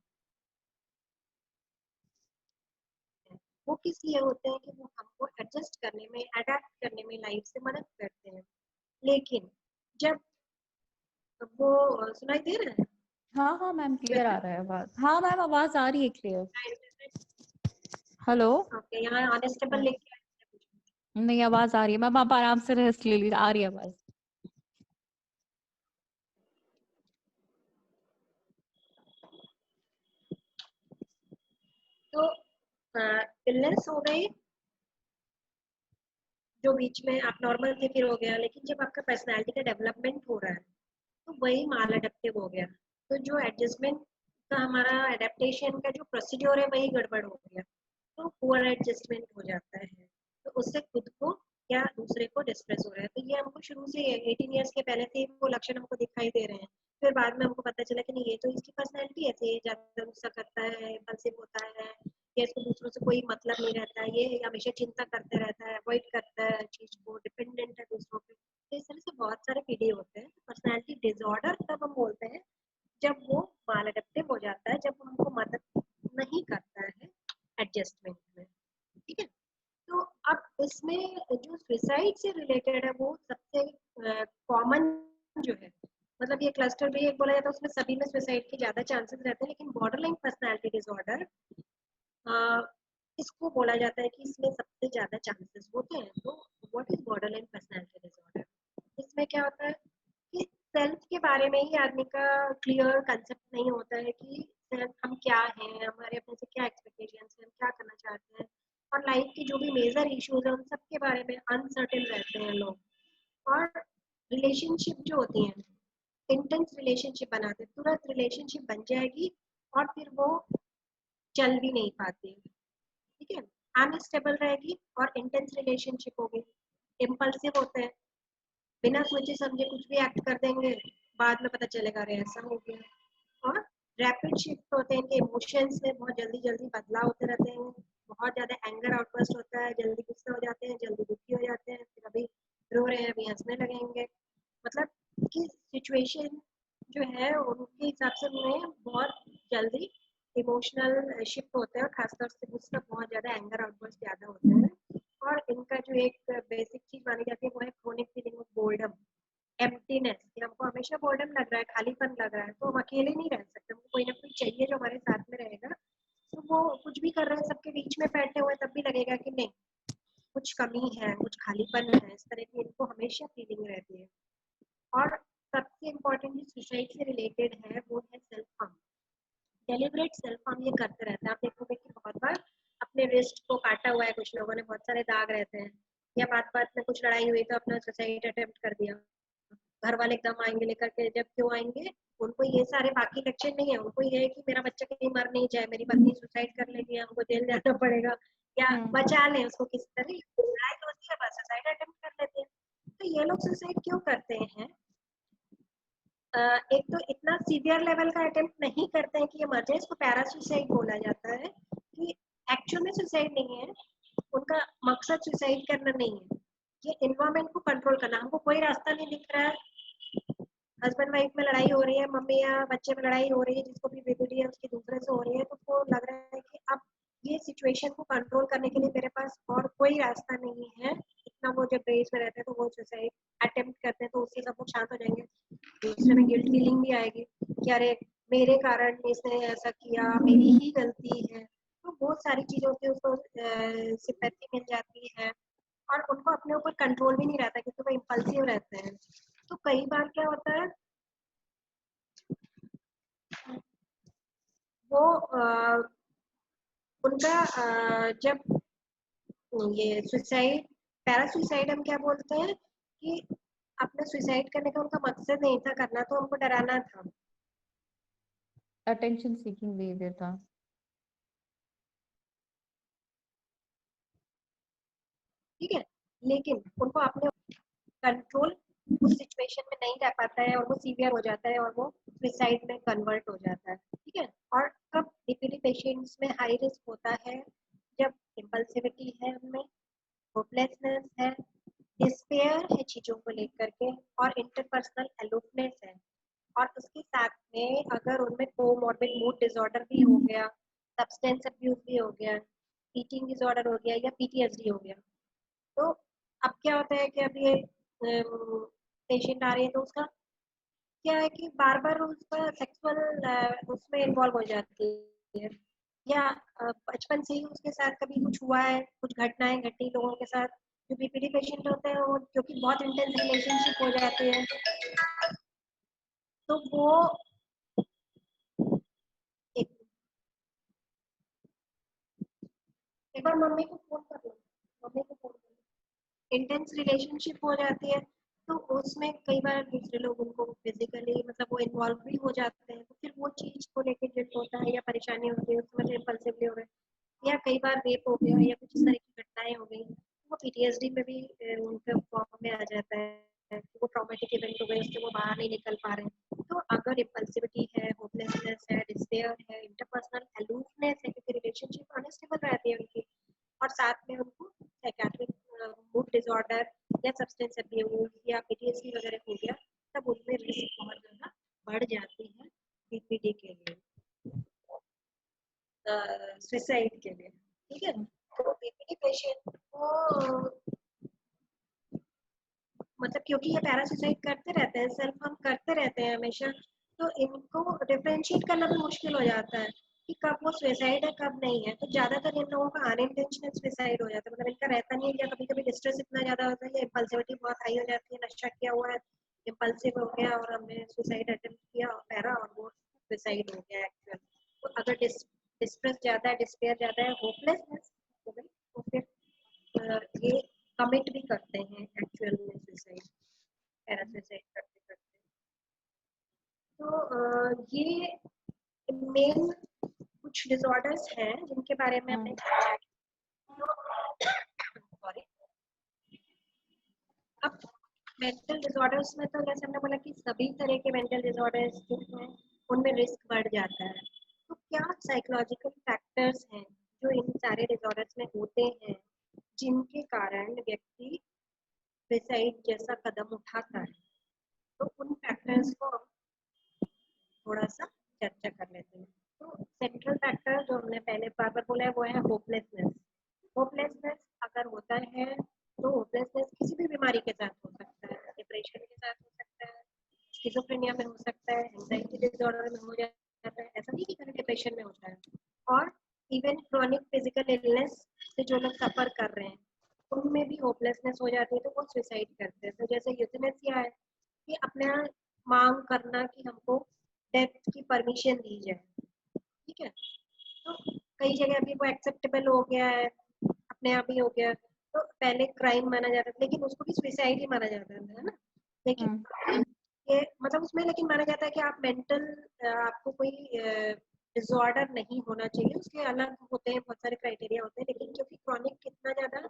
वो किस लिए होते हैं कि वो हमको एडजस्ट करने में, अडेप्ट करने में लाइफ से मदद करते हैं। लेकिन जब वो सुनाई दे रहा है, हाँ हाँ मैम, क्लियर आ रहा है आवाज। हाँ मैम, आवाज आ रही है क्लियर। हेलो। ओके, यहाँ अनस्टेबल लेके नहीं, आवाज आ रही है मैम, आप आराम से रेस्ट ले लीजिए, आ रही है आवाज। तो इलनेस हो गई जो बीच में आप नॉर्मल थे फिर हो गया, लेकिन जब आपका पर्सनालिटी का डेवलपमेंट हो रहा है तो वही माल अडेप्टिव हो गया, तो जो एडजस्टमेंट का हमारा एडेप्टेशन का जो प्रोसीड्योर है वही गड़बड़ हो गया, तो पुअर एडजस्टमेंट हो जाता है, तो उससे खुद को या दूसरे को डिस्ट्रेस हो रहा है। तो ये हमको शुरू से 18 ईयर्स के पहले से वो लक्षण हमको दिखाई दे रहे हैं, फिर बाद में हमको पता चला कि नहीं ये तो इसकी पर्सनैलिटी ऐसे है, ज्यादा गुस्सा करता है, इम्पल्सिव होता है, या इसको दूसरों से कोई मतलब नहीं रहता है, ये हमेशा चिंता करते रहता है, अवॉइड करता है चीज को, डिपेंडेंट है दूसरों पे। तो इस तरह से बहुत सारे पीडी होते हैं। पर्सनैलिटी डिसऑर्डर तब हम बोलते हैं जब वो माल अडेप्टिव हो जाता है, जब वो हमको मदद नहीं करता है एडजस्टमेंट में, ठीक है। तो अब इसमें जो सुसाइड से रिलेटेड है वो सबसे कॉमन जो है, मतलब ये क्लस्टर भी एक बोला जाता है, उसमें सभी में सुसाइड के ज्यादा चांसेस रहते हैं, लेकिन बॉर्डरलाइन पर्सनैलिटी डिसऑर्डर इसको बोला जाता है कि इसमें सबसे ज्यादा चांसेस होते हैं। तो what is borderline personality disorder? इसमें क्या होता है कि सेल्फ के बारे में ही आदमी का क्लियर कंसेप्ट नहीं होता है कि सेल्फ हम क्या हैं, हमारे अपने से क्या एक्सपेक्टेशंस हैं, हम क्या करना चाहते हैं, और लाइफ के जो भी मेजर इश्यूज हैं उन सब के बारे में अनसर्टेन रहते हैं लोग। और रिलेशनशिप जो होती हैं, इंटेंस रिलेशनशिप बनाते हैं, तुरंत रिलेशनशिप बन जाएगी और फिर वो चल भी नहीं पाती, ठीक है, अनस्टेबल रहेगी और इंटेंस रिलेशनशिप होगी। इम्पल्सिव होते हैं, बिना सोचे समझे कुछ भी एक्ट कर देंगे, बाद में पता चलेगा अरे ऐसा हो गया। और रैपिड शिफ्ट होते हैं, इनके इमोशंस में बहुत जल्दी जल्दी बदलाव होते रहते हैं, बहुत ज्यादा एंगर आउटबर्स्ट होता है, जल्दी गुस्सा हो जाते हैं, जल्दी दुखी हो जाते हैं, फिर अभी रो रहे हैं अभी हंसने लगेंगे, मतलब कि सिचुएशन जो है उनके हिसाब से उन्हें बहुत जल्दी इमोशनल शिफ्ट होते हैं, और खासतौर से गुस्सा बहुत ज्यादा, एंगर आउटबर्स्ट ज्यादा होते हैं। और इनका जो एक बेसिक चीज मानी जाती है वो है chronic feeling of boredom, emptiness, कि हमको हमेशा बोर्डम लग रहा है, खालीपन लग रहा है, तो हम अकेले नहीं रह सकते, हमको कोई ना कोई चाहिए जो हमारे साथ में रहेगा। तो वो कुछ भी कर रहे हैं, सबके बीच में बैठे हुए तब भी लगेगा कि नहीं कुछ कमी है, कुछ खालीपन है, इस तरह की इनको हमेशा फीलिंग रहती है। और सबसे इम्पोर्टेंट जो सुसाइड से रिलेटेड है वो है self harm, deliberate self harm ये करते रहते हैं। आप देखोगे कि बहुत बार अपने रिस्ट को काटा हुआ है कुछ लोगों ने, बहुत सारे दाग रहते हैं, या बात बात में कुछ लड़ाई हुई तो अपना सुसाइड अटेम्प्ट कर दिया, घर वाले एकदम आएंगे लेकर के, जब क्यों आएंगे, उनको ये सारे बाकी लक्षण नहीं है, उनको ये है कि मेरा बच्चा कहीं मर नहीं जाए, मेरी पत्नी सुसाइड कर लेगी, हमको जेल जाना पड़ेगा, या बचा लें उसको किस तरह, लड़ाई तो होती है बस सुसाइड अटेम्प्ट कर लेते हैं। तो ये लोग सुसाइड क्यों करते हैं? एक तो इतना सीवियर लेवल का अटेम्प्ट नहीं करते हैं कि ये मर जाए, इसको पैरासुसाइड बोला जाता है, कि एक्चुअल में सुसाइड नहीं है, उनका मकसद सुसाइड करना नहीं है, ये एनवायरमेंट को कंट्रोल करना, हमको कोई रास्ता नहीं दिख रहा है, हस्बैंड वाइफ में लड़ाई हो रही है, मम्मी या बच्चे में लड़ाई हो रही है, जिसको भी बेटी है उसकी दूसरे से हो रही है, तो उसको लग रहा है कि अब ये सिचुएशन को कंट्रोल करने के लिए मेरे पास और कोई रास्ता नहीं है, इतना वो जब रेस में रहते हैं तो वो सुसाइड अटेम्प्ट करते हैं, तो उससे सब लोग शांत हो जाएंगे, दूसरे में गिल्ट फीलिंग भी आएगी कि अरे मेरे कारण इसने ऐसा किया, मेरी ही गलती है। तो बहुत सारी चीज़ें होती है, उसको सिंपैथी मिल जाती है और उनको अपने ऊपर कंट्रोल भी नहीं रहता क्योंकि वो इम्पल्सिव रहते हैं। तो कई बार क्या होता है, वो उनका जब ये सुसाइड, पैरा सुसाइड हम क्या बोलते हैं कि अपना सुसाइड करने का उनका मकसद नहीं था, करना तो उनको डराना था। अटेंशन सीकिंग बिहेवियर था। ठीक है, लेकिन उनको अपने कंट्रोल उस सिचुएशन में नहीं रह पाता है और वो सीवियर हो जाता है और वो सुसाइड में कन्वर्ट हो जाता है। ठीक है, और कब डीपीडी पेशेंट्स में हाई रिस्क होता है, जब इम्पल्सिविटी है उनमें, होपलेसनेस है, डिस्पेयर है चीजों को लेकर के, और इंटरपर्सनल एलोफनेस है। और उसके साथ में अगर उनमें कोमॉर्बिड मूड डिसऑर्डर भी हो गया, सब्सटेंस अब्यूज भी हो गया, ईटिंग डिसऑर्डर हो गया या पीटीएसडी हो गया, तो अब क्या होता है कि अभी एक पेशेंट आ रही है तो उसका क्या है कि बार बार उसका सेक्सुअल उसमें इन्वॉल्व हो जाती है, या बचपन से ही उसके साथ कभी कुछ हुआ है, कुछ घटनाएं घटी लोगों के साथ। जो बीपीडी पेशेंट होते हैं वो क्योंकि बहुत इंटेंस रिलेशनशिप हो जाती है, तो वो एक एक बार मम्मी को फोन कर लो, मम्मी को फोन कर लो, इंटेंस रिलेशनशिप हो जाती है। तो उसमें कई बार दूसरे लोग उनको फिजिकली मतलब वो इन्वॉल्व भी हो जाते हैं, तो फिर वो चीज को लेके गिल्ट होता है या परेशानी होती है, उसमें इम्पल्सिवली हो रहे हैं, या कई बार रेप हो गया या कुछ इस तरह की घटनाएं हो गई, तो वो पीटीएसडी में भी उनके फॉर्म में आ जाता है कि वो ट्रॉमेटिक इवेंट हो गए, उससे वो बाहर नहीं निकल पा रहे हैं। तो अगर इम्पल्सिविटी है, होपलेसनेस है, डिस्पेयर है, इंटरपर्सनल अलूफनेस है, क्योंकि रिलेशनशिप अनस्टेबल रहती है उनकी, और साथ में उनको साइकियाट्रिक मूड डिसऑर्डर या सब्सटेंस अब्यूज या पीटीएसडी वगैरह हो गया, तब उनमें रिस्क बहुत ज़्यादा बढ़ जाती है बीपीडी के लिए, सुसाइड के लिए। ठीक है, तो बीपीडी पेशेंट को मतलब क्योंकि ये पैरा सुसाइड करते रहते हैं, सेल्फ हार्म करते रहते हैं हमेशा, तो इनको डिफरेंशिएट करना भी मुश्किल हो जाता है कि कब वो सुसाइड है कब नहीं है। तो ज्यादातर इन लोगों का अनइंटेंशनल सुसाइड हो जाता है, मतलब इनका रहता नहीं है, या कभी कभी डिस्ट्रेस इतना ज्यादा होता है या इम्पल्सिविटी बहुत हाई हो जाती है, नशा किया हुआ है, इम्पल्सिव हो गया और हमने सुसाइड अटेम्प्ट किया पैरा और वो सुसाइड हो गया एक्चुअल। तो अगर डिस्ट्रेस ज्यादा है, डिस्पेयर ज्यादा है, होपलेसनेस हो गई, तो फिर ये कमिट भी करते हैं एक्चुअल में सुसाइड, पैरा सुसाइड करते करते। तो ये मेन कुछ डिसऑर्डर्स हैं जिनके बारे में हमने चर्चा की। सॉरी, अब मेंटल डिसऑर्डर्स में तो जैसे हमने बोला कि सभी तरह के मेंटल डिसऑर्डर्स जो हैं उनमें रिस्क बढ़ जाता है। तो क्या साइकोलॉजिकल फैक्टर्स हैं जो इन सारे डिसऑर्डर्स में होते हैं जिनके कारण व्यक्ति सुसाइड जैसा कदम उठाता है? तो उन फैक्टर्स को हम थोड़ा सा चर्चा कर लेते हैं। तो सेंट्रल फैक्टर जो हमने पहले बार बार बोला है वो है होपलेसनेस। होपलेसनेस अगर होता है तो होपलेसनेस किसी भी बीमारी के साथ हो सकता है, डिप्रेशन के साथ हो सकता है, स्किज़ोफ्रेनिया में हो सकता है, एंजाइटी डिसऑर्डर में हो जाता है, ऐसा नहीं कि खाली डिप्रेशन में होता है। और इवन क्रॉनिक फिजिकल इलनेस से जो लोग सफर कर रहे हैं उनमें भी होपलेसनेस हो जाती है, तो वो सुसाइड करते हैं। तो जैसे यूथनेसिया है कि अपना मांग करना कि हमको डेथ की परमिशन दी जाए। ठीक है, तो कई जगह अभी वो एक्सेप्टेबल हो गया है, अपने आप ही हो गया। तो पहले क्राइम माना जाता था लेकिन उसको भी सुसाइड ही माना जाता था, है ना। लेकिन ये मतलब उसमें लेकिन माना जाता है कि आप मेंटल आपको कोई डिसऑर्डर नहीं होना चाहिए, उसके अलग होते हैं, बहुत सारे क्राइटेरिया होते हैं, लेकिन क्योंकि क्रॉनिक कितना ज्यादा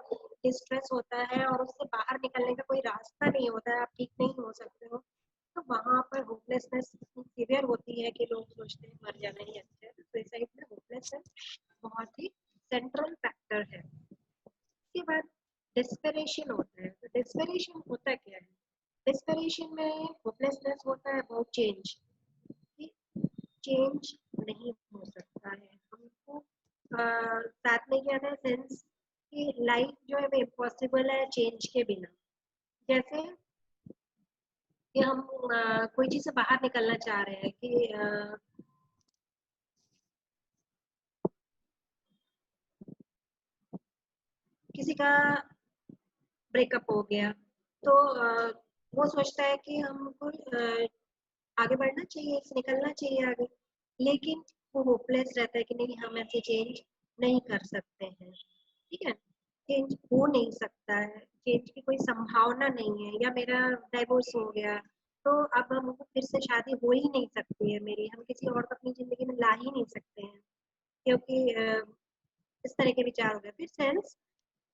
डिस्ट्रेस होता है और उससे बाहर निकलने का कोई रास्ता नहीं होता है, आप ठीक नहीं हो सकते हो, तो वहाँ पर होपलेसनेस इतनी सीवियर होती है कि लोग सोचते हैं मर जाना ही अच्छा है। तो सुसाइड में होपलेसनेस बहुत ही सेंट्रल फैक्टर है। उसके बाद डिस्परेशन होता है। तो डिस्परेशन होता क्या है? डिस्परेशन में होपलेसनेस होता है अबाउट चेंज, चेंज नहीं हो सकता है हमको, साथ में क्या था सेंस कि लाइफ जो है वो इम्पॉसिबल है चेंज के बिना। जैसे कि हम कोई चीज से बाहर निकलना चाह रहे हैं कि किसी का ब्रेकअप हो गया, तो वो सोचता है कि हमको आगे बढ़ना चाहिए, इससे निकलना चाहिए आगे, लेकिन वो होपलेस रहता है कि नहीं, हम ऐसे चेंज नहीं कर सकते हैं, ठीक है, चेंज हो नहीं सकता है, चेंज की कोई संभावना नहीं है, या मेरा डाइवोर्स हो गया तो अब हमको फिर से शादी हो ही नहीं सकती है मेरी, हम किसी और को अपनी जिंदगी में ला ही नहीं सकते हैं, क्योंकि इस तरह के विचार हो गए। फिर सेंस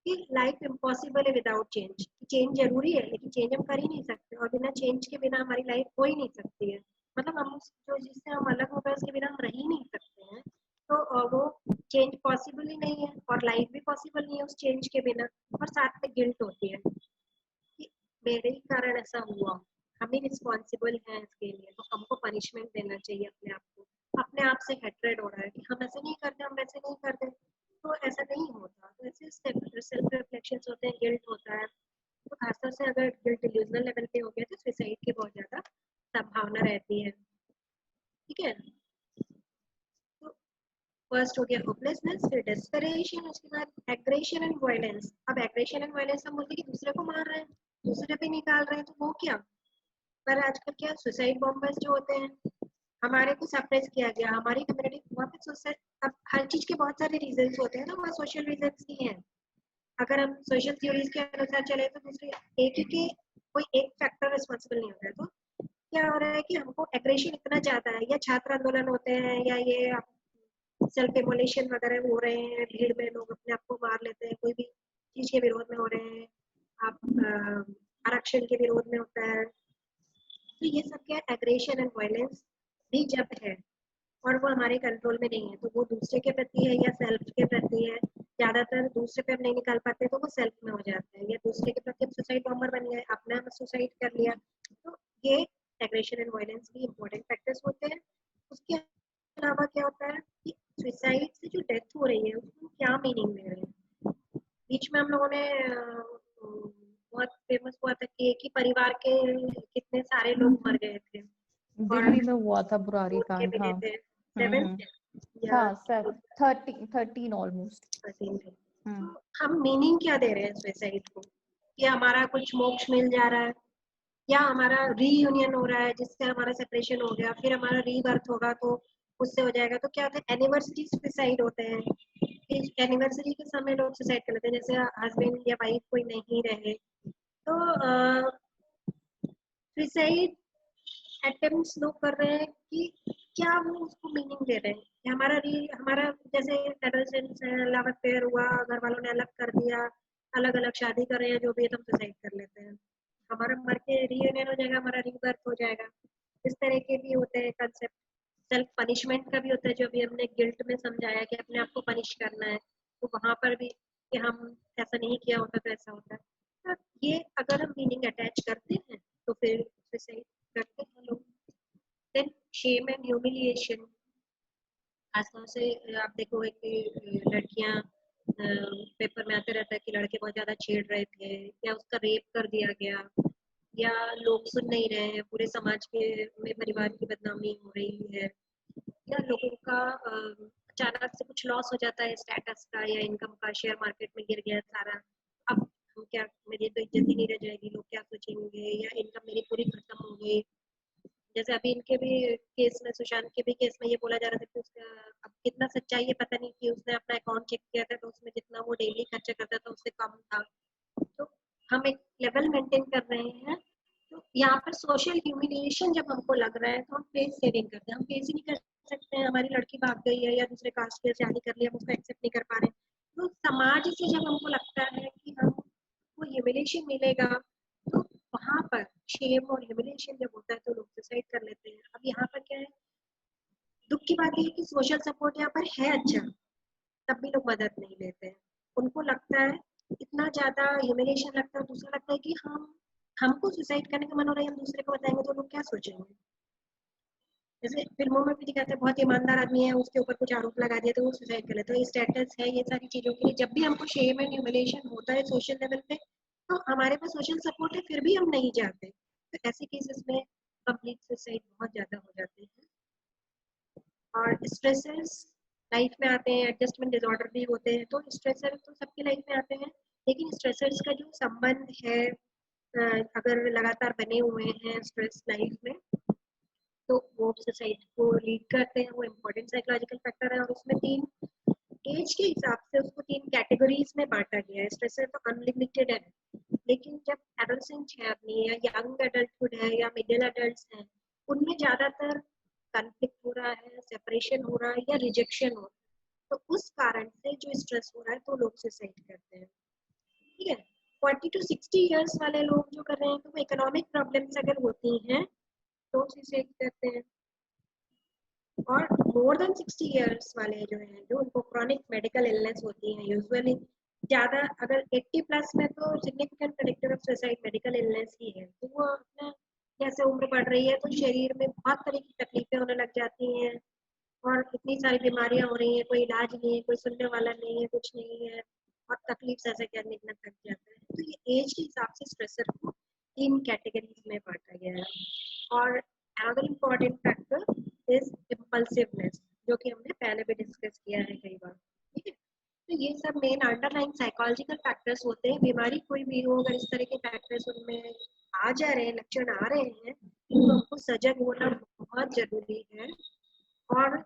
कि लाइफ इम्पॉसिबल है विदाउट चेंज, चेंज जरूरी है लेकिन चेंज हम कर ही नहीं सकते, और बिना चेंज के बिना हमारी लाइफ हो ही नहीं सकती है, मतलब हम जो जिससे हम अलग हो गए उसके बिना हम रह ही नहीं सकते हैं, तो वो चेंज पॉसिबल ही नहीं है और लाइफ भी पॉसिबल नहीं है उस चेंज के बिना, और साथ में गिल्ट होती है कि मेरे ही कारण ऐसा हुआ, हम ही रिस्पॉन्सिबल हैं इसके लिए, तो हमको पनिशमेंट देना चाहिए अपने आप को, अपने आप से हेट्रेड हो रहा है कि हम ऐसे नहीं करते, हम वैसे नहीं करते, तो ऐसा नहीं होता, तो ऐसे सेल्फ रिफ्लेक्शन होते हैं, गिल्ट होता है, तो खासतौर से अगर गिल्ट इल्यूजनल लेवल पे हो गया तो सुसाइड की बहुत ज्यादा संभावना रहती है, ठीक है। तो फर्स्ट हो गया होपलेसनेस, फिर डेस्परेशन, उसके बाद एग्रेशन एंड वायलेंस। अब एग्रेशन एंड वायलेंस हम बोलते हैं कि दूसरे को मार रहे हैं, दूसरे पे निकाल रहे हैं, तो वो क्या, पर आजकल क्या सुसाइड बॉम्बर्स जो होते हैं, हमारे को सप्रेस किया गया, हमारी कम्युनिटी वहाँ पे सुसाइड, अब हर चीज के बहुत सारे रीजंस होते हैं ना, वहाँ सोशल रीजंस ही हैं, अगर हम सोशल थ्योरीज के अनुसार चले तो दूसरे एक ही के कोई एक फैक्टर रिस्पॉन्सिबल नहीं होता है, तो क्या हो रहा है कि हमको एग्रेशन इतना ज्यादा है, या छात्र आंदोलन होते हैं, या ये सेल्फ डेमोलिशन वगैरह हो रहे हैं, भीड़ में लोग अपने आप को मार लेते हैं, कोई भी चीज के विरोध में हो रहे हैं, आप आरक्षण के विरोध में होता है, तो ये सब क्या एग्रेशन एंड वायलेंस भी जब है और वो हमारे कंट्रोल में नहीं है, तो वो दूसरे के प्रति है या सेल्फ के प्रति है, ज्यादातर दूसरे पे हम नहीं निकाल पाते तो वो सेल्फ में हो जाता है, या दूसरे के प्रति हम सुसाइड बॉम्बर बन गए, अपना हम सुसाइड कर लिया, तो ये एग्रेशन एंड वायलेंस भी इम्पोर्टेंट फैक्टर्स होते हैं। उसके अलावा क्या होता है कि सुसाइड से जो डेथ हो रही है उसको क्या मीनिंग दे रहे हैं, बीच में हम लोगों ने बहुत फेमस हुआ था कि एक ही परिवार के कितने सारे लोग मर गए थे, और दिल्ली में हुआ था बुरारी के कांड, मिले हाँ। थे, 7 हम्म। या हाँ सर, 13 ऑलमोस्ट। 13 थे। हम्म। तो हम मीनिंग क्या दे रहे हैं सुसाइड को, कि हमारा कुछ मोक्ष मिल जा रहा है, या हमारा रीयूनियन हो रहा है जिससे हमारा सेपरेशन हो गया, फिर हमारा रीबर्थ होगा तो उससे हो जाएगा, तो क्या होता है एनिवर्सरी सुसाइड होते हैं, एनिवर्सरी के समय लोग सुसाइड कर लेते हैं, जैसे हस्बैंड या वाइफ कोई नहीं रहे, तो सुसाइड अटेम्प्ट्स लोग कर रहे हैं कि क्या वो उसको मीनिंग दे रहे हैं कि हमारा जैसे एडोलेसेंस है, लव अफेयर हुआ, घर वालों ने अलग कर दिया, अलग अलग शादी कर रहे हैं, जो भी है तो हम सुसाइड कर लेते हैं, हमारा मर के रीयूनियन हो जाएगा, हमारा रीबर्थ हो जाएगा, इस तरह के भी होते हैं कंसेप्ट। सेल्फ पनिशमेंट का भी होता है, जो अभी हमने गिल्ट में समझाया कि अपने आप को पनिश करना है, तो वहां पर भी कि हम ऐसा नहीं किया होता तो ऐसा होता है, तो ये अगर हम मीनिंग अटैच करते हैं तो फिर सुसाइड करते हैं लोग। देन शेम एंड ह्यूमिलिएशन, खासतौर से आप देखोगे कि लड़कियां पेपर में आते रहता है कि लड़के बहुत ज्यादा छेड़ रहे थे, या उसका रेप कर दिया गया, या लोग सुन नहीं रहे हैं, पूरे समाज के में परिवार की बदनामी हो रही है, या लोगों का अचानक से कुछ लॉस हो जाता है स्टेटस का या इनकम का, शेयर मार्केट में गिर गया सारा, अब हम क्या, मेरी तो इज्जत ही नहीं रह जाएगी, लोग क्या सोचेंगे, या इनकम मेरी पूरी खत्म हो गई, जैसे अभी इनके भी केस में, सुशांत के भी केस में ये बोला जा रहा था कि उसका अब कितना सच्चाई है पता नहीं, कि उसने अपना अकाउंट चेक किया था तो उसमें जितना वो डेली खर्चा करता था उससे कम था, तो हम एक लेवल मेंटेन कर रहे हैं, तो यहाँ पर सोशल ह्यूमिलिएशन जब हमको लग रहा है तो हम फेस सेविंग करते हैं, हम फेस ही नहीं कर सकते हैं, हमारी लड़की भाग गई है या दूसरे कास्ट के शादी कर लिया, हम उसको एक्सेप्ट नहीं कर पा रहे, तो समाज से जब हमको लगता है कि हमको ह्यूमिलिएशन मिलेगा, तो वहां पर शेम और ह्यूमिलिएशन जब होता है तो लोग सुसाइड कर लेते हैं। अब यहाँ पर क्या है, दुख की बात यह है कि सोशल सपोर्ट यहाँ पर है अच्छा, तब भी लोग मदद नहीं लेते हैं, उनको लगता है इतना ज्यादा ह्यूमिलिएशन लगता है, दूसरा लगता है कि हमको सुसाइड करने का मन हो रहा है, हम दूसरे को बताएंगे तो लोग क्या सोचेंगे, जैसे फिल्मों में भी दिखाते हैं बहुत ईमानदार आदमी है, उसके ऊपर कुछ आरोप लगा दिया तो वो सुसाइड कर लेता है, स्टेटस है, ये सारी चीजों के लिए जब भी हमको शेम एंड ह्यूमिलिएशन होता है सोशल लेवल पे, तो हमारे पास सोशल सपोर्ट है फिर भी हम नहीं जाते, तो ऐसे केसेस में कंप्लीट सुसाइड बहुत ज्यादा हो जाते हैं। और स्ट्रेसर्स लाइफ में आते हैं, एडजस्टमेंट डिसऑर्डर भी होते हैं, तो स्ट्रेसर तो सबकी लाइफ में आते हैं, लेकिन स्ट्रेसर्स का जो संबंध है अगर लगातार बने हुए हैं स्ट्रेस लाइफ में, तो वो सुसाइड को लीड करते हैं। वो इम्पोर्टेंट साइकोलॉजिकल फैक्टर है और उसमें 3 एज के हिसाब से उसको 3 कैटेगरीज में बांटा गया है। स्ट्रेसर तो अनलिमिटेड है, लेकिन जब एडोलेसेंट है अपनी या यंग एडल्टहुड है या मिडिल एडल्ट्स हैं, उनमें ज्यादातर कॉन्फ्लिक्ट हो रहा है, सेपरेशन हो रहा है या रिजेक्शन हो रहा है। तो उस कारण से जो स्ट्रेस हो रहा है तो लोग सुसाइड करते हैं। ठीक है, 40 to 60 इयर्स वाले लोग जो कर रहे हैं तो वो इकोनॉमिक प्रॉब्लम्स अगर होती हैं तो सुसाइड करते हैं। और मोर देन 60 इयर्स वाले जो हैं, जो उनको क्रॉनिक मेडिकल इलनेस होती है यूजुअली ज्यादा, अगर 80 प्लस में तो significant predictor of suicide medical illness ही है। तो वो अपना जैसे उम्र बढ़ रही है तो शरीर में बहुत तरह की तकलीफें होने लग जाती हैं और इतनी सारी बीमारियां हो रही हैं, कोई इलाज नहीं है, कोई सुनने वाला नहीं है, कुछ नहीं है और तकलीफ ऐसे करने इतना थक जाता है। तो ये एज के हिसाब से स्ट्रेसर को 3 कैटेगरीज में बांटा गया है। और another important factor is impulsiveness, जो कि हमने पहले भी डिस्कस किया है कई बार। ठीक है, तो ये सब मेन अंडरलाइन साइकोलॉजिकल फैक्टर्स होते हैं। बीमारी कोई भी हो, अगर इस तरह के फैक्टर्स उनमें आ जा रहे हैं, लक्षण आ रहे हैं, तो हमको सजग होना बहुत जरूरी है। और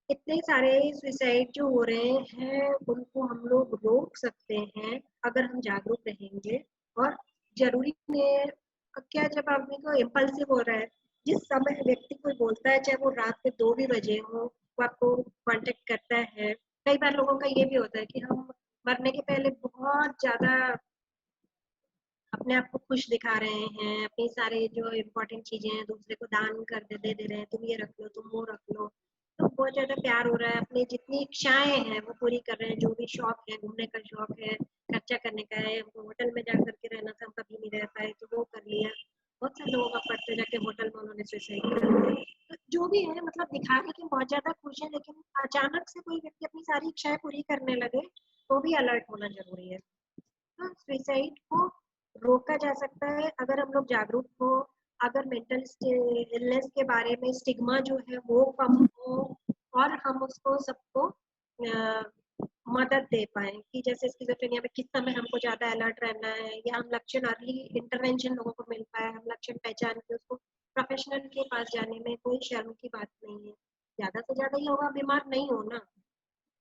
इतने सारे सुसाइड जो हो रहे हैं उनको हम लोग रोक सकते हैं अगर हम जागरूक रहेंगे। और जरूरी नहीं है क्या, जब आदमी को इम्पल्सिव हो रहा है, जिस समय व्यक्ति कोई बोलता है, चाहे वो रात के 2 भी बजे हो, वो आपको कांटेक्ट करता है। कई बार लोगों का ये भी होता है कि हम मरने के पहले बहुत ज्यादा अपने आप को खुश दिखा रहे हैं, अपनी सारे जो इम्पोर्टेंट चीजें हैं दूसरे को दान कर दे दे रहे हैं, तुम ये रख लो, तुम वो रख लो। तो बहुत ज्यादा प्यार हो रहा है, अपनी जितनी इच्छाएं हैं वो पूरी कर रहे हैं। जो भी शौक है, घूमने का शौक है, खर्चा करने का है, हमको होटल में जा करके रहना था, हम कभी नहीं रह पाए तो वो कर लिया। बहुत सारे लोगों का पड़ते जाके होटल में उन्होंने सुसाइड कर लिया। तो जो भी है, मतलब दिखाने की बहुत ज्यादा खुश है, लेकिन अचानक से कोई व्यक्ति अपनी सारी इच्छाएं पूरी करने लगे तो भी अलर्ट होना जरूरी है। तो सुसाइड को रोका जा सकता है अगर हम लोग जागरूक हो, अगर मेंटल इलनेस के बारे में स्टिग्मा जो है वो कम हो और हम उसको सबको मदद दे पाए कि जैसे स्किज़ोफ्रेनिया में किस समय हमको ज्यादा अलर्ट रहना है, या हम लक्षण अर्ली इंटरवेंशन लोगों को मिल पाए, हम लक्षण पहचान के उसको प्रोफेशनल के पास जाने में कोई शर्म की बात नहीं है। ज्यादा से ज्यादा ये होगा बीमार नहीं हो ना,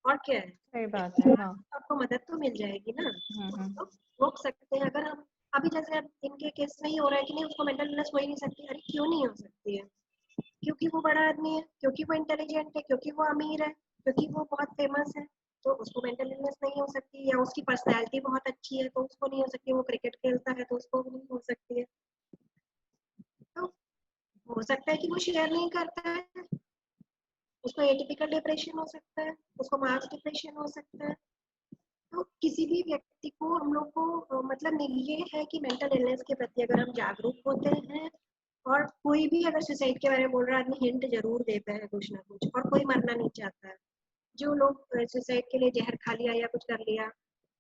और क्या है, सही बात है। हाँ। आपको मदद तो मिल जाएगी ना। तो हम लोग रोक सकते हैं अगर हम अभी जैसे अब इनके केस में ही हो रहा है कि नहीं उसको मेंटल इलनेस हो ही नहीं सकती। अरे क्यों नहीं हो सकती है? क्योंकि वो बड़ा आदमी है, क्योंकि वो इंटेलिजेंट है, क्योंकि वो अमीर है, क्योंकि वो बहुत फेमस है, तो उसको मेंटल इलनेस नहीं हो सकती। या उसकी पर्सनैलिटी बहुत अच्छी है तो उसको नहीं हो सकती। वो क्रिकेट खेलता है तो उसको भी नहीं हो सकती है। तो हो सकता है कि वो शेयर नहीं करता है, उसको एटिपिकल डिप्रेशन हो सकता है, उसको मास डिप्रेशन हो सकता है। तो किसी भी व्यक्ति को हम लोग को मतलब ये है कि मेंटल इलनेस के प्रति अगर हम जागरूक होते हैं, और कोई भी अगर सुसाइड के बारे में बोल रहा है, आदमी हिंट जरूर देता है कुछ ना कुछ, और कोई मरना नहीं चाहता है। जो लोग सुसाइड के लिए जहर खा लिया या कुछ कर लिया,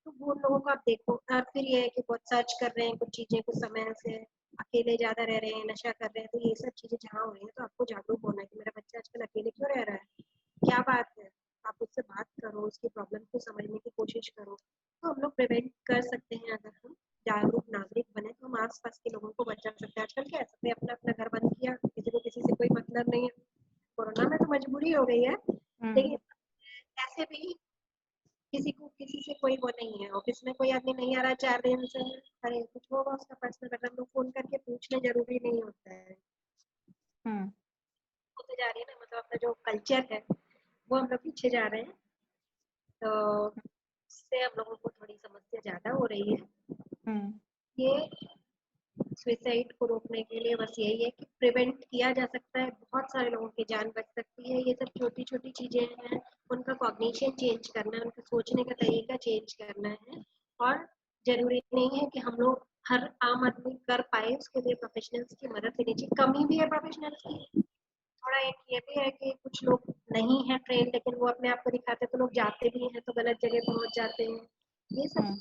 तो वो लोगों को आप देखो, और फिर ये है कि बहुत सर्च कर रहे हैं कुछ चीजें, कुछ समय से अकेले ज्यादा रह रहे हैं, नशा कर रहे हैं। तो ये सब चीजें जहाँ हो रही है तो आपको जागरूक होना है कि मेरा बच्चा आजकल अकेले क्यों रह रहा है, क्या बात है। आप उससे बात करो, उसकी प्रॉब्लम को समझने की कोशिश करो। तो हम लोग प्रिवेंट कर सकते हैं अगर हम जागरूक नागरिक बने, तो हम आस पास के लोगों को बचा सकते हैं। आजकल क्या है, सबने अपना अपना घर बंद किया, किसी को किसी से कोई मतलब नहीं है। कोरोना में तो मजबूरी हो गई है, लेकिन ऐसे भी किसी को किसी से कोई वो नहीं है। ऑफिस में कोई आदमी नहीं आ रहा 4 दिन से, अरे कुछ होगा उसका पर्सनल, अगर हम लोग फोन करके पूछना जरूरी नहीं होता है। होते जा रही है ना, मतलब अपना जो कल्चर है वो हम लोग पीछे जा रहे हैं। तो इससे हम लोगों को थोड़ी समस्या ज्यादा हो रही है। ये सुसाइड को रोकने के लिए बस यही है कि प्रिवेंट किया जा सकता है, बहुत सारे लोगों की जान बच सकती है। ये सब छोटी छोटी चीजें हैं, उनका कॉग्निशन चेंज करना है, उनका सोचने का तरीका चेंज करना है। और जरूरी नहीं है कि हम लोग हर आम आदमी कर पाए, उसके लिए प्रोफेशनल्स की मदद लेनी चाहिए। कमी भी है प्रोफेशनल्स की। थोड़ा एक ये भी है कि कुछ लोग नहीं है ट्रेन, लेकिन वो अपने आप को दिखाते तो लोग जाते भी हैं तो गलत जगह पहुंच जाते हैं। ये सब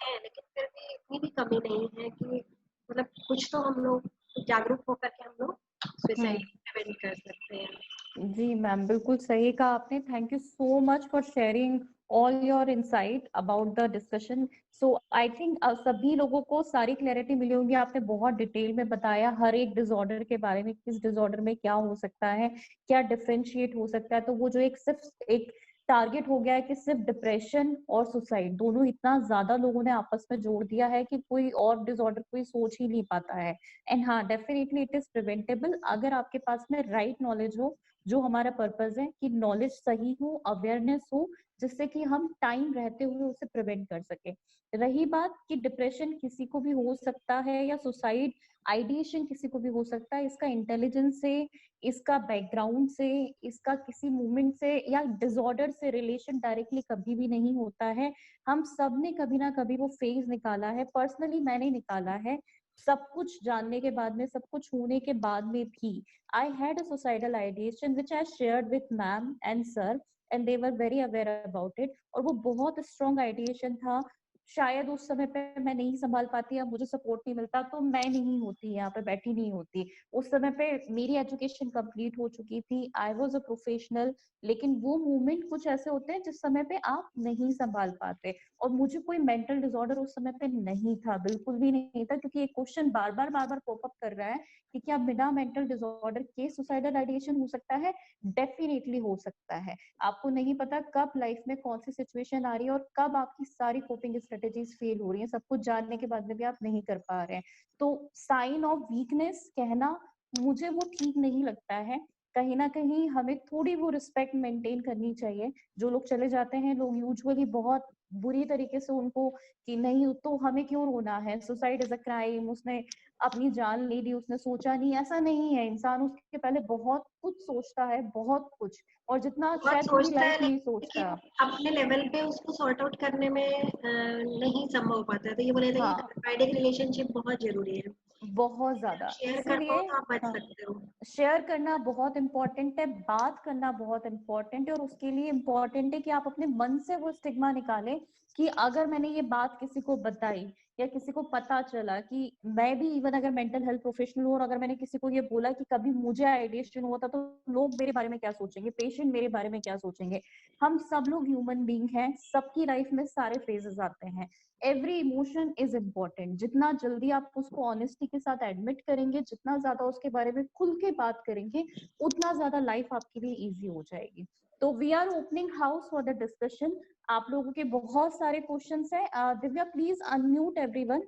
है, लेकिन फिर भी इतनी भी कमी नहीं है कि मतलब कुछ तो हम लोग जागरूक होकर के हम लोग सुसाइड प्रिवेंट कर सकते हैं। जी मैम, बिल्कुल सही कहा आपने। Thank you so much for sharing all your insight about the discussion. So I think सभी लोगों को सारी क्लैरिटी मिली होगी, आपने बहुत डिटेल में बताया हर एक डिसऑर्डर के बारे में, किस डिसऑर्डर में क्या हो सकता है, क्या डिफरेंशिएट हो सकता है। तो वो जो एक सिर्फ एक टारगेट हो गया है कि सिर्फ डिप्रेशन और सुसाइड दोनों इतना ज्यादा लोगों ने आपस में जोड़ दिया है कि कोई और डिसऑर्डर कोई सोच ही नहीं पाता है। एंड हाँ, डेफिनेटली इट इज प्रिवेंटेबल अगर आपके पास में राइट नॉलेज हो, जो हमारा पर्पस है कि नॉलेज सही हो, अवेयरनेस हो, जिससे कि हम टाइम रहते हुए उसे प्रिवेंट कर सके। रही बात कि डिप्रेशन किसी को भी हो सकता है या सुसाइड आइडिएशन किसी को भी हो सकता है, इसका इंटेलिजेंस से, इसका बैकग्राउंड से, इसका किसी मूवमेंट से या डिसऑर्डर से रिलेशन डायरेक्टली कभी भी नहीं होता है। हम सब ने कभी ना कभी वो फेज निकाला है, पर्सनली मैंने निकाला है, सब कुछ जानने के बाद में, सब कुछ होने के बाद में भी। I had a suicidal ideation which I shared with ma'am and sir and they were very aware about it, और वो बहुत स्ट्रॉन्ग आइडिएशन था। शायद उस समय पे मैं नहीं संभाल पाती, या मुझे सपोर्ट नहीं मिलता तो मैं नहीं होती यहाँ पे, बैठी नहीं होती। उस समय पे मेरी एजुकेशन कंप्लीट हो चुकी थी, आई वाज अ प्रोफेशनल। लेकिन वो मोमेंट कुछ ऐसे होते हैं जिस समय पे आप नहीं संभाल पाते, और मुझे कोई मेंटल डिसऑर्डर उस समय पे नहीं था, बिल्कुल भी नहीं था। क्योंकि एक क्वेश्चन बार बार पॉपअप कर रहा है कि क्या बिना मेंटल डिसऑर्डर के सुसाइडल आइडिएशन हो सकता है? डेफिनेटली हो सकता है। आपको नहीं पता कब लाइफ में कौन सी सिचुएशन आ रही है और कब आपकी सारी कोपिंग स्ट्रेटेजीज फेल हो रही हैं, सब कुछ जानने के बाद में भी आप नहीं कर पा रहे हैं। तो साइन ऑफ वीकनेस कहना मुझे वो ठीक नहीं लगता है। कहीं ना कहीं हमें थोड़ी वो रिस्पेक्ट मेंटेन करनी चाहिए। जो लोग चले जाते हैं, लोग यूजुअली बहुत बुरी तरीके से उनको कि नहीं तो हमें क्यों रोना है, सुसाइड इज अ क्राइम, उसने अपनी जान ले ली, उसने सोचा नहीं, ऐसा नहीं है। इंसान उसके पहले बहुत कुछ सोचता है, बहुत कुछ, और जितना बहुत शायद पूरी सोचता लाइफ है नहीं लेकिन सोचता। अपने लेवल पे उसको सॉर्ट आउट करने में नहीं संभव हो पाता है। तो ये बोले थे कि हाँ, कन्फाइडिंग रिलेशनशिप बहुत जरूरी है। बहुत ज्यादा, शेयर कर पाओ इसीलिए तो आप बच हाँ, सकते हो। शेयर करना बहुत इम्पोर्टेंट है, बात करना बहुत इम्पोर्टेंट है, और उसके लिए इम्पोर्टेंट है कि आप अपने मन से वो स्टिग्मा निकालें कि अगर मैंने ये बात किसी को बताई या किसी को पता चला कि मैं भी इवन अगर मेंटल हेल्थ प्रोफेशनल हूँ और अगर मैंने किसी को ये बोला कि कभी मुझे आइडिएशन हुआ था, तो लोग मेरे बारे में क्या सोचेंगे, पेशेंट मेरे बारे में क्या सोचेंगे। हम सब लोग ह्यूमन बीइंग हैं, सबकी लाइफ में सारे फेजेस आते हैं। Every emotion is important. जितना जल्दी आप उसको ऑनेस्टी के साथ एडमिट करेंगे, जितना ज्यादा उसके बारे में खुल के बात करेंगे, उतना ज्यादा लाइफ आपके लिए इजी हो जाएगी। तो we are opening house for the discussion. आप लोगों के बहुत सारे क्वेश्चंस हैं। Divya, please unmute everyone.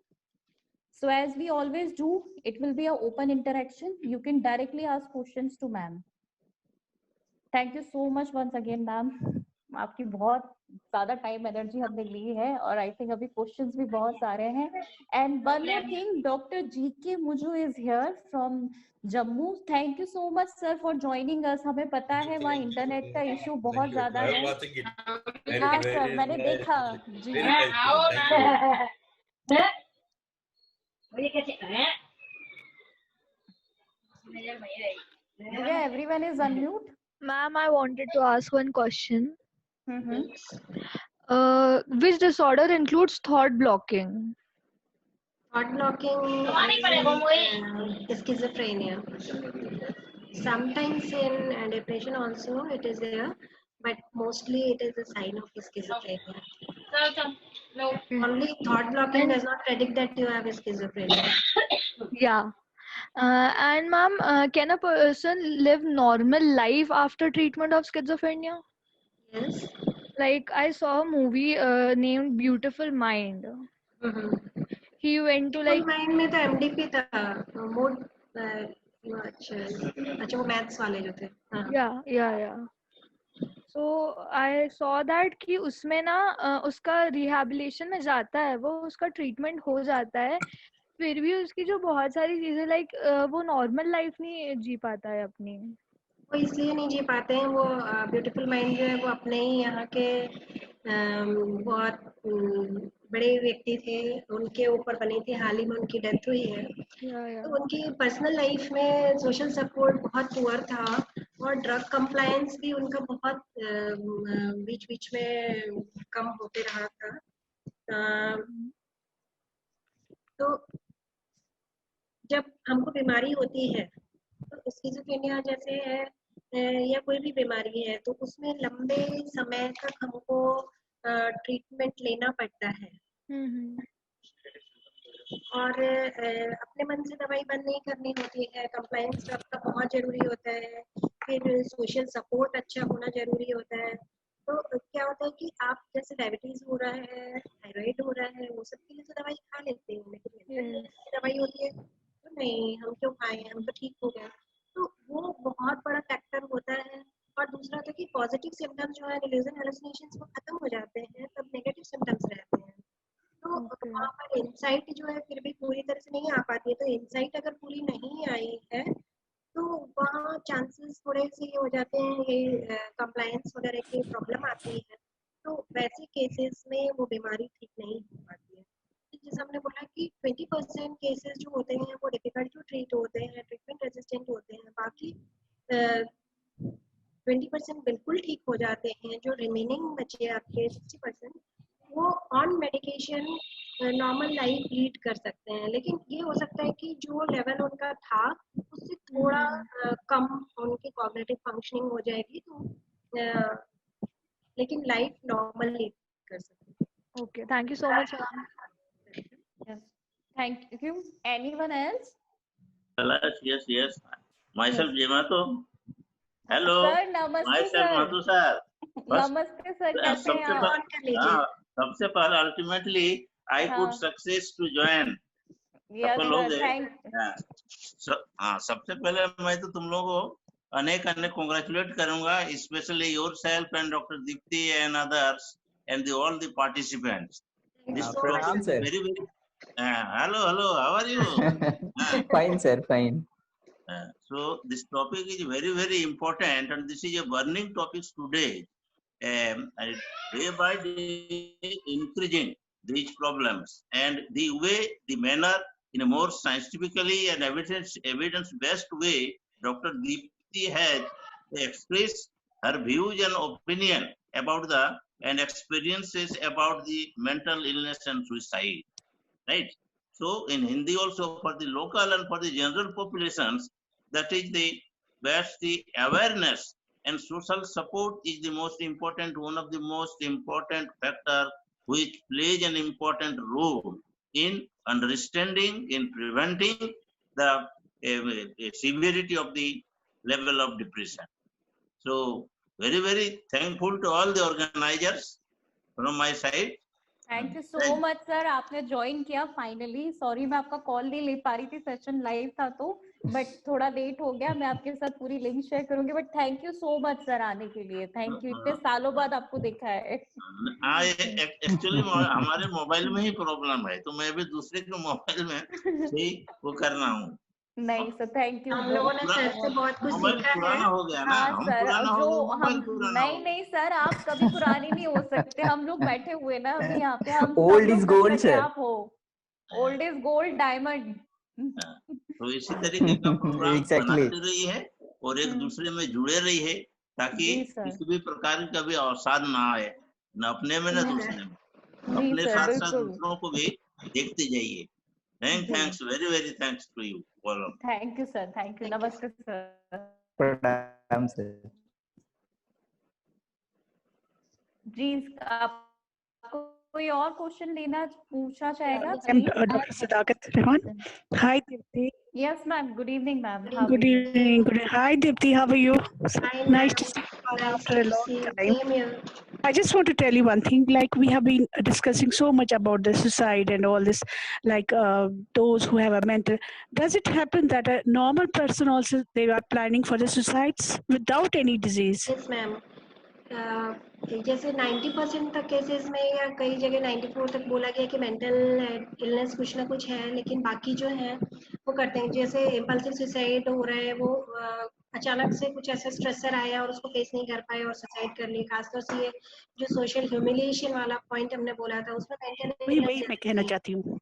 So as we always do, it will be an open interaction. You can directly ask questions to ma'am. Thank you so much once again ma'am. आपकी बहुत ज्यादा time energy हमने ली है, और I think अभी questions भी बहुत सारे हैं। And one more thing, doctor GK Mujoo is here from Jammu. Thank you so much sir for joining us. हमें पता है वहाँ इंटरनेट का इशू बहुत ज्यादा है। हाँ सर, मैंने देखा जी। Divya, everyone is unmute. Ma'am, I wanted to ask one question. Hmm. Which disorder includes thought blocking? Thought blocking is schizophrenia. Sometimes in depression also it is there, but mostly it is a sign of schizophrenia. Only thought blocking does not predict that you have schizophrenia. Yeah. And ma'am, can a person live normal life after treatment of schizophrenia? Yes. Like I saw a movie named Beautiful Mind. He went to like mind में तो MDP था, mood अच्छा वो maths वाले जो थे। yeah. So I saw that कि उसमें ना उसका रिहैबिलिटेशन में जाता है, वो उसका ट्रीटमेंट हो जाता है, फिर भी उसकी जो बहुत सारी चीजें लाइक वो नॉर्मल लाइफ नहीं जी पाता है अपनी। वो इसलिए नहीं जी पाते हैं। वो ब्यूटीफुल माइंड जो है वो अपने ही यहाँ के बहुत बड़े व्यक्ति थे, उनके ऊपर बनी थी। हाल ही में उनकी डेथ हुई है। तो उनकी पर्सनल लाइफ में सोशल सपोर्ट बहुत पुअर था, और ड्रग कंप्लायंस भी उनका बहुत बीच बीच में कम होते रहा था। तो जब हमको बीमारी होती है, तो स्किज़ोफ्रेनिया जैसे है या कोई भी बीमारी है, तो उसमें लंबे समय तक हमको ट्रीटमेंट लेना पड़ता है और अपने मन से दवाई बंद नहीं करनी होती है। कंप्लायंस आपका बहुत जरूरी होता है, फिर सोशल सपोर्ट अच्छा होना जरूरी होता है। तो क्या होता है कि आप जैसे डायबिटीज हो रहा है, थायराइड हो रहा है, वो सब के लिए तो दवाई खा लेते हैं, लेकिन mental illness की दवाई होती है तो नहीं, हम क्यों खाएं, हम तो ठीक हो गए। तो वो बहुत बड़ा फैक्टर होता है। और दूसरा था कि पॉजिटिव सिम्टम्स जो है डिल्यूजन हेलुसिनेशंस वो खत्म हो जाते हैं, तब नेगेटिव सिम्टम्स रहते हैं। तो वहाँ पर इंसाइट जो है फिर भी पूरी तरह से नहीं आ पाती है। तो इंसाइट अगर पूरी नहीं आई है तो वहाँ चांसेस थोड़े से ये हो जाते हैं, ये कंप्लायंस वगैरह की प्रॉब्लम आती है। तो वैसे केसेस में वो बीमारी ठीक नहीं हो पाती है। जैसे हमने बोला कि 20% केसेस जो होते हैं वो डिफिकल्ट टू ट्रीट होते हैं, ट्रीटमेंट रेजिस्टेंट होते हैं। बाकी 20% बिल्कुल ठीक हो जाते हैं। जो रिमेनिंग बचे आपके 60% वो on medication normal life lead कर सकते हैं। लेकिन ये हो सकता है कि जो लेवल उनका था उससे थोड़ा कम उनकी कॉग्निटिव फंक्शनिंग हो जाएगी, तो लेकिन लाइफ नॉर्मल लीड कर सकते हैं। Okay, thank you so much, ma'am. Yes. Thank you. Anyone else? Yes. Myself, Jemato. Hello. Sir, namaste Myself, sir. Madhu sir. First, नमस्ते सर, कैसे हैं सबसे आप? ऑन कर लीजिए। सबसे पहले ultimately I could success to join. Yes सफल हो सर, गए। थैंक सबसे पहले मैं तो तुम लोगों को अनेक कांग्रेचुलेट करूंगा, specially yourself and doctor Deepti and others and all the participants. This Pranam, topic sir. is very hello, how are you? Fine, sir, fine. So this topic is very important, and this is a burning topic today. And day by day increasing these problems, and the way, the manner, in a more scientifically and evidence-based way, Dr. Deepti has expressed her views and opinion about the and experiences about the mental illness and suicide. Right? So in Hindi also, for the local and for the general populations, that is the best, the awareness and social support is the most important, one of the most important factor which plays an important role in understanding, in preventing the severity of the level of depression. So very thankful to all the organizers from my side. You so much sir, आपने join किया finally. Sorry मैं आपका call नहीं ले पा रही थी, session live था तो, बट थोड़ा लेट हो गया। मैं आपके साथ पूरी लिंक शेयर करूंगी, but thank you so much sir आने के लिए। थैंक यू, इतने सालों बाद आपको देखा है। एक्चुअली हमारे मोबाइल में ही प्रॉब्लम है, तो मैं भी दूसरे के मोबाइल में से वो कर रहा हूँ। नहीं सर, थैंक यू। हम लोगों ने सर से बहुत कुछ मोबाइल सीखा पुराना है। हो गया ना, हाँ हम सर, पुराना हो जो गए, मोबाइल हम पुराना हो गया। नहीं सर, आप कभी पुराने नहीं हो सकते। हम लोग बैठे हुए ना अभी यहाँ पे, हम Old सब is लोग gold, जब तक sir. आप हो। Old is gold, diamond. तो इसी तरीके का प्रोग्राम Exactly. बनाते रही है और एक दूसरे में जुड़े रही है, ताकि जी सर। किसी भी प्रकार का भी अवसाद ना आए, न अपने में न दूसरे में। जी अपने सर, साथ साथ बिल्कुल। दूसरों को भी देखते जाइए। Thanks very thanks to you all. Thank you sir, thank you. नमस्ते सर। Pranam, sir. जी, आपको कोई और क्वेश्चन लेना पूछना चाहेगा? I'm Dr. Sadakat Rahman. Hi, Dipti. Yes ma'am, good evening ma'am. Good evening. Hi, Dipti. How are you? Hi, Nice ma'am. to see you Nice after a to long see you. time. Same here. I just want to tell you one thing. Like, we have been discussing so much about the suicide and all this, like those who have a mental. Does it happen that a normal person also, they are planning for the suicides without any disease? Yes, ma'am. जैसे 90% तक cases में या कई जगह 94 तक बोला गया कि मेंटल इलनेस कुछ ना कुछ है, लेकिन बाकी जो है वो करते हैं। जैसे इम्पल्सिव सुसाइड हो रहा है, वो अचानक से कुछ ऐसा स्ट्रेसर आया और उसको फेस नहीं कर पाए और सुसाइड कर ली। खासतौर से ये जो सोशल ह्यूमिलिएशन वाला पॉइंट हमने बोला था, उसमें मेंटल वही मैं कहना चाहती हूँ।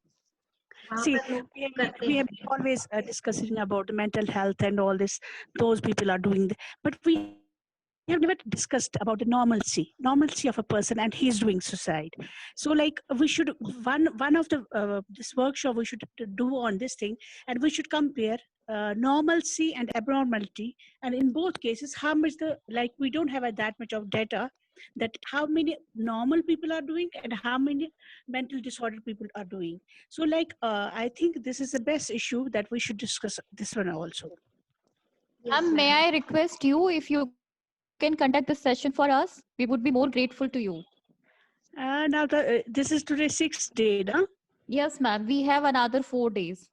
See, we have been always discussing about mental health and all this. Those people are doing that, but we have never discussed about the normalcy of a person, and he is doing suicide. So, like, we should one of the this workshop we should do on this thing, and we should compare normalcy and abnormality, and in both cases, how much we don't have that much of data that how many normal people are doing and how many mental disorder people are doing. So like I think this is the best issue that we should discuss this one also. Yes, May ma'am. I request you if you can conduct this session for us? We would be more grateful to you. Now this is today 6th day, na? Yes, ma'am. We have another 4 days.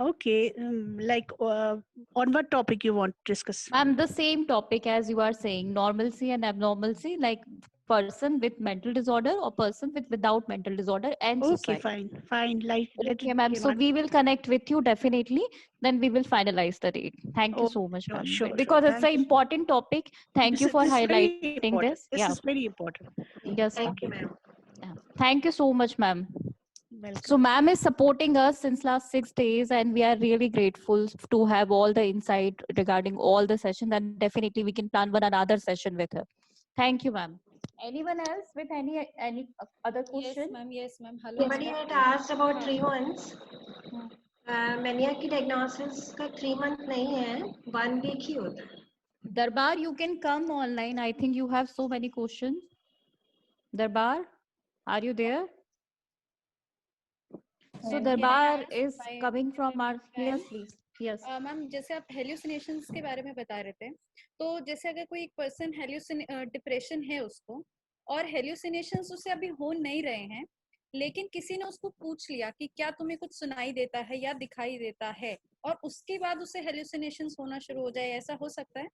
Okay, like on what topic you want to discuss? Ma'am, the same topic as you are saying, normalcy and abnormalcy, like person with mental disorder or person with without mental disorder and Okay, suicide. fine. Like let Okay, it ma'am. be So we will connect with you definitely. Then we will finalize the date. Thank you Oh, so much, sure, ma'am. sure. Because it's Thank an you. important topic. Thank you for This is very highlighting important. this. This Yeah. is very important. Yes, ma'am. Thank you, ma'am. Yeah. Thank you so much, ma'am. Welcome. So ma'am is supporting us since last 6 days, and we are really grateful to have all the insight regarding all the sessions. And definitely we can plan one another session with her. Thank you, ma'am. Anyone else with any other question? Yes, ma'am. Hello. Somebody had asked about 3 months. Mania की diagnosis का 3 month नहीं है, 1 week ही होता है. Darbar, you can come online. I think you have so many questions. Darbar, are you there? So Darbar is coming from our. Yes, please. Yes. Ma'am जैसे आप hallucinations के बारे में बता रहे थे, तो जैसे अगर कोई एक पर्सन डिप्रेशन है उसको और हेल्यूसिनेशंस उसे अभी हो नहीं रहे हैं, लेकिन किसी ने उसको पूछ लिया कि क्या तुम्हें कुछ सुनाई देता है या दिखाई देता है, और उसके बाद उसे हेल्यूसिनेशंस होना शुरू हो जाए, ऐसा हो सकता है?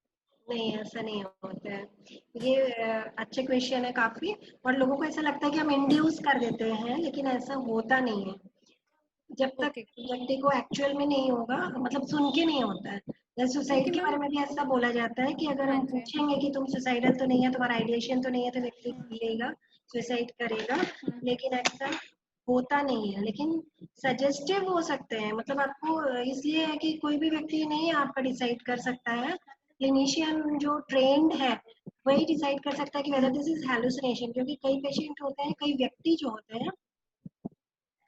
नहीं, ऐसा नहीं होता है. ये अच्छे क्वेश्चन है काफी, और लोगों को ऐसा लगता है कि हम इंड्यूस कर देते हैं, लेकिन ऐसा होता नहीं है. जब तक व्यक्ति को एक्चुअल में नहीं होगा, मतलब सुन के नहीं होता है. जैसे सुसाइड के बारे में भी ऐसा बोला जाता है कि अगर हम पूछेंगे कि तुम सुसाइडल तो नहीं है, तुम्हारा आइडिएशन तो नहीं है, तो व्यक्ति लेगा, सुसाइड करेगा, लेकिन ऐसा होता नहीं है. लेकिन सजेस्टिव हो सकते हैं, मतलब आपको इसलिए है कि कोई भी व्यक्ति नहीं आपका डिसाइड कर सकता है. क्लिनिशियन जो ट्रेंड है वही डिसाइड कर सकता है कि वेदर दिस इज हेलुसिनेशन, क्योंकि कई पेशेंट होते हैं, कई व्यक्ति जो होते हैं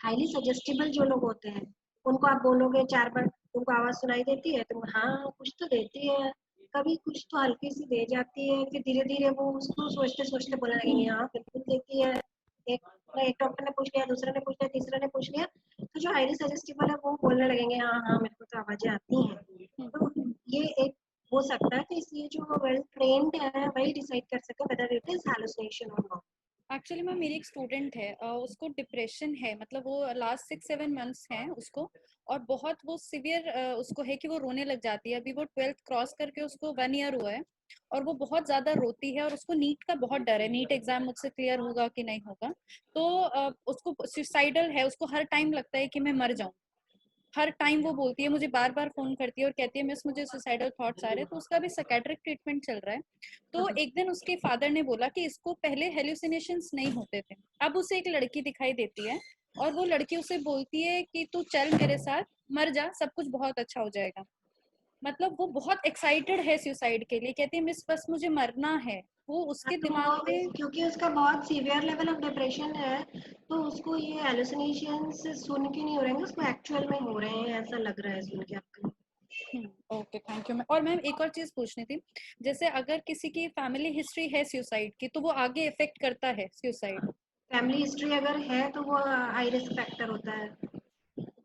हाईली सजेस्टेबल जो लोग होते हैं, उनको आप बोलोगे 4 बार तुमको आवाज सुनाई देती है, तुम हाँ कुछ तो देती है, कभी कुछ तो हल्की सी दे जाती है, फिर धीरे धीरे वो उसको सोचते सोचते बोलने लगेंगे हाँ बिल्कुल देती है. एक डॉक्टर ने पूछ लिया, दूसरे ने पूछ लिया, तीसरे ने पूछ लिया, तो जो हाईली सजेस्टेबल है वो बोलने लगेंगे हाँ हाँ मेरे को तो आवाजें आती हैं. तो ये एक हो सकता है. तो इसलिए जो वेल ट्रेन्ड है वही डिसाइड कर सकते हैं वेदर इट इज हैलुसिनेशन और नॉट. एक्चुअली मैम मेरी एक स्टूडेंट है, उसको डिप्रेशन है, मतलब वो लास्ट 6-7 मंथ्स हैं उसको, और बहुत वो सिवियर उसको है कि वो रोने लग जाती है. अभी वो 12th क्रॉस करके उसको 1 ईयर हुआ है, और वो बहुत ज्यादा रोती है, और उसको नीट का बहुत डर है, नीट एग्जाम मुझसे क्लियर होगा कि नहीं होगा. तो उसको सुसाइडल है, उसको हर टाइम लगता है कि मैं मर जाऊं. हर टाइम वो बोलती है, मुझे बार बार फोन करती है और कहती है मिस मुझे सुसाइडल थॉट्स आ रहे हैं. तो उसका भी साइकेट्रिक ट्रीटमेंट चल रहा है. तो एक दिन उसके फादर ने बोला कि इसको पहले हेल्यूसिनेशंस नहीं होते थे, अब उसे एक लड़की दिखाई देती है, और वो लड़की उसे बोलती है कि तू चल मेरे साथ, मर जा, सब कुछ बहुत अच्छा हो जाएगा. मतलब वो बहुत एक्साइटेड है सुसाइड के लिए, कहती है मिस बस मुझे मरना है. वो उसके दिमाग में, क्योंकि उसका बहुत सीवियर लेवल ऑफ डिप्रेशन है, तो उसको ये हेलुसिनेशंस सुन के नहीं हो रहे हैं, उसको एक्चुअल में हो रहे हैं, ऐसा लग रहा है सुन के आपको. Okay thank you ma'am. और मैम एक और चीज पूछनी थी, जैसे अगर किसी की फैमिली हिस्ट्री है सुसाइड की, तो वो आगे इफेक्ट करता है सुसाइड? फैमिली हिस्ट्री अगर है तो वो हाई रिस्क फैक्टर होता है.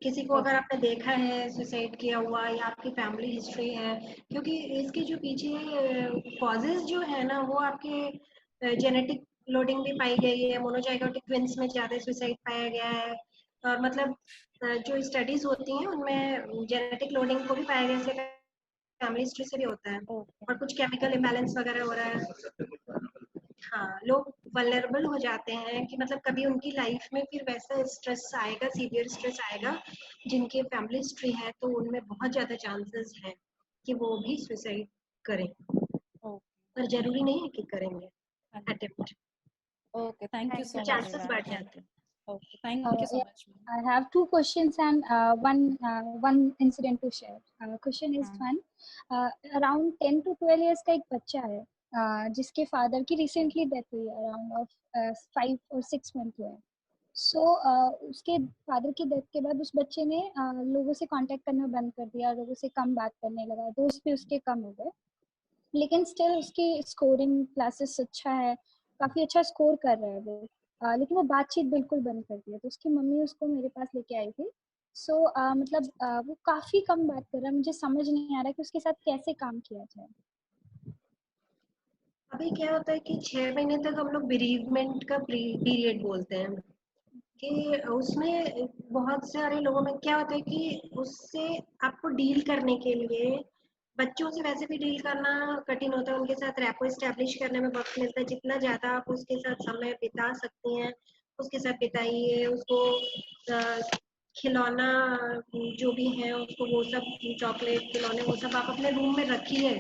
किसी को अगर आपने देखा है सुसाइड किया हुआ या आपकी फैमिली हिस्ट्री है, क्योंकि इसके जो पीछे कॉजेज जो है ना वो आपके जेनेटिक लोडिंग भी पाई गई है. मोनोजाइगोटिक ट्विंस में ज्यादा सुसाइड पाया गया है, और मतलब जो स्टडीज होती हैं उनमें जेनेटिक लोडिंग को भी पाया गया है, फैमिली हिस्ट्री से भी होता है. और कुछ केमिकल इम्बैलेंस वगैरह हो रहा है. हाँ, लोग वल्नरेबल हो जाते हैं कि मतलब कभी उनकी लाइफ में फिर वैसा स्ट्रेस आएगा, सीवियर स्ट्रेस आएगा, जिनकी फैमिली हिस्ट्री है, तो उनमें बहुत ज्यादा चांसेस हैं कि वो भी सुसाइड करें, पर जरूरी नहीं है कि करेंगे attempt. Okay thank you so much. Chances बढ़ जाते हैं. Okay, thank you so much. I have 2 questions and one incident to share. Question is one, around 10 to 12 years का एक बच्चा है, जिसके फादर की रिसेंटली डेथ हुई है, अराउंड ऑफ 5 और 6 मंथ हुए. सो उसके फादर की डेथ के बाद उस बच्चे ने लोगों से कांटेक्ट करना बंद कर दिया, लोगों से कम बात करने लगा, दोस्त भी उसके कम हो गए. लेकिन स्टिल उसकी स्कोरिंग क्लासेस अच्छा है, काफ़ी अच्छा स्कोर कर रहा है वो। लेकिन वो बातचीत बिल्कुल बंद कर दिया, तो उसकी मम्मी उसको मेरे पास लेके आई थी। सो मतलब वो काफ़ी कम बात कर रहा है, मुझे समझ नहीं आ रहा कि उसके साथ कैसे काम किया जाए। अभी क्या होता है कि 6 महीने तक हम लोग बेरीजमेंट का पीरियड बोलते हैं कि उसमें बहुत सारे लोगों में क्या होता है कि उससे आपको डील करने के लिए बच्चों से वैसे भी डील करना कठिन होता है, उनके साथ रैपो एस्टेब्लिश करने में वक्त मिलता है। जितना ज़्यादा आप उसके साथ समय बिता सकती हैं उसके साथ बिताइए। उसको खिलौना जो भी है उसको वो सब चॉकलेट खिलौने वो सब आप अपने रूम में रखिए,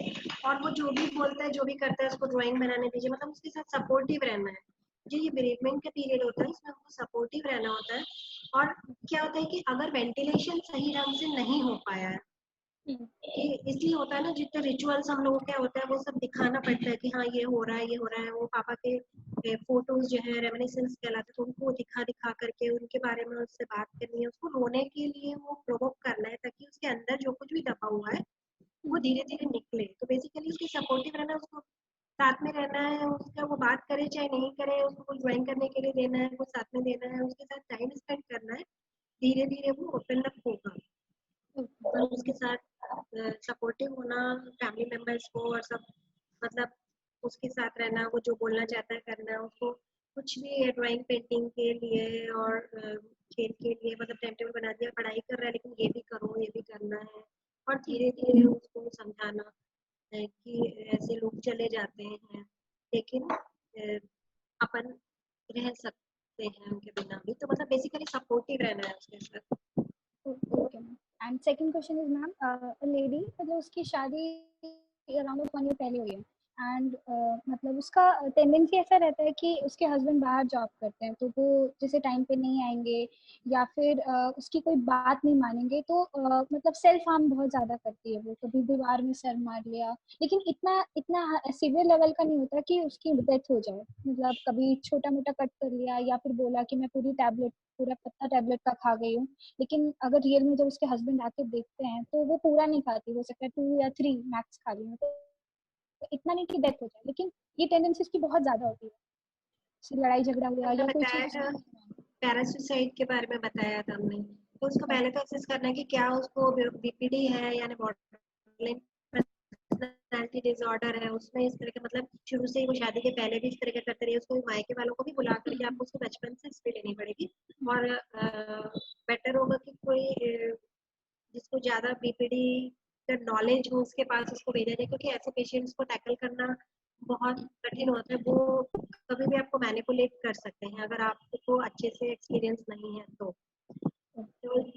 और वो जो भी बोलता है जो भी करता है उसको ड्राइंग बनाने दीजिए। मतलब उसके साथ सपोर्टिव रहना है। जो ये बेरेजमेंट का पीरियड होता है इसमें हमको सपोर्टिव रहना होता है। और क्या होता है कि अगर वेंटिलेशन सही ढंग से नहीं हो पाया है, कि इसलिए होता है ना, जितने रिचुअल्स हम लोगों क्या होता है वो सब दिखाना पड़ता है कि हाँ ये हो रहा है ये हो रहा है। वो पापा के फोटोज जो है रेमिनिसेंस कहलाते हैं, तो उनको दिखा दिखा करके उनके बारे में उससे बात करनी है, उसको रोने के लिए वो प्रोवोक करना है ताकि उसके अंदर जो कुछ भी दबा हुआ है वो धीरे धीरे निकले। तो बेसिकली उसकी सपोर्टिव रहना, उसको साथ में रहना है, उसका वो बात करे चाहे नहीं करे, उसको कुछ ड्राइंग करने के लिए देना है, वो साथ में देना है, उसके साथ टाइम स्पेंड करना है। धीरे धीरे वो ओपन अप होगा। और उसके साथ सपोर्टिव होना फैमिली मेंबर्स को और सब, मतलब उसके साथ रहना, वो जो बोलना चाहता है करना, उसको कुछ भी ड्राइंग पेंटिंग के लिए और खेल के लिए मतलब टाइम टेबल बना दिया, पढ़ाई कर रहा है लेकिन ये भी करो ये भी करना है। और धीरे धीरे उसको समझाना है कि ऐसे लोग चले जाते हैं लेकिन अपन रह सकते हैं उनके बिना भी। तो मतलब बेसिकली सपोर्टिव रहना है उसके साथ। Okay ma'am. And second question is ma'am, lady मतलब उसकी शादी अराउंड 1 ईयर पहले हुई है, एंड मतलब उसका टेंडेंसी ऐसा रहता है कि उसके हस्बैंड बाहर जॉब करते हैं, तो वो जैसे टाइम पे नहीं आएंगे या फिर उसकी कोई बात नहीं मानेंगे, तो मतलब सेल्फ हार्म बहुत ज़्यादा करती है वो। कभी दीवार में सर मार लिया, लेकिन इतना इतना सीवियर लेवल का नहीं होता कि उसकी डेथ हो जाए। मतलब कभी छोटा मोटा कट कर लिया या फिर बोला कि मैं पूरा पत्ता टैबलेट का खा गई हूँ, लेकिन अगर रियल में जब उसके हस्बैंड आके देखते हैं तो वो पूरा नहीं खाती, हो सकता है 2 या 3 मैक्स खा ली हो। तो इतना नहीं कि डेथ हो जाए, लेकिन ये टेंडेंसी उसकी बहुत ज्यादा होती है। उससे लड़ाई झगड़ा हुआ हमने या कोई बताया चीज। था पैरासाइट के बारे में बताया था हमने। तो उसको पहले तो असेस करना है कि क्या उसको बीपीडी है यानी बॉर्डरलाइन पर्सनालिटी डिसऑर्डर है। उसमें इस तरह का मतलब शुरू से ही वो शादी के पहले भी इस तरह का करते रहे, उसको मायके वालों को भी बुला करके आपको उसको बचपन से हिस्ट्री लेनी पड़ेगी। और बेटर होगा कि कोई जिसको ज्यादा बीपीडी का नॉलेज हो उसके पास उसको भेजा जाए, क्योंकि ऐसे पेशेंट्स को टैकल करना बहुत कठिन होता है। वो कभी भी आपको मैनिपुलेट कर सकते हैं अगर आपको अच्छे से एक्सपीरियंस नहीं है तो।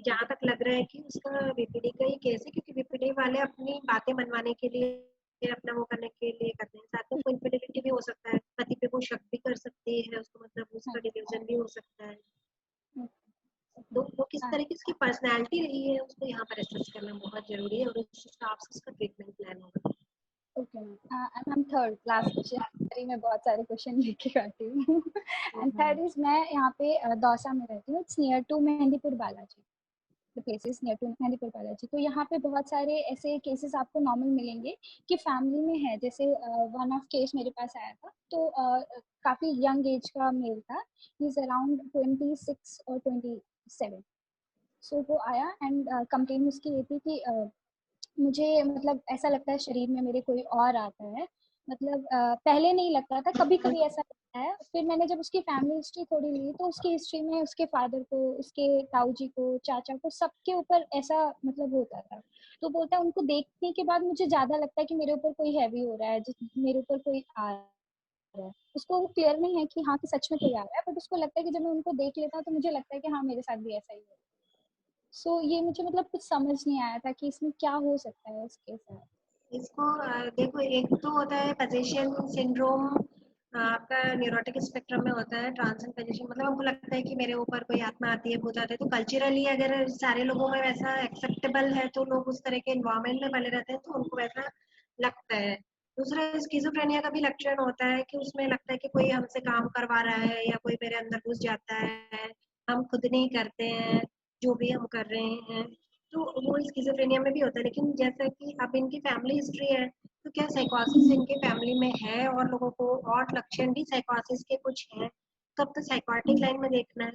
जहाँ तक लग रहा है कि उसका बीपीडी का ही केस है, क्योंकि बीपीडी वाले अपनी बातें मनवाने के लिए अपना वो करने के लिए करते हैं। साथ में कोई इनफिडिलिटी भी हो सकता है, पति पे वो शक भी कर सकती है उसको, मतलब उसका डिल्यूजन भी हो सकता है। तो वो किस तरह की उसकी पर्सनैलिटी रही है उसको यहाँ पर एसेस करना बहुत जरूरी है, और उस हिसाब से उसका ट्रीटमेंट प्लान होगा। Okay ma'am, third last question, मैं बहुत सारे क्वेश्चन लेके आती हूँ। एंड थर्ड इज, मैं यहाँ पे दौसा में रहती हूँ, it's near to Mehandipur Balaji, the places near to Mehandipur Balaji. तो यहाँ पे बहुत सारे ऐसे केसेस आपको नॉर्मल मिलेंगे कि फैमिली में है। जैसे वन ऑफ केस मेरे पास आया था, तो काफ़ी यंग एज का मेल था, ही इज अराउंड 26 और 27। सो वो आया एंड कंप्लेन उसकी ये थी कि मुझे मतलब ऐसा लगता है शरीर में मेरे कोई और आता है। मतलब पहले नहीं लगता था, कभी कभी ऐसा लगता है। फिर मैंने जब उसकी फैमिली हिस्ट्री थोड़ी ली, तो उसकी हिस्ट्री में उसके फादर को, उसके ताऊ जी को, चाचा को, सबके ऊपर ऐसा मतलब होता था। तो बोलता है उनको देखने के बाद मुझे ज्यादा लगता है कि मेरे ऊपर कोई हैवी हो रहा है, मेरे ऊपर कोई आ रहा है। उसको वो क्लियर नहीं है कि हाँ कि सच में कोई आ रहा है, बट उसको लगता है कि जब मैं उनको देख लेता हूँ तो मुझे लगता है कि हाँ मेरे साथ भी ऐसा ही है। सो ये मुझे मतलब कुछ समझ नहीं आया था कि इसमें क्या हो सकता है उसके साथ। इसको देखो, एक तो होता है पोजेशन सिंड्रोम, आपका न्यूरोटिक स्पेक्ट्रम में होता है ट्रांसेंड पोजेशन। मतलब हमको लगता है कि मेरे ऊपर कोई आत्मा आती है, भूत आते हैं। तो कल्चरली अगर सारे लोगों में वैसा एक्सेप्टेबल है तो लोग उस तरह के इन्वायरमेंट में बने रहते हैं तो उनको वैसा लगता है। दूसरा स्किज़ोफ्रेनिया का भी लक्षण होता है कि उसमें लगता है कि कोई हमसे काम करवा रहा है या कोई मेरे अंदर घुस जाता है, हम खुद नहीं करते हैं जो भी हम कर रहे हैं। तो वो स्किज़ोफ्रेनिया में भी होता है। लेकिन जैसा कि अब इनकी फैमिली हिस्ट्री है तो क्या साइकोसिस इनके फैमिली में है और लोगों को और लक्षण भी साइकोसिस के कुछ हैं, तो अब तो साइकोटिक लाइन में देखना है।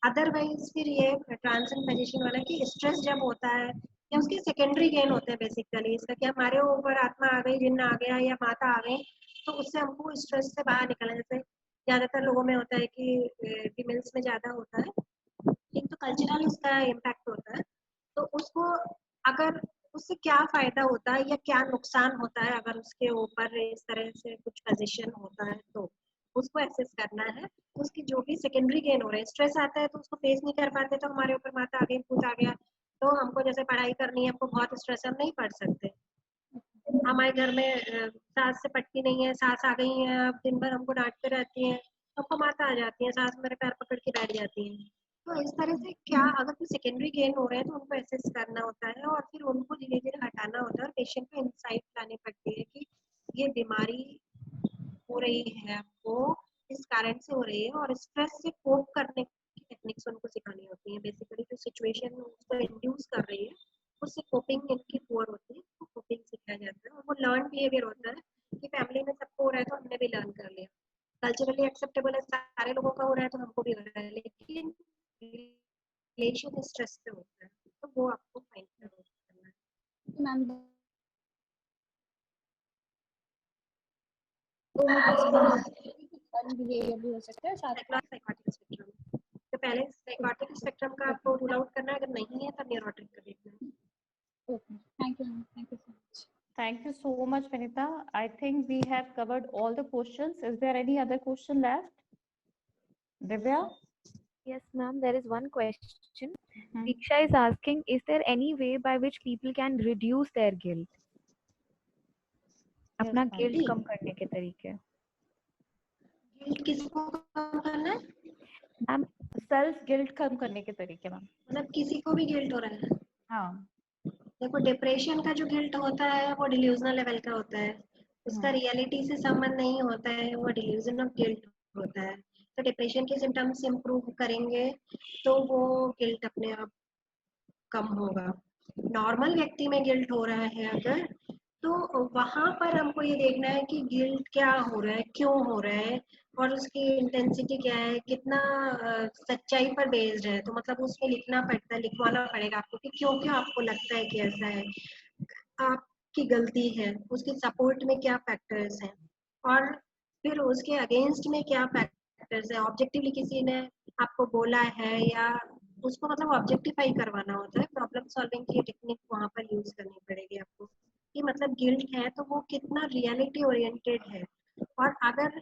अदरवाइज फिर ये ट्रांस एंड पोजीशन वाला कि स्ट्रेस जब होता है या उसके सेकेंडरी गेन होते हैं बेसिकली, इसका कि हमारे ऊपर आत्मा आ गई, जिन्न आ गया या माता आ गई, तो उससे हमको स्ट्रेस से बाहर निकलना। जैसे ज्यादातर लोगों में होता है कि फीमेल्स में ज्यादा होता है, एक तो कल्चरल उसका इम्पैक्ट होता है, तो उसको अगर उससे क्या फायदा होता है या क्या नुकसान होता है अगर उसके ऊपर इस तरह से कुछ पोजीशन होता है, तो उसको एक्सेस करना है। उसकी जो भी सेकेंडरी गेन हो रहे हैं, स्ट्रेस आता है तो उसको फेस नहीं कर पाते, तो हमारे ऊपर माता आ गई, भूत आ गया, तो हमको जैसे पढ़ाई करनी है, हमको बहुत स्ट्रेस है, हम नहीं पढ़ सकते। हमारे घर में सास से पटती नहीं है, सास आ गई है, अब दिन भर हमको डांटते रहती है, हमको माता आ जाती है, सास मेरे पैर पकड़ के बैठ जाती है। तो इस तरह से क्या अगर कोई सेकेंडरी गेन हो रहे हैं तो उनको एसेस करना होता है और फिर उनको धीरे धीरे हटाना होता है और पेशेंट को इंसाइट लानी पड़ती है कि ये बीमारी हो रही है, आपको इस कारण से हो रही है, और स्ट्रेस से कोप करने की टेक्निक्स उनको सिखानी होती है। बेसिकली जो सिचुएशन उसको इंड्यूस कर रही है उससे कोपिंग इनकी पुअर होती है, तो कोपिंग सिखाया जाता है। और वो लर्न बिहेवियर होता है कि फैमिली में सबको हो रहा है तो हमने भी लर्न कर लिया, कल्चरली एक्सेप्टेबल है, सारे लोगों का हो रहा है तो हमको भी हो रहा है, लेकिन रिलेशन स्ट्रेस पे होता है, तो वो आपको फाइंड करना है। मैम दोनों बिहेवियर भी हो सकता है साथ में। साइकोटिक स्पेक्ट्रम, तो पहले साइकोटिक स्पेक्ट्रम का आपको रूल आउट करना है, अगर नहीं है तब न्यूरोटिक का देखना है। Okay, thank you ma'am, thank you so much. Thank you so much, Vinita. I think we have covered all the questions. Is there any other question left? Divya? Yes, ma'am, there is one question. Hmm. Diksha is asking, is there any way by which people can reduce their guilt? Yes, अपना ma'am. Guilt कम करने के तरीके। Guilt किसको कम करना है? Ma'am self guilt कम करने के तरीके मैम। मतलब किसी को भी गिल्ट हो रहा है? हाँ। देखो, डिप्रेशन का जो गिल्ट होता है वो डिल्यूजनल लेवल का होता है, उसका रियलिटी से संबंध नहीं होता है, वो डिल्यूजन ऑफ गिल्ट होता है। तो डिप्रेशन के सिम्टम्स इम्प्रूव करेंगे तो वो गिल्ट अपने आप कम होगा। नॉर्मल व्यक्ति में गिल्ट हो रहा है अगर, तो वहां पर हमको ये देखना है कि गिल्ट क्या हो रहा है, क्यों हो रहा है, और उसकी इंटेंसिटी क्या है, कितना सच्चाई पर बेस्ड है। तो मतलब उसमें लिखना पड़ता है, लिखवाना पड़ेगा आपको कि क्यों क्यों आपको लगता है कि ऐसा है, आपकी गलती है, उसके सपोर्ट में क्या फैक्टर्स हैं, और फिर उसके अगेंस्ट में क्या फैक्टर्स है। ऑब्जेक्टिवली किसी ने आपको बोला है या उसको मतलब ऑब्जेक्टिफाई करवाना होता है, प्रॉब्लम सॉल्विंग की टेक्निक वहां पर यूज करनी पड़ेगी आपको कि मतलब गिल्ट है तो वो कितना रियलिटी ओरिएंटेड है, और अगर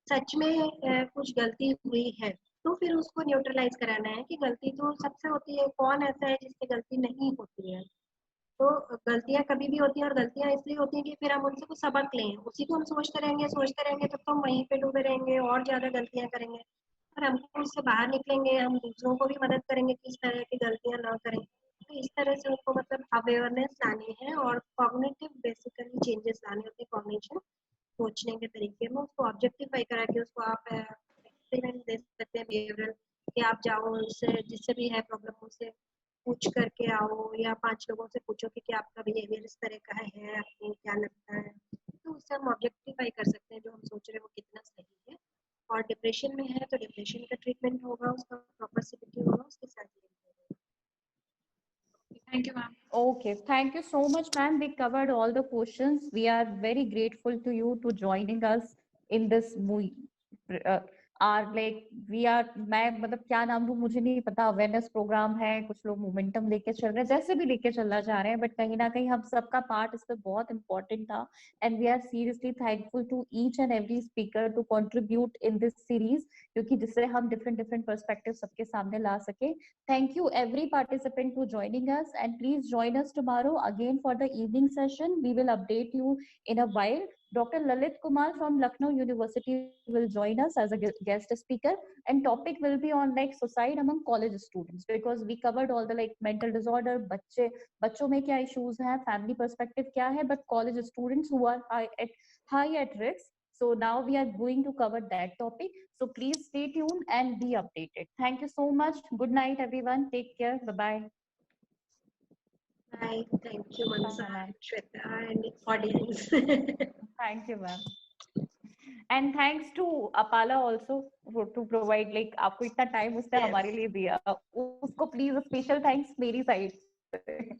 सच में कुछ गलती हुई है तो फिर उसको न्यूट्रलाइज कराना है कि गलती तो सबसे होती है, कौन ऐसा है जिससे गलती नहीं होती है। तो गलतियां कभी भी होती हैं, और गलतियां इसलिए होती हैं कि फिर हम उनसे कुछ सबक लें, उसी को हम सोचते रहेंगे तब तो हम वहीं पे डूबे रहेंगे और ज्यादा गलतियां करेंगे। और हमको उससे बाहर निकलेंगे, हम दूसरों को भी मदद करेंगे कि इस तरह की गलतियां ना करें। तो इस तरह से उनको मतलब अवेयरनेस लानी है और कॉग्निटिव बेसिकली चेंजेस लाने होते हैं कॉग्निशन, सोचने के तरीके में। उसको ऑब्जेक्टिफाई करा के उसको आप एक्सपेरिमेंट दे सकते हैं बिहेवियरल, कि आप जाओ उससे जिससे भी है प्रॉब्लम उससे पूछ करके आओ, या 5 लोगों से पूछो कि क्या आपका बिहेवियर इस तरह का है, आपको क्या लगता है। तो उससे हम ऑब्जेक्टिफाई कर सकते हैं जो हम सोच रहे हैं वो कितना सही है। और डिप्रेशन में है तो डिप्रेशन का ट्रीटमेंट होगा, उसका प्रॉपर सीपीटी होगा, उसके साथ Thank you, ma'am. Okay, thank you so much, ma'am. We covered all the questions. We are very grateful to you to joining us in this movie. मैं मतलब क्या नाम दूं मुझे नहीं पता, अवेयरनेस प्रोग्राम है, कुछ लोग मोमेंटम लेके चल रहे हैं, जैसे भी लेके चलना चाह रहे हैं, बट कहीं ना कहीं हम सबका पार्ट इसमें बहुत इंपॉर्टेंट था। And we are seriously thankful to each and every speaker to contribute in this series, क्योंकि जिससे हम डिफरेंट डिफरेंट पर्सपेक्टिव सबके सामने ला सके। Thank you every participant for joining us, and please join us tomorrow again for the evening session. We will update you in a while. Dr. Lalit Kumar from Lucknow University will join us as a guest speaker, and topic will be on like suicide among college students, because we covered all the like mental disorder, बच्चों में क्या issues हैं, family perspective क्या है, but college students who are high at risk. So now we are going to cover that topic. So please stay tuned and be updated. Thank you so much. Good night, everyone. Take care. Bye-bye. Bye. Thank you, Mansa Bye, ma'am. and Shweta and audience. Thank you, ma'am. And thanks to Apala also to provide like आपको इतना time उसने Yes. हमारे लिए दिया उसको please a special thanks मेरी side से.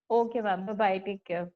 Okay, ma'am. Bye bye. Take care.